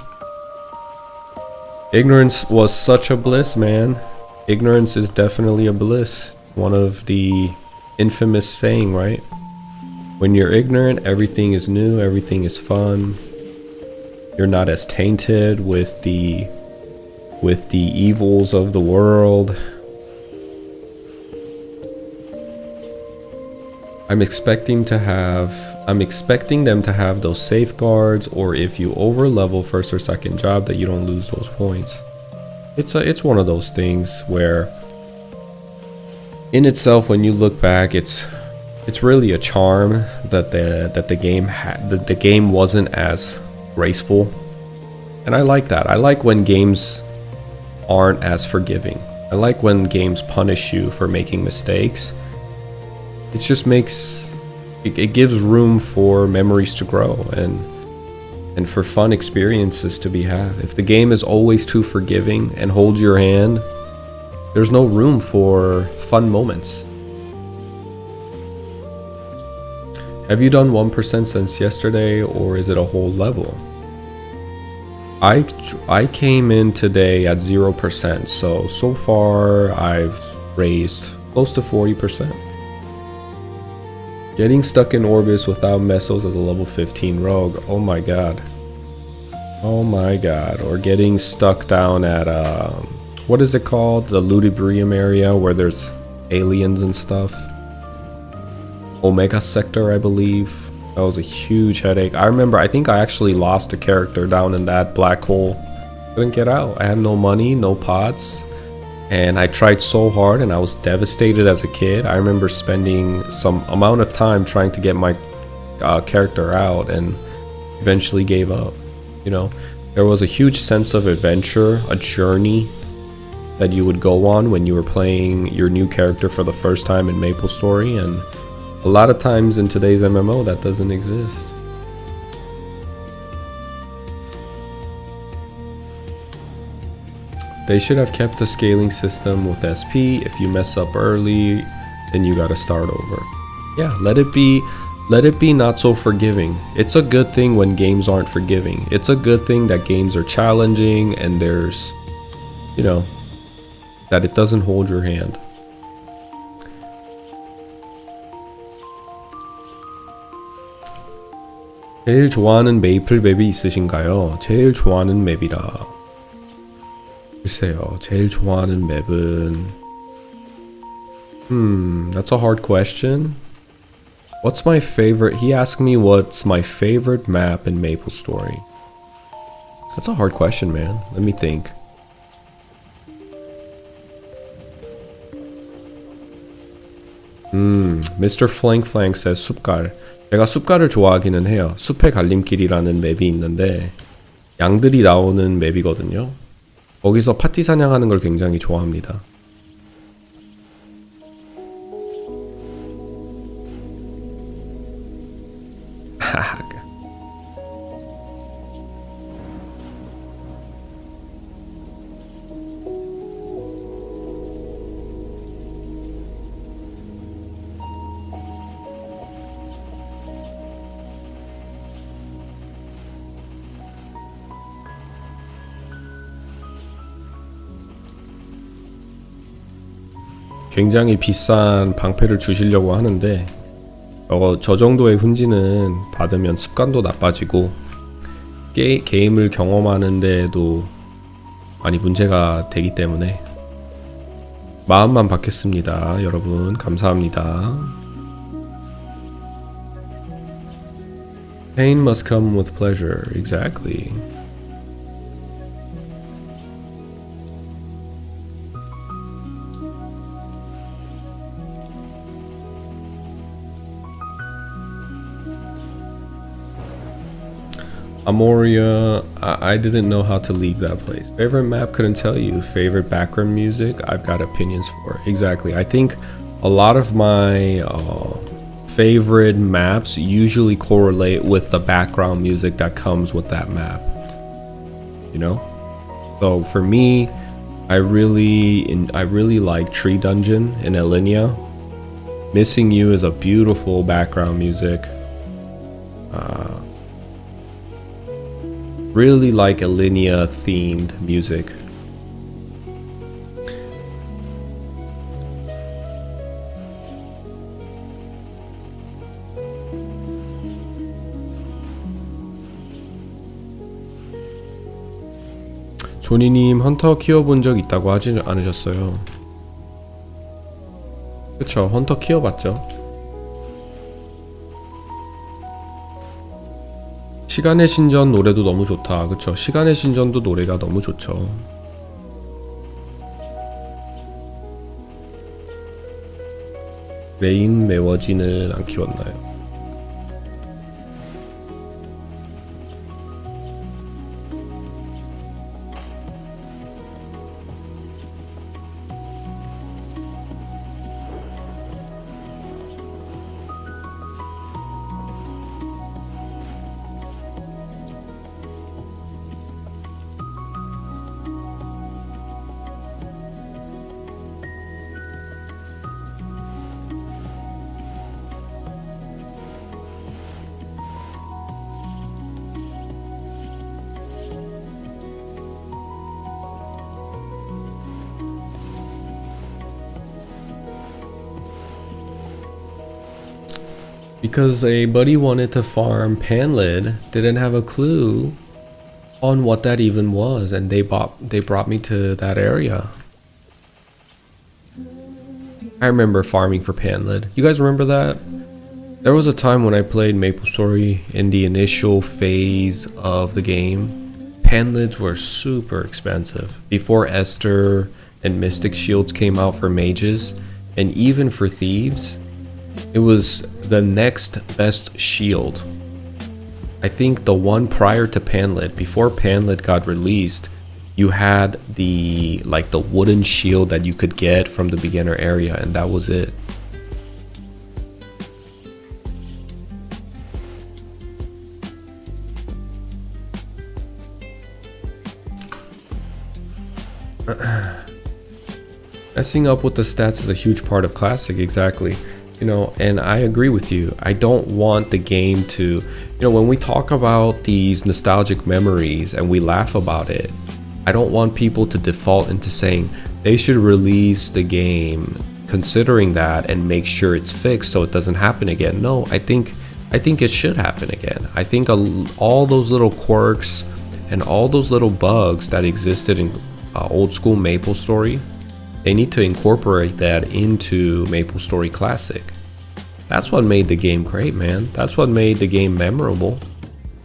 Ignorance was such a bliss, man. Ignorance is definitely a bliss. One of the infamous saying, right? When you're ignorant, everything is new, everything is fun. You're not as tainted with the evils of the world. I'm expecting them to have those safeguards, or if you over level first or second job, that you don't lose those points. It's one of those things where in itself, when you look back, it's really a charm that the game wasn't as graceful. And I like that. I like when games aren't as forgiving. I like when games punish you for making mistakes. It just makes it gives room for memories to grow and for fun experiences to be had. If the game is always too forgiving and holds your hand, there's no room for fun moments. Have you done 1% since yesterday, or is it a whole level? I came in today at 0%, so far I've raised close to 40%. Getting stuck in orbits without mesos as a level 15 rogue, oh my god. Oh my god. Or getting stuck down at, what is it called? The Ludibrium area where there's aliens and stuff. Omega Sector, I believe. That was a huge headache. I remember, I think I actually lost a character down in that black hole. Couldn't get out. I had no money, no pots. And I tried so hard and I was devastated as a kid. I remember spending some amount of time trying to get my character out and eventually gave up. You know, there was a huge sense of adventure, a journey that you would go on when you were playing your new character for the first time in MapleStory, and a lot of times in today's MMO that doesn't exist. They should have kept the scaling system with SP. If you mess up early, then you gotta start over. Yeah, let it be not so forgiving. It's a good thing when games aren't forgiving. It's a good thing that games are challenging and there's, you know, that it doesn't hold your hand. 제일 좋아하는 메이플 맵이 있으신가요? 제일 좋아하는 맵이라. 글쎄요, 제일 좋아하는 맵은 that's a hard question. What's my favorite? He asked me what's my favorite map in MapleStory. That's a hard question, man. Let me think. Mr. Flank Flank says 숲갈. 제가 숲갈을 좋아하기는 해요. 숲의 갈림길이라는 맵이 있는데 양들이 나오는 맵이거든요. 거기서 파티 사냥하는 걸 굉장히 좋아합니다. 굉장히 비싼 방패를 주시려고 하는데 저 정도의 훈지는 받으면 습관도 나빠지고 게임을 경험하는 데에도 많이 문제가 되기 때문에 마음만 받겠습니다. 여러분 감사합니다. Pain must come with pleasure. Exactly. Amoria, I didn't know how to leave that place. Favorite map, couldn't tell you. Favorite background music, I've got opinions for. Exactly. I think a lot of my favorite maps usually correlate with the background music that comes with that map. You know? So for me, I really like Tree Dungeon in Alinea. Missing You is a beautiful background music. Really like Alinea themed music. 조니님 헌터 키워본 적 있다고 하지 않으셨어요? 그쵸, 헌터 키워봤죠. 시간의 신전 노래도 너무 좋다. 그쵸, 시간의 신전도 노래가 너무 좋죠. 레인 메워지는 안 키웠나요? Because a buddy wanted to farm panlid, didn't have a clue on what that even was, and they brought me to that area. I remember farming for panlid. You guys remember that? There was a time when I played MapleStory in the initial phase of the game. Panlids were super expensive. Before Esther and Mystic Shields came out for mages, and even for thieves, it was the next best shield. I think the one prior to Panlid, before Panlid got released, you had the wooden shield that you could get from the beginner area, and that was it. Messing up with the stats is a huge part of Classic, exactly. You know, and I agree with you. I don't want the game to, you know, when we talk about these nostalgic memories and we laugh about it, I don't want people to default into saying they should release the game considering that and make sure it's fixed so it doesn't happen again. No, I think it should happen again. I think all those little quirks and all those little bugs that existed in old school MapleStory, they need to incorporate that into MapleStory Classic. That's what made the game great, man. That's what made the game memorable.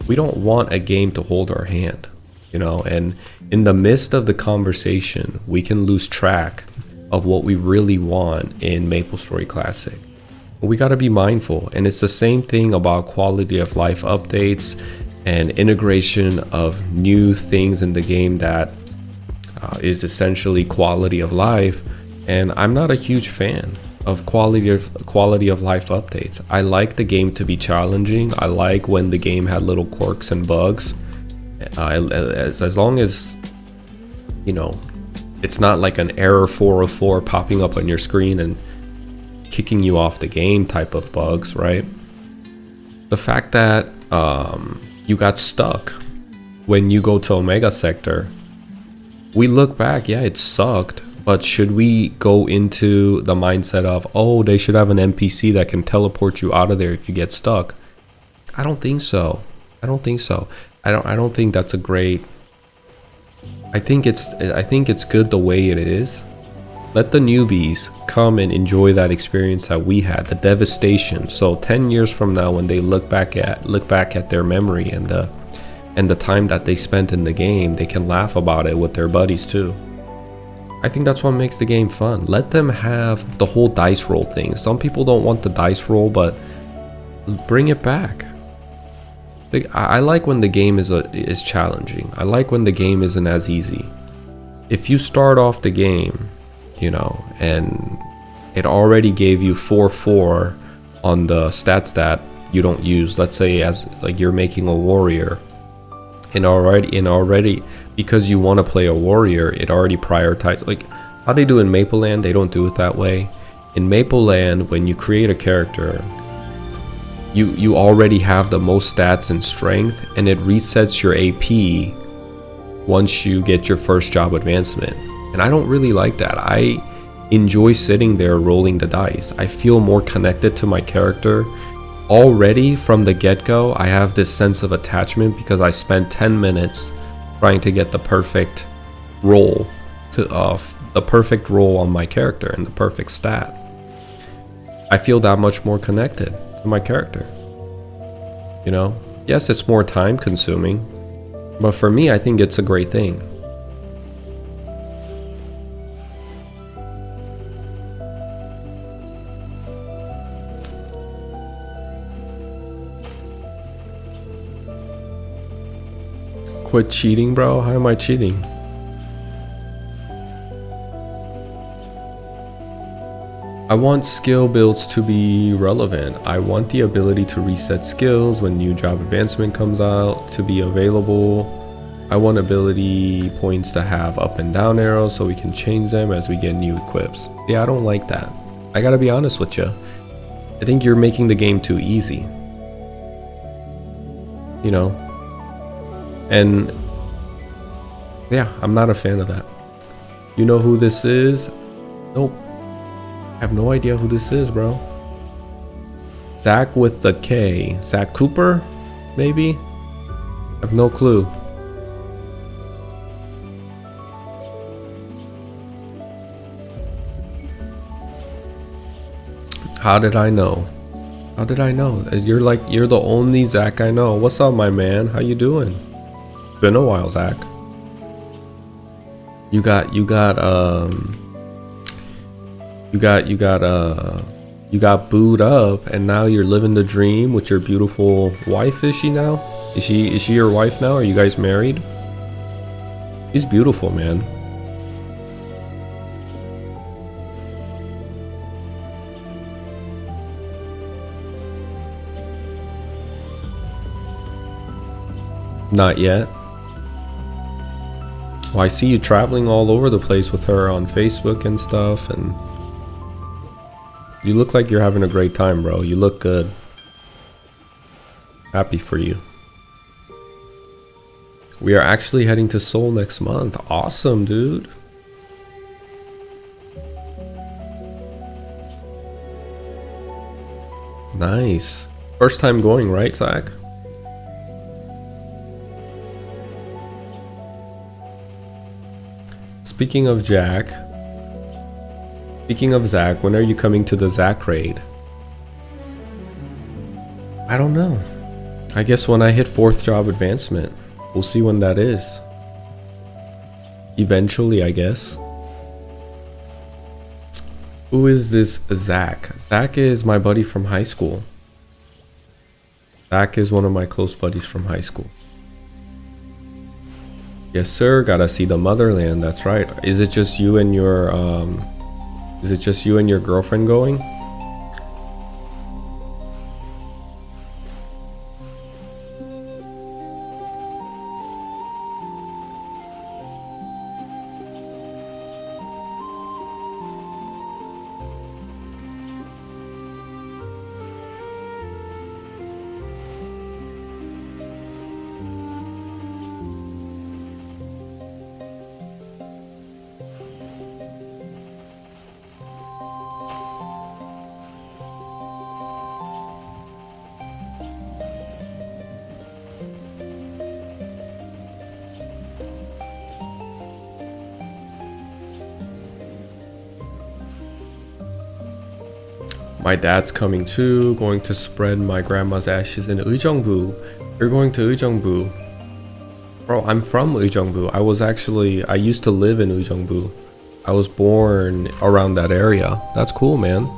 We don't want a game to hold our hand, you know, and in the midst of the conversation, we can lose track of what we really want in MapleStory Classic. We got to be mindful, and it's the same thing about quality of life updates and integration of new things in the game that is essentially quality of life. And I'm not a huge fan of quality of life updates. I like the game to be challenging. I like when the game had little quirks and bugs, as long as, you know, it's not like an error 404 popping up on your screen and kicking you off the game type of bugs, right? The fact that you got stuck when you go to Omega Sector, we look back, yeah, it sucked, but should we go into the mindset of, oh, they should have an NPC that can teleport you out of there if you get stuck? I don't think so. I don't think that's a great. I think it's good the way it is. Let the newbies come and enjoy that experience that we had, the devastation. So 10 years from now, when they look back at their memory and the time that they spent in the game, they can laugh about it with their buddies too. I think that's what makes the game fun. Let them have the whole dice roll thing. Some people don't want the dice roll, but bring it back. I like when the game is challenging. I like when the game isn't as easy. If you start off the game, you know, and it already gave you 4/4 on the stats that you don't use, let's say as like you're making a warrior, and already because you want to play a warrior, it already prioritizes, like how they do in Mapleland. They don't do it that way. In Mapleland, when you create a character, you already have the most stats and strength, and it resets your AP once you get your first job advancement. And I don't really like that. I enjoy sitting there rolling the dice. I feel more connected to my character. Already from the get-go, I have this sense of attachment because I spent 10 minutes trying to get the perfect roll on my character and the perfect stat. I feel that much more connected to my character. You know, yes, it's more time consuming, but for me, I think it's a great thing. Quit cheating, bro. How am I cheating? I want skill builds to be relevant. I want the ability to reset skills when new job advancement comes out to be available. I want ability points to have up and down arrows so we can change them as we get new equips. Yeah, I don't like that. I gotta be honest with you. I think you're making the game too easy. You know? And yeah, I'm not a fan of that. You know who this is? Nope. I have no idea who this is, bro. Zach with the K. Zach Cooper? Maybe? I have no clue. How did I know? How did I know? You're the only Zach I know. What's up, my man? How you doing? Been a while, Zach. You got booed up, and now you're living the dream with your beautiful wife. Is she now? Is she your wife now? Are you guys married? She's beautiful, man. Not yet. Well, I see you traveling all over the place with her on Facebook and stuff, and you look like you're having a great time, bro. You look good. Happy for you. We are actually heading to Seoul next month. Awesome, dude. Nice. First time going, right, Zach? Speaking of Zach, when are you coming to the Zach raid? I don't know. I guess when I hit 4th job advancement. We'll see when that is. Eventually, I guess. Who is this Zach? Zach is my buddy from high school. Zach is one of my close buddies from high school. Yes, sir. Gotta see the motherland. That's right. Is it just you and your girlfriend going? My dad's coming too, going to spread my grandma's ashes in Ujeongbu. You're going to Ujeongbu. Bro, I'm from Ujeongbu. I used to live in Ujeongbu. I was born around that area. That's cool, man.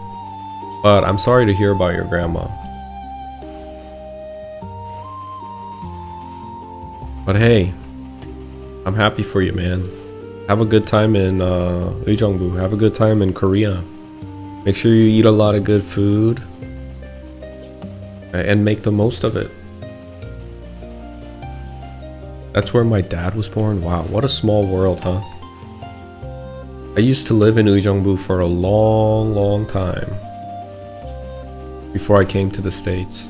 But I'm sorry to hear about your grandma. But hey, I'm happy for you, man. Have a good time in Ujeongbu. Have a good time in Korea. Make sure you eat a lot of good food and make the most of it. That's where my dad was born. Wow, what a small world, huh? I used to live in Ujeongbu for a long time before I came to the States.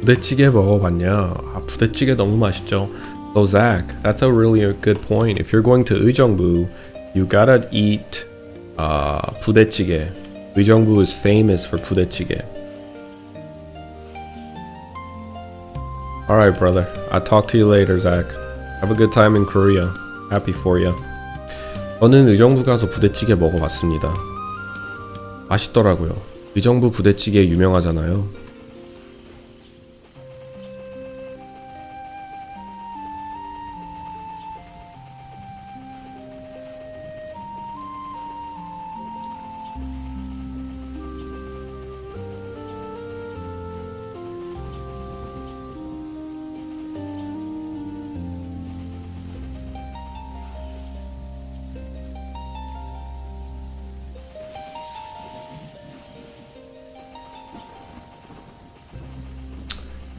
부대찌개 먹어봤냐? 아, 부대찌개 너무 맛있죠. So Zach, that's a really good point. If you're going to Ujeongbu, you gotta eat 부대찌개. Ujeongbu is famous for 부대찌개. Alright, brother. I'll talk to you later, Zach. Have a good time in Korea. Happy for you. 저는 의정부 가서 부대찌개 먹어봤습니다. 맛있더라고요. 의정부 부대찌개 유명하잖아요.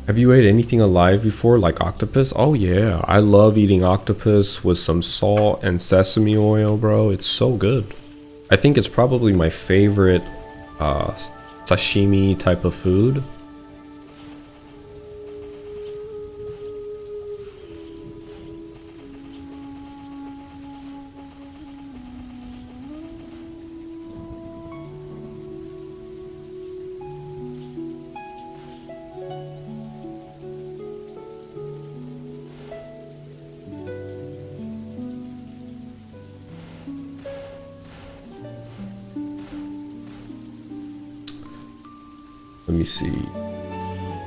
Have you ate anything alive before, like octopus? Oh yeah, I love eating octopus with some salt and sesame oil, bro. It's so good. I think it's probably my favorite sashimi type of food. Let me see.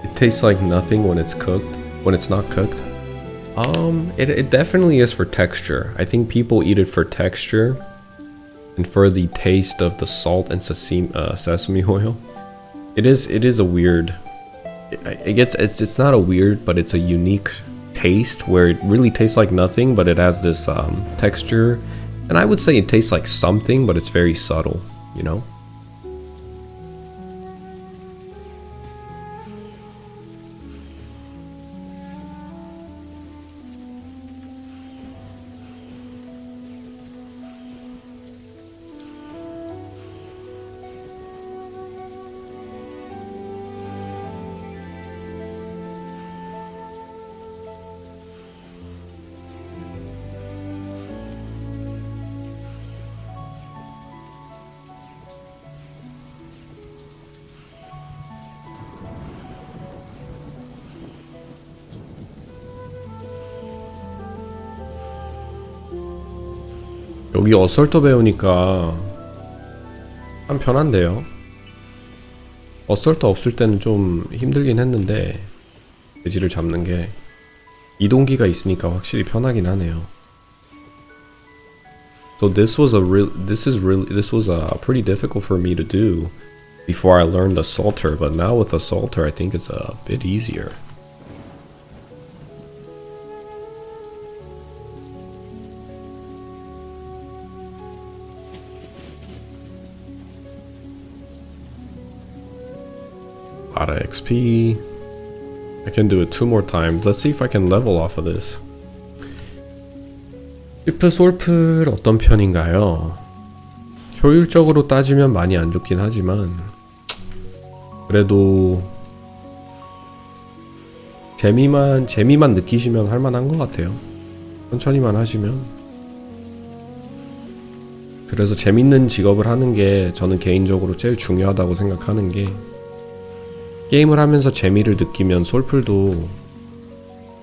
It tastes like nothing when it's cooked. When it's not cooked. It definitely is for texture. I think people eat it for texture and for the taste of the salt and sesame oil. It is a weird. It's not a weird, but it's a unique taste where it really tastes like nothing, but it has this texture, and I would say it tastes like something, but it's very subtle. You know. 여기 어설터 배우니까 참 편한데요. 어설터 없을 때는 좀 힘들긴 했는데 돼지를 잡는 게 이동기가 있으니까 확실히 편하긴 하네요. So this was pretty difficult for me to do before I learned the Salter, but now with the Salter I think it's a bit easier. Lot of XP. I can do it 2 more times. Let's see if I can level off of this. 시프 솔플 어떤 편인가요? 효율적으로 따지면 많이 안 좋긴 하지만 그래도 재미만 느끼시면 할만한 것 같아요. 천천히만 하시면. 그래서 재밌는 직업을 하는 게 저는 개인적으로 제일 중요하다고 생각하는 게, 게임을 하면서 재미를 느끼면 솔플도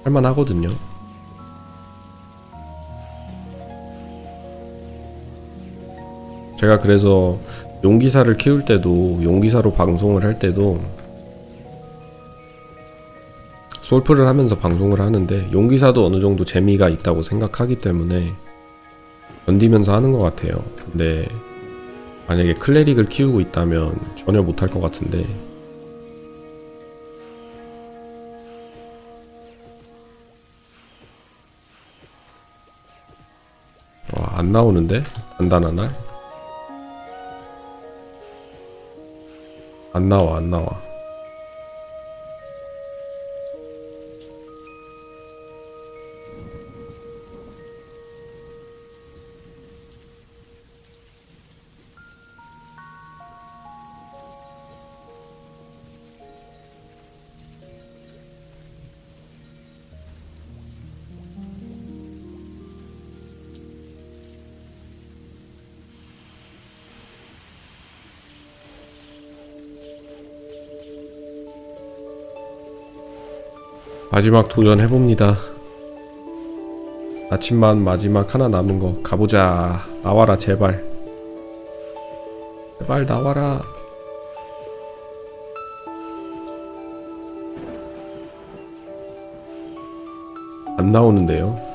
할만하거든요. 제가 그래서 용기사를 키울 때도, 용기사로 방송을 할 때도 솔플을 하면서 방송을 하는데, 용기사도 어느 정도 재미가 있다고 생각하기 때문에 견디면서 하는 것 같아요. 근데 만약에 클레릭을 키우고 있다면 전혀 못할 것 같은데, 안 나오는데? 단단한 알? 안 나와. 마지막 도전 해봅니다. 아침만 마지막 하나 남은 거 가보자. 나와라 제발. 제발 나와라. 안 나오는데요.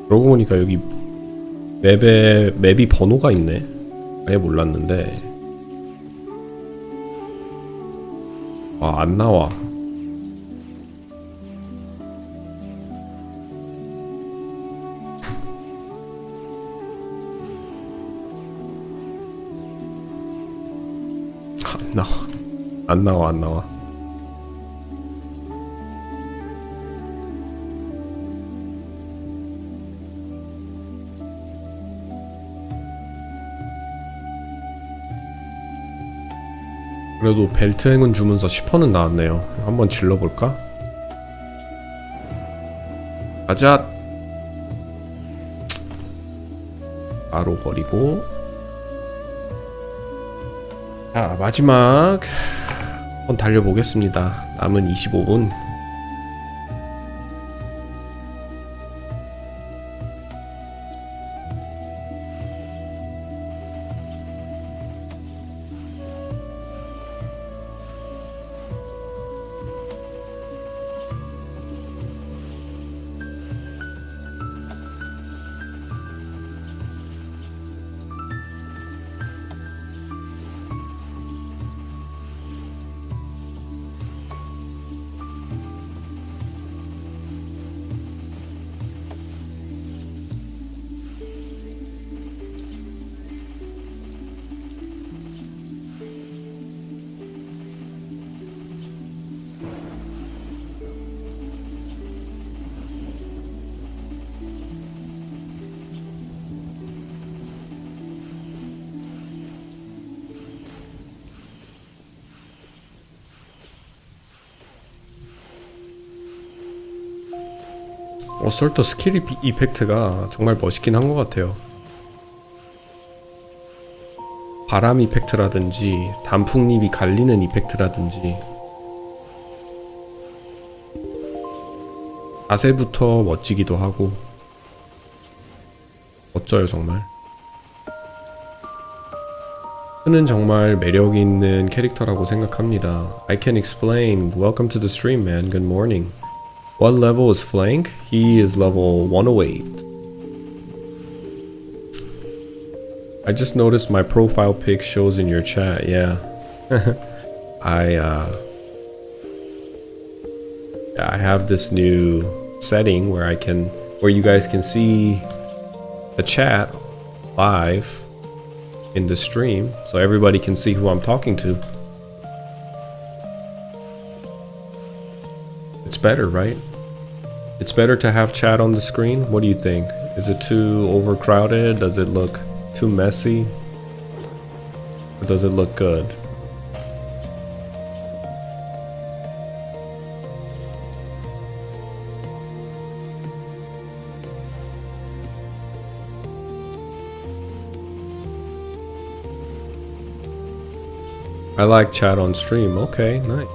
그러고 보니까 여기 맵이 번호가 있네. 아예 몰랐는데. 와, 안 나와. 안 나와. 안 나와, 안 나와. 그래도 벨트 행운 주문서 10%는 나왔네요. 한번 질러볼까? 가자! 바로 버리고. 자, 마지막 한번 달려보겠습니다. 남은 25분. 어설터 스킬 이펙트가 정말 멋있긴 한 것 같아요. 바람 이펙트라든지 단풍잎이 갈리는 이펙트라든지 자세부터 멋지기도 하고 멋져요 정말. 그는 정말 매력있는 캐릭터라고 생각합니다. I can explain. Welcome to the stream, man. Good morning. What level is Flank? He is level 108. I just noticed my profile pic shows in your chat. Yeah. I have this new setting where you guys can see the chat live in the stream, so everybody can see who I'm talking to. It's better, right? It's better to have chat on the screen. What do you think? Is it too overcrowded? Does it look too messy? Or does it look good? I like chat on stream. Okay, nice.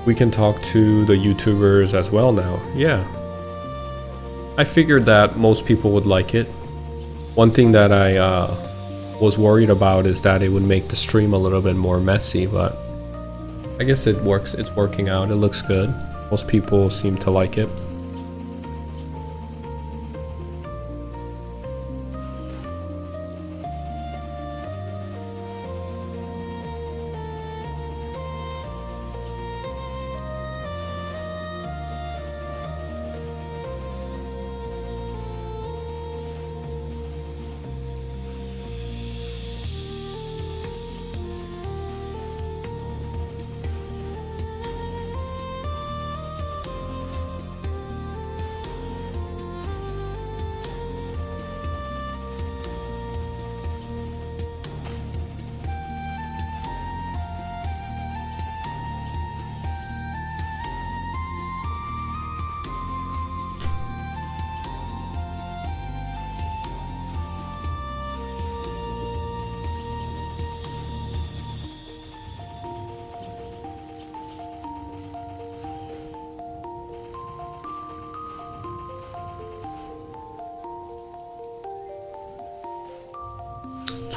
We can talk to the YouTubers as well now. Yeah. I figured that most people would like it. One thing that I was worried about is that it would make the stream a little bit more messy, but I guess it works. It's working out. It looks good. Most people seem to like it.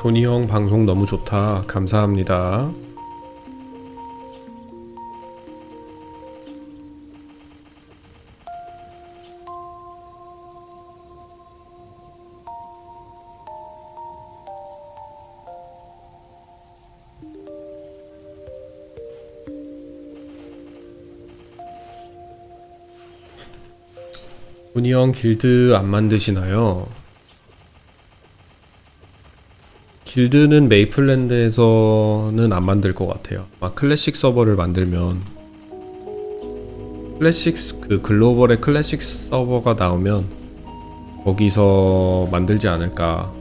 조니 형 방송 너무 좋다. 감사합니다. 조니 형 길드 안 만드시나요? 길드는 메이플랜드에서는 안 만들 것 같아요. 아마 클래식 서버를 만들면 클래식 그 글로벌의 클래식 서버가 나오면 거기서 만들지 않을까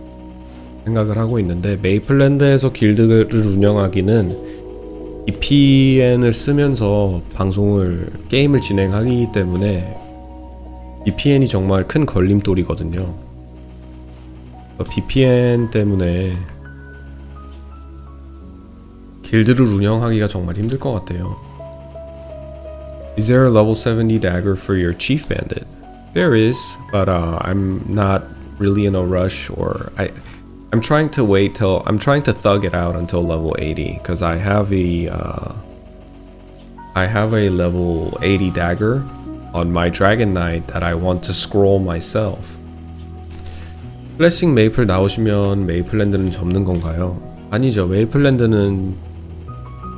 생각을 하고 있는데, 메이플랜드에서 길드를 운영하기는 VPN을 쓰면서 게임을 진행하기 때문에 VPN이 정말 큰 걸림돌이거든요. VPN 때문에 길드를 운영하기가 정말 힘들 것 같아요. Is there a level 70 dagger for your chief bandit? There is, but I'm not really in a rush, or I'm trying to thug it out until level 80 because I have a level 80 dagger on my Dragon Knight that I want to scroll myself. 클래식 메이플 나오시면 메이플랜드는 접는 건가요? 아니죠. 메이플랜드는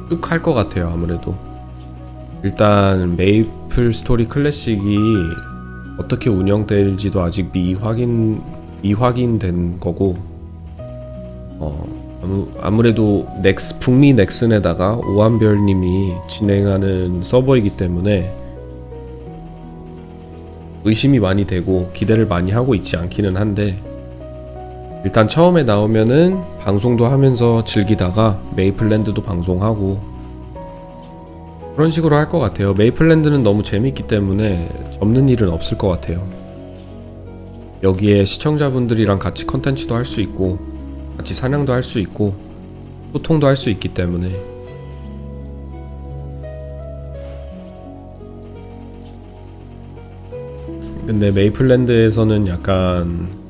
쭉 할 것 같아요. 아무래도 일단 메이플스토리 클래식이 어떻게 운영될지도 아직 미확인된 거고, 아무래도 북미 넥슨에다가 오한별님이 진행하는 서버이기 때문에 의심이 많이 되고 기대를 많이 하고 있지 않기는 한데, 일단 처음에 나오면은 방송도 하면서 즐기다가 메이플랜드도 방송하고 그런 식으로 할 것 같아요. 메이플랜드는 너무 재밌기 때문에 접는 일은 없을 것 같아요. 여기에 시청자분들이랑 같이 컨텐츠도 할 수 있고 같이 사냥도 할 수 있고 소통도 할 수 있기 때문에. 근데 메이플랜드에서는 약간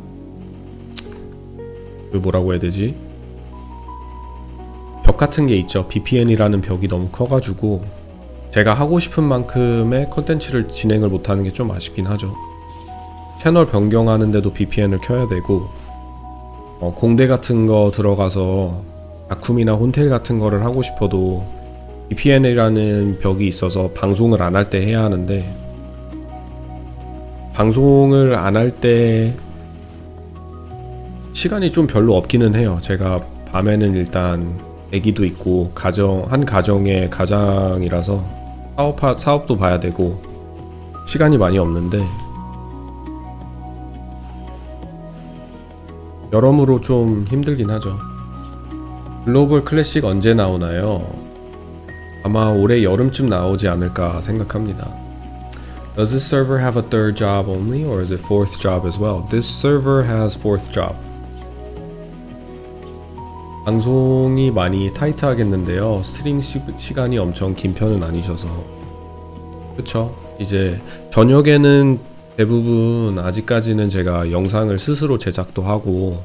그 뭐라고 해야 되지? 벽 같은 게 있죠. VPN이라는 벽이 너무 커가지고 제가 하고 싶은 만큼의 컨텐츠를 진행을 못하는 게 좀 아쉽긴 하죠. 채널 변경하는데도 VPN을 켜야 되고, 공대 같은 거 들어가서 다쿰이나 혼텔 같은 거를 하고 싶어도 VPN이라는 벽이 있어서 방송을 안 할 때 해야 하는데, 방송을 안 할 때 시간이 좀 별로 없기는 해요. 제가 밤에는 일단 애기도 있고 한 가정의 가장이라서 사업도 봐야 되고 시간이 많이 없는데, 여러모로 좀 힘들긴 하죠. 글로벌 클래식 언제 나오나요? 아마 올해 여름쯤 나오지 않을까 생각합니다. Does this server have a third job only, or is it fourth job as well? This server has fourth job. 방송이 많이 타이트하겠는데요. 스트림 시간이 엄청 긴 편은 아니셔서. 그쵸? 이제 저녁에는 대부분 아직까지는 제가 영상을 스스로 제작도 하고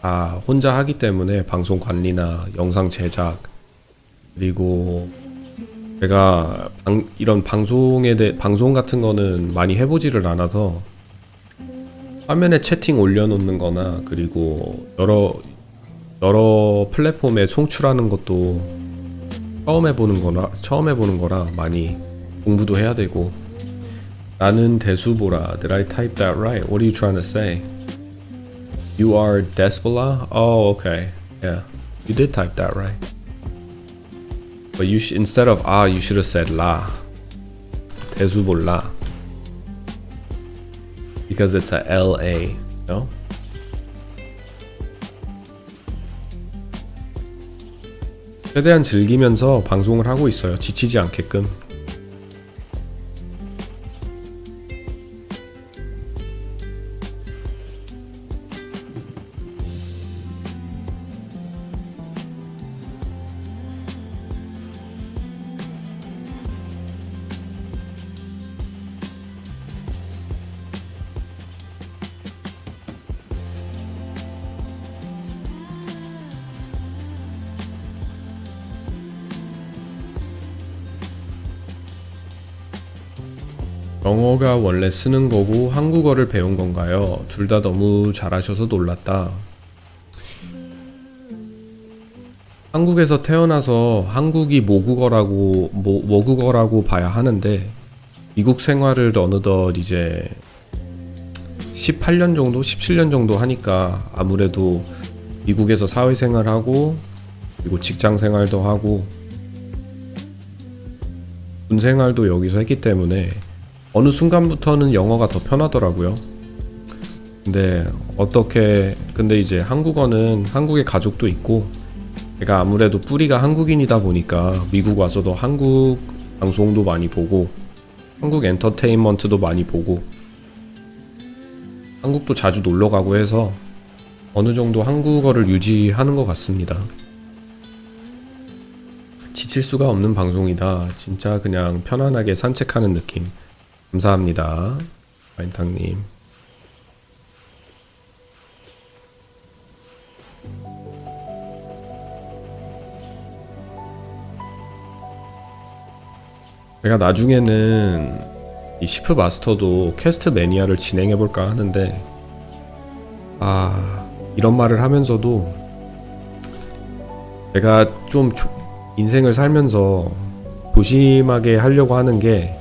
다 혼자 하기 때문에 방송 관리나 영상 제작, 그리고 제가 이런 방송 같은 거는 많이 해보지를 않아서 화면에 채팅 올려놓는 거나, 그리고 여러 플랫폼에 송출하는 것도 처음 해보는 거라 많이 공부도 해야 되고. 나는 대수보라. Did I type that right? What are you trying to say? You are Despola? Oh, okay. Yeah, you did type that right. But instead of you should have said la. 대수볼라. Because it's a LA, no? 최대한 즐기면서 방송을 하고 있어요. 지치지 않게끔. 영어가 원래 쓰는 거고 한국어를 배운 건가요? 둘 다 너무 잘하셔서 놀랐다. 한국에서 태어나서 한국이 모국어라고 봐야 하는데 미국 생활을 어느덧 이제 18년 정도, 17년 정도 하니까 아무래도 미국에서 사회생활하고 그리고 직장생활도 하고 군생활도 여기서 했기 때문에 어느 순간부터는 영어가 더 편하더라고요. 근데 이제 한국어는 한국에 가족도 있고 제가 아무래도 뿌리가 한국인이다 보니까 미국 와서도 한국 방송도 많이 보고 한국 엔터테인먼트도 많이 보고 한국도 자주 놀러 가고 해서 어느 정도 한국어를 유지하는 것 같습니다. 지칠 수가 없는 방송이다. 진짜 그냥 편안하게 산책하는 느낌. 감사합니다. 마인탕님. 제가 나중에는 이 시프마스터도 퀘스트 매니아를 진행해볼까 하는데 이런 말을 하면서도 제가 좀 인생을 살면서 조심하게 하려고 하는 게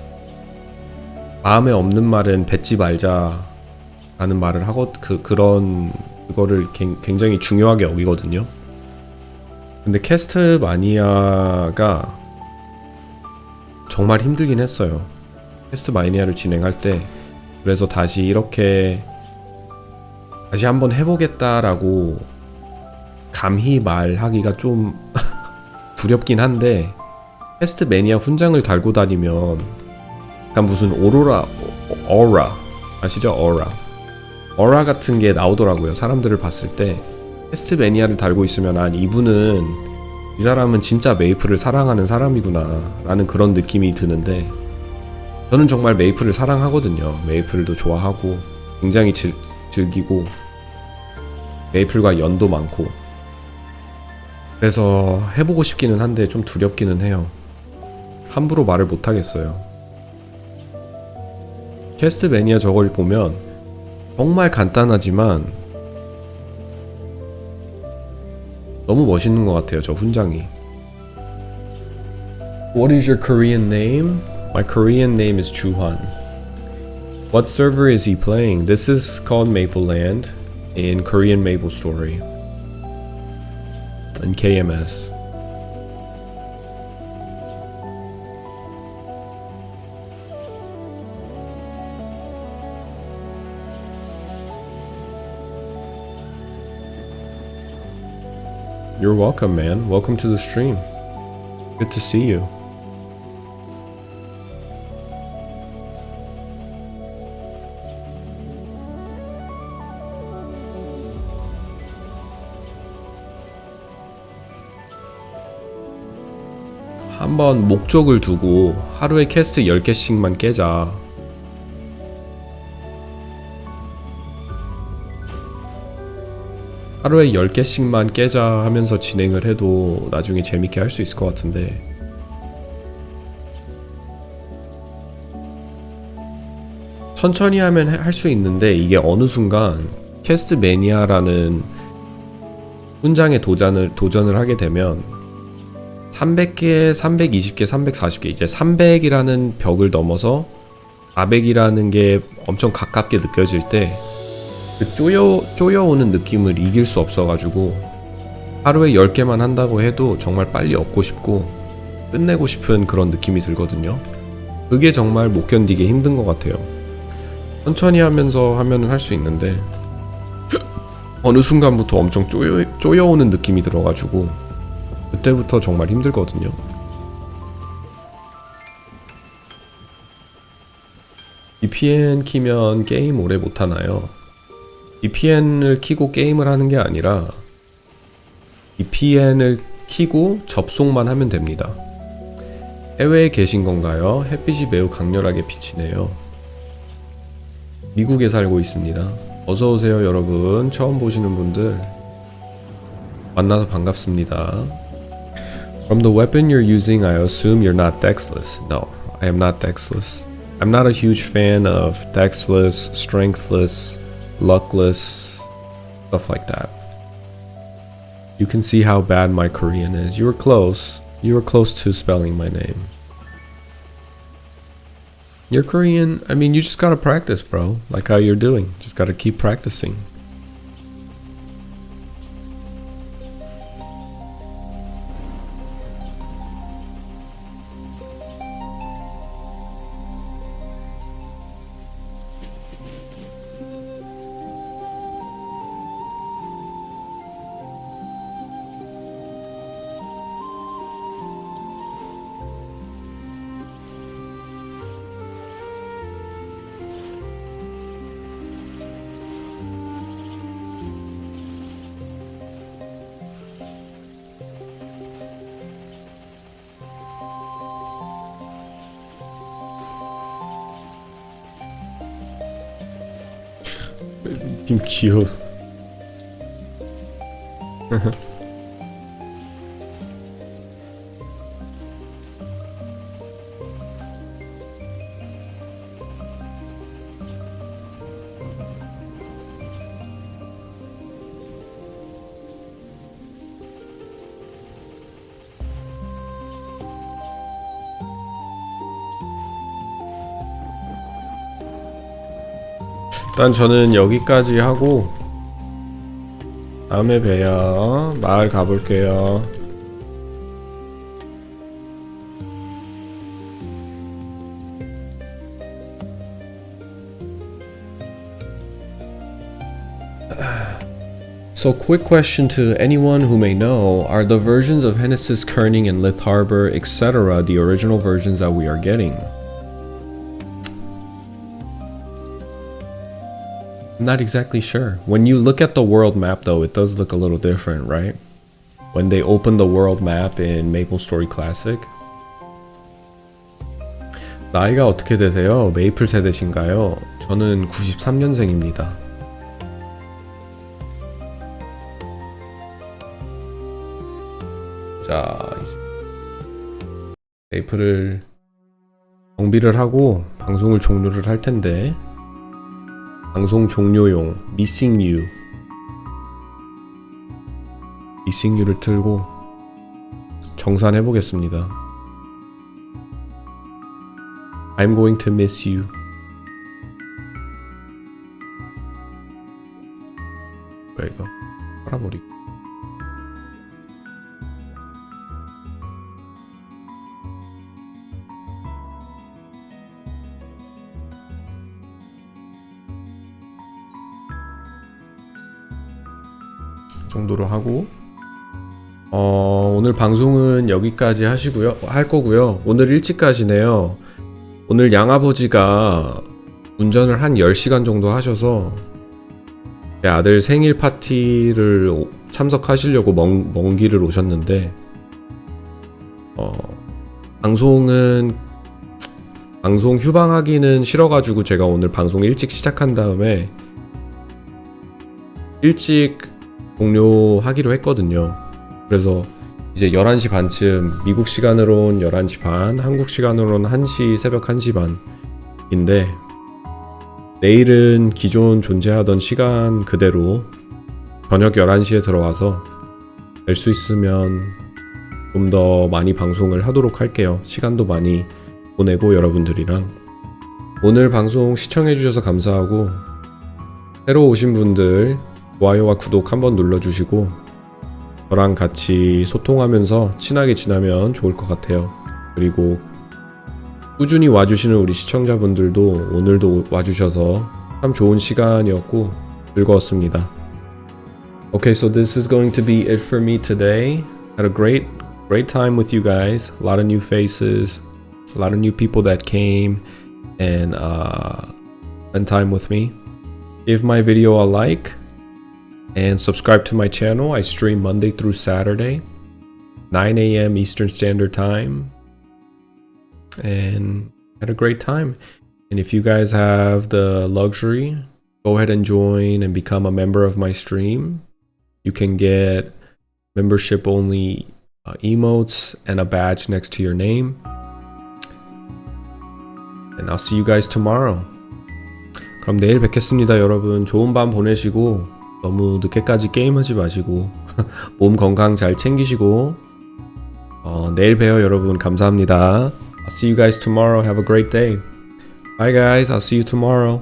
마음에 없는 말은 뱉지 말자 라는 말을 하고 그거를 굉장히 중요하게 여기거든요. 근데 퀘스트 마니아가 정말 힘들긴 했어요. 퀘스트 마니아를 진행할 때. 그래서 다시 한번 해보겠다라고 감히 말하기가 좀 두렵긴 한데 퀘스트 매니아 훈장을 달고 다니면 약간 무슨 어라 아시죠? 어라 같은 게 나오더라고요. 사람들을 봤을 때 퀘스트 매니아를 달고 있으면 이 사람은 진짜 메이플을 사랑하는 사람이구나 라는 그런 느낌이 드는데 저는 정말 메이플을 사랑하거든요. 메이플도 좋아하고 굉장히 즐기고 메이플과 연도 많고 그래서 해보고 싶기는 한데 좀 두렵기는 해요. 함부로 말을 못하겠어요. 퀘스트 매니아 저걸 보면 정말 간단하지만 너무 멋있는 것 같아요. 저 훈장이. What is your Korean name? My Korean name is Juhan. What server is he playing? This is called Mapleland in Korean MapleStory and KMS. You're welcome, man. Welcome to the stream. Good to see you. 한번 목적을 두고 하루에 퀘스트 10개씩만 깨자. 하루에 10개씩만 깨자 하면서 진행을 해도 나중에 재밌게 할 수 있을 것 같은데 천천히 하면 할 수 있는데 이게 어느 순간 퀘스트 매니아라는 훈장에 도전을 하게 되면 300개, 320개, 340개 이제 300이라는 벽을 넘어서 400이라는 게 엄청 가깝게 느껴질 때 그 쪼여오는 느낌을 이길 수 없어가지고 하루에 10개만 한다고 해도 정말 빨리 얻고 싶고 끝내고 싶은 그런 느낌이 들거든요. 그게 정말 못 견디게 힘든 것 같아요. 천천히 하면서 하면은 할 수 있는데 어느 순간부터 엄청 쪼여오는 느낌이 들어가지고 그때부터 정말 힘들거든요. VPN 키면 게임 오래 못하나요? VPN을 키고 게임을 하는 게 아니라 VPN을 키고 접속만 하면 됩니다. 해외에 계신 건가요? 햇빛이 매우 강렬하게 비치네요. 미국에 살고 있습니다. 어서오세요 여러분. 처음 보시는 분들 만나서 반갑습니다. From the weapon you're using, I assume you're not dexless. No, I am not dexless. I'm not a huge fan of dexless, strengthless, luckless, stuff like that. You can see how bad my Korean is. You were close. You were close to spelling my name. Your Korean, I mean, you just gotta practice, bro. Like how you're doing. Just gotta keep practicing. 님 귀여워. 일단 저는 여기까지 하고 다음에 봬요. 마을 가볼게요. So quick question to anyone who may know, are the versions of Hennessy's Kerning and Lith Harbor, etc. the original versions that we are getting? I'm not exactly sure. When you look at the world map though, it does look a little different, right? When they open the world map in MapleStory Classic. 나이가 어떻게 되세요? 메이플 세대신가요? 저는 93년생입니다. 자, 메이플을 정비를 하고 방송을 종료를 할 텐데, 방송 종료용 Missing You 를 틀고 정산해 보겠습니다. I'm going to miss you. 뭐야 이거? 팔아버리고. 정도로 하고 오늘 방송은 여기까지 할 거고요. 오늘 일찍 가시네요. 오늘 양아버지가 운전을 한 10시간 정도 하셔서 제 아들 생일 파티를 참석하시려고 먼 길을 오셨는데 방송 휴방하기는 싫어가지고 제가 오늘 방송 일찍 시작한 다음에 일찍 종료하기로 했거든요. 그래서 이제 11시 반쯤, 미국 시간으로는 11시 반, 한국 시간으로는 1시, 새벽 1시 반인데 내일은 기존 존재하던 시간 그대로 저녁 11시에 들어와서 될 수 있으면 좀 더 많이 방송을 하도록 할게요. 시간도 많이 보내고 여러분들이랑. 오늘 방송 시청해주셔서 감사하고 새로 오신 분들 좋아요와 구독 한번 눌러주시고 저랑 같이 소통하면서 친하게 지나면 좋을 것 같아요. 그리고 꾸준히 와주시는 우리 시청자분들도 오늘도 와주셔서 참 좋은 시간이었고 즐거웠습니다. Okay, so this is going to be it for me today. Had a great time with you guys. A lot of new faces, a lot of new people that came and spent time with me. Give my video a like. And subscribe to my channel. I stream Monday through Saturday, 9 a.m. Eastern Standard Time. And had a great time. And if you guys have the luxury, go ahead and join and become a member of my stream. You can get membership only emotes and a badge next to your name. And I'll see you guys tomorrow. 그럼 내일 뵙겠습니다, 여러분. 좋은 밤 보내시고 너무 늦게까지 게임하지 마시고 몸 건강 잘 챙기시고 내일 봬요, 여러분. 감사합니다. I'll see you guys tomorrow. Have a great day. Bye guys. I'll see you tomorrow.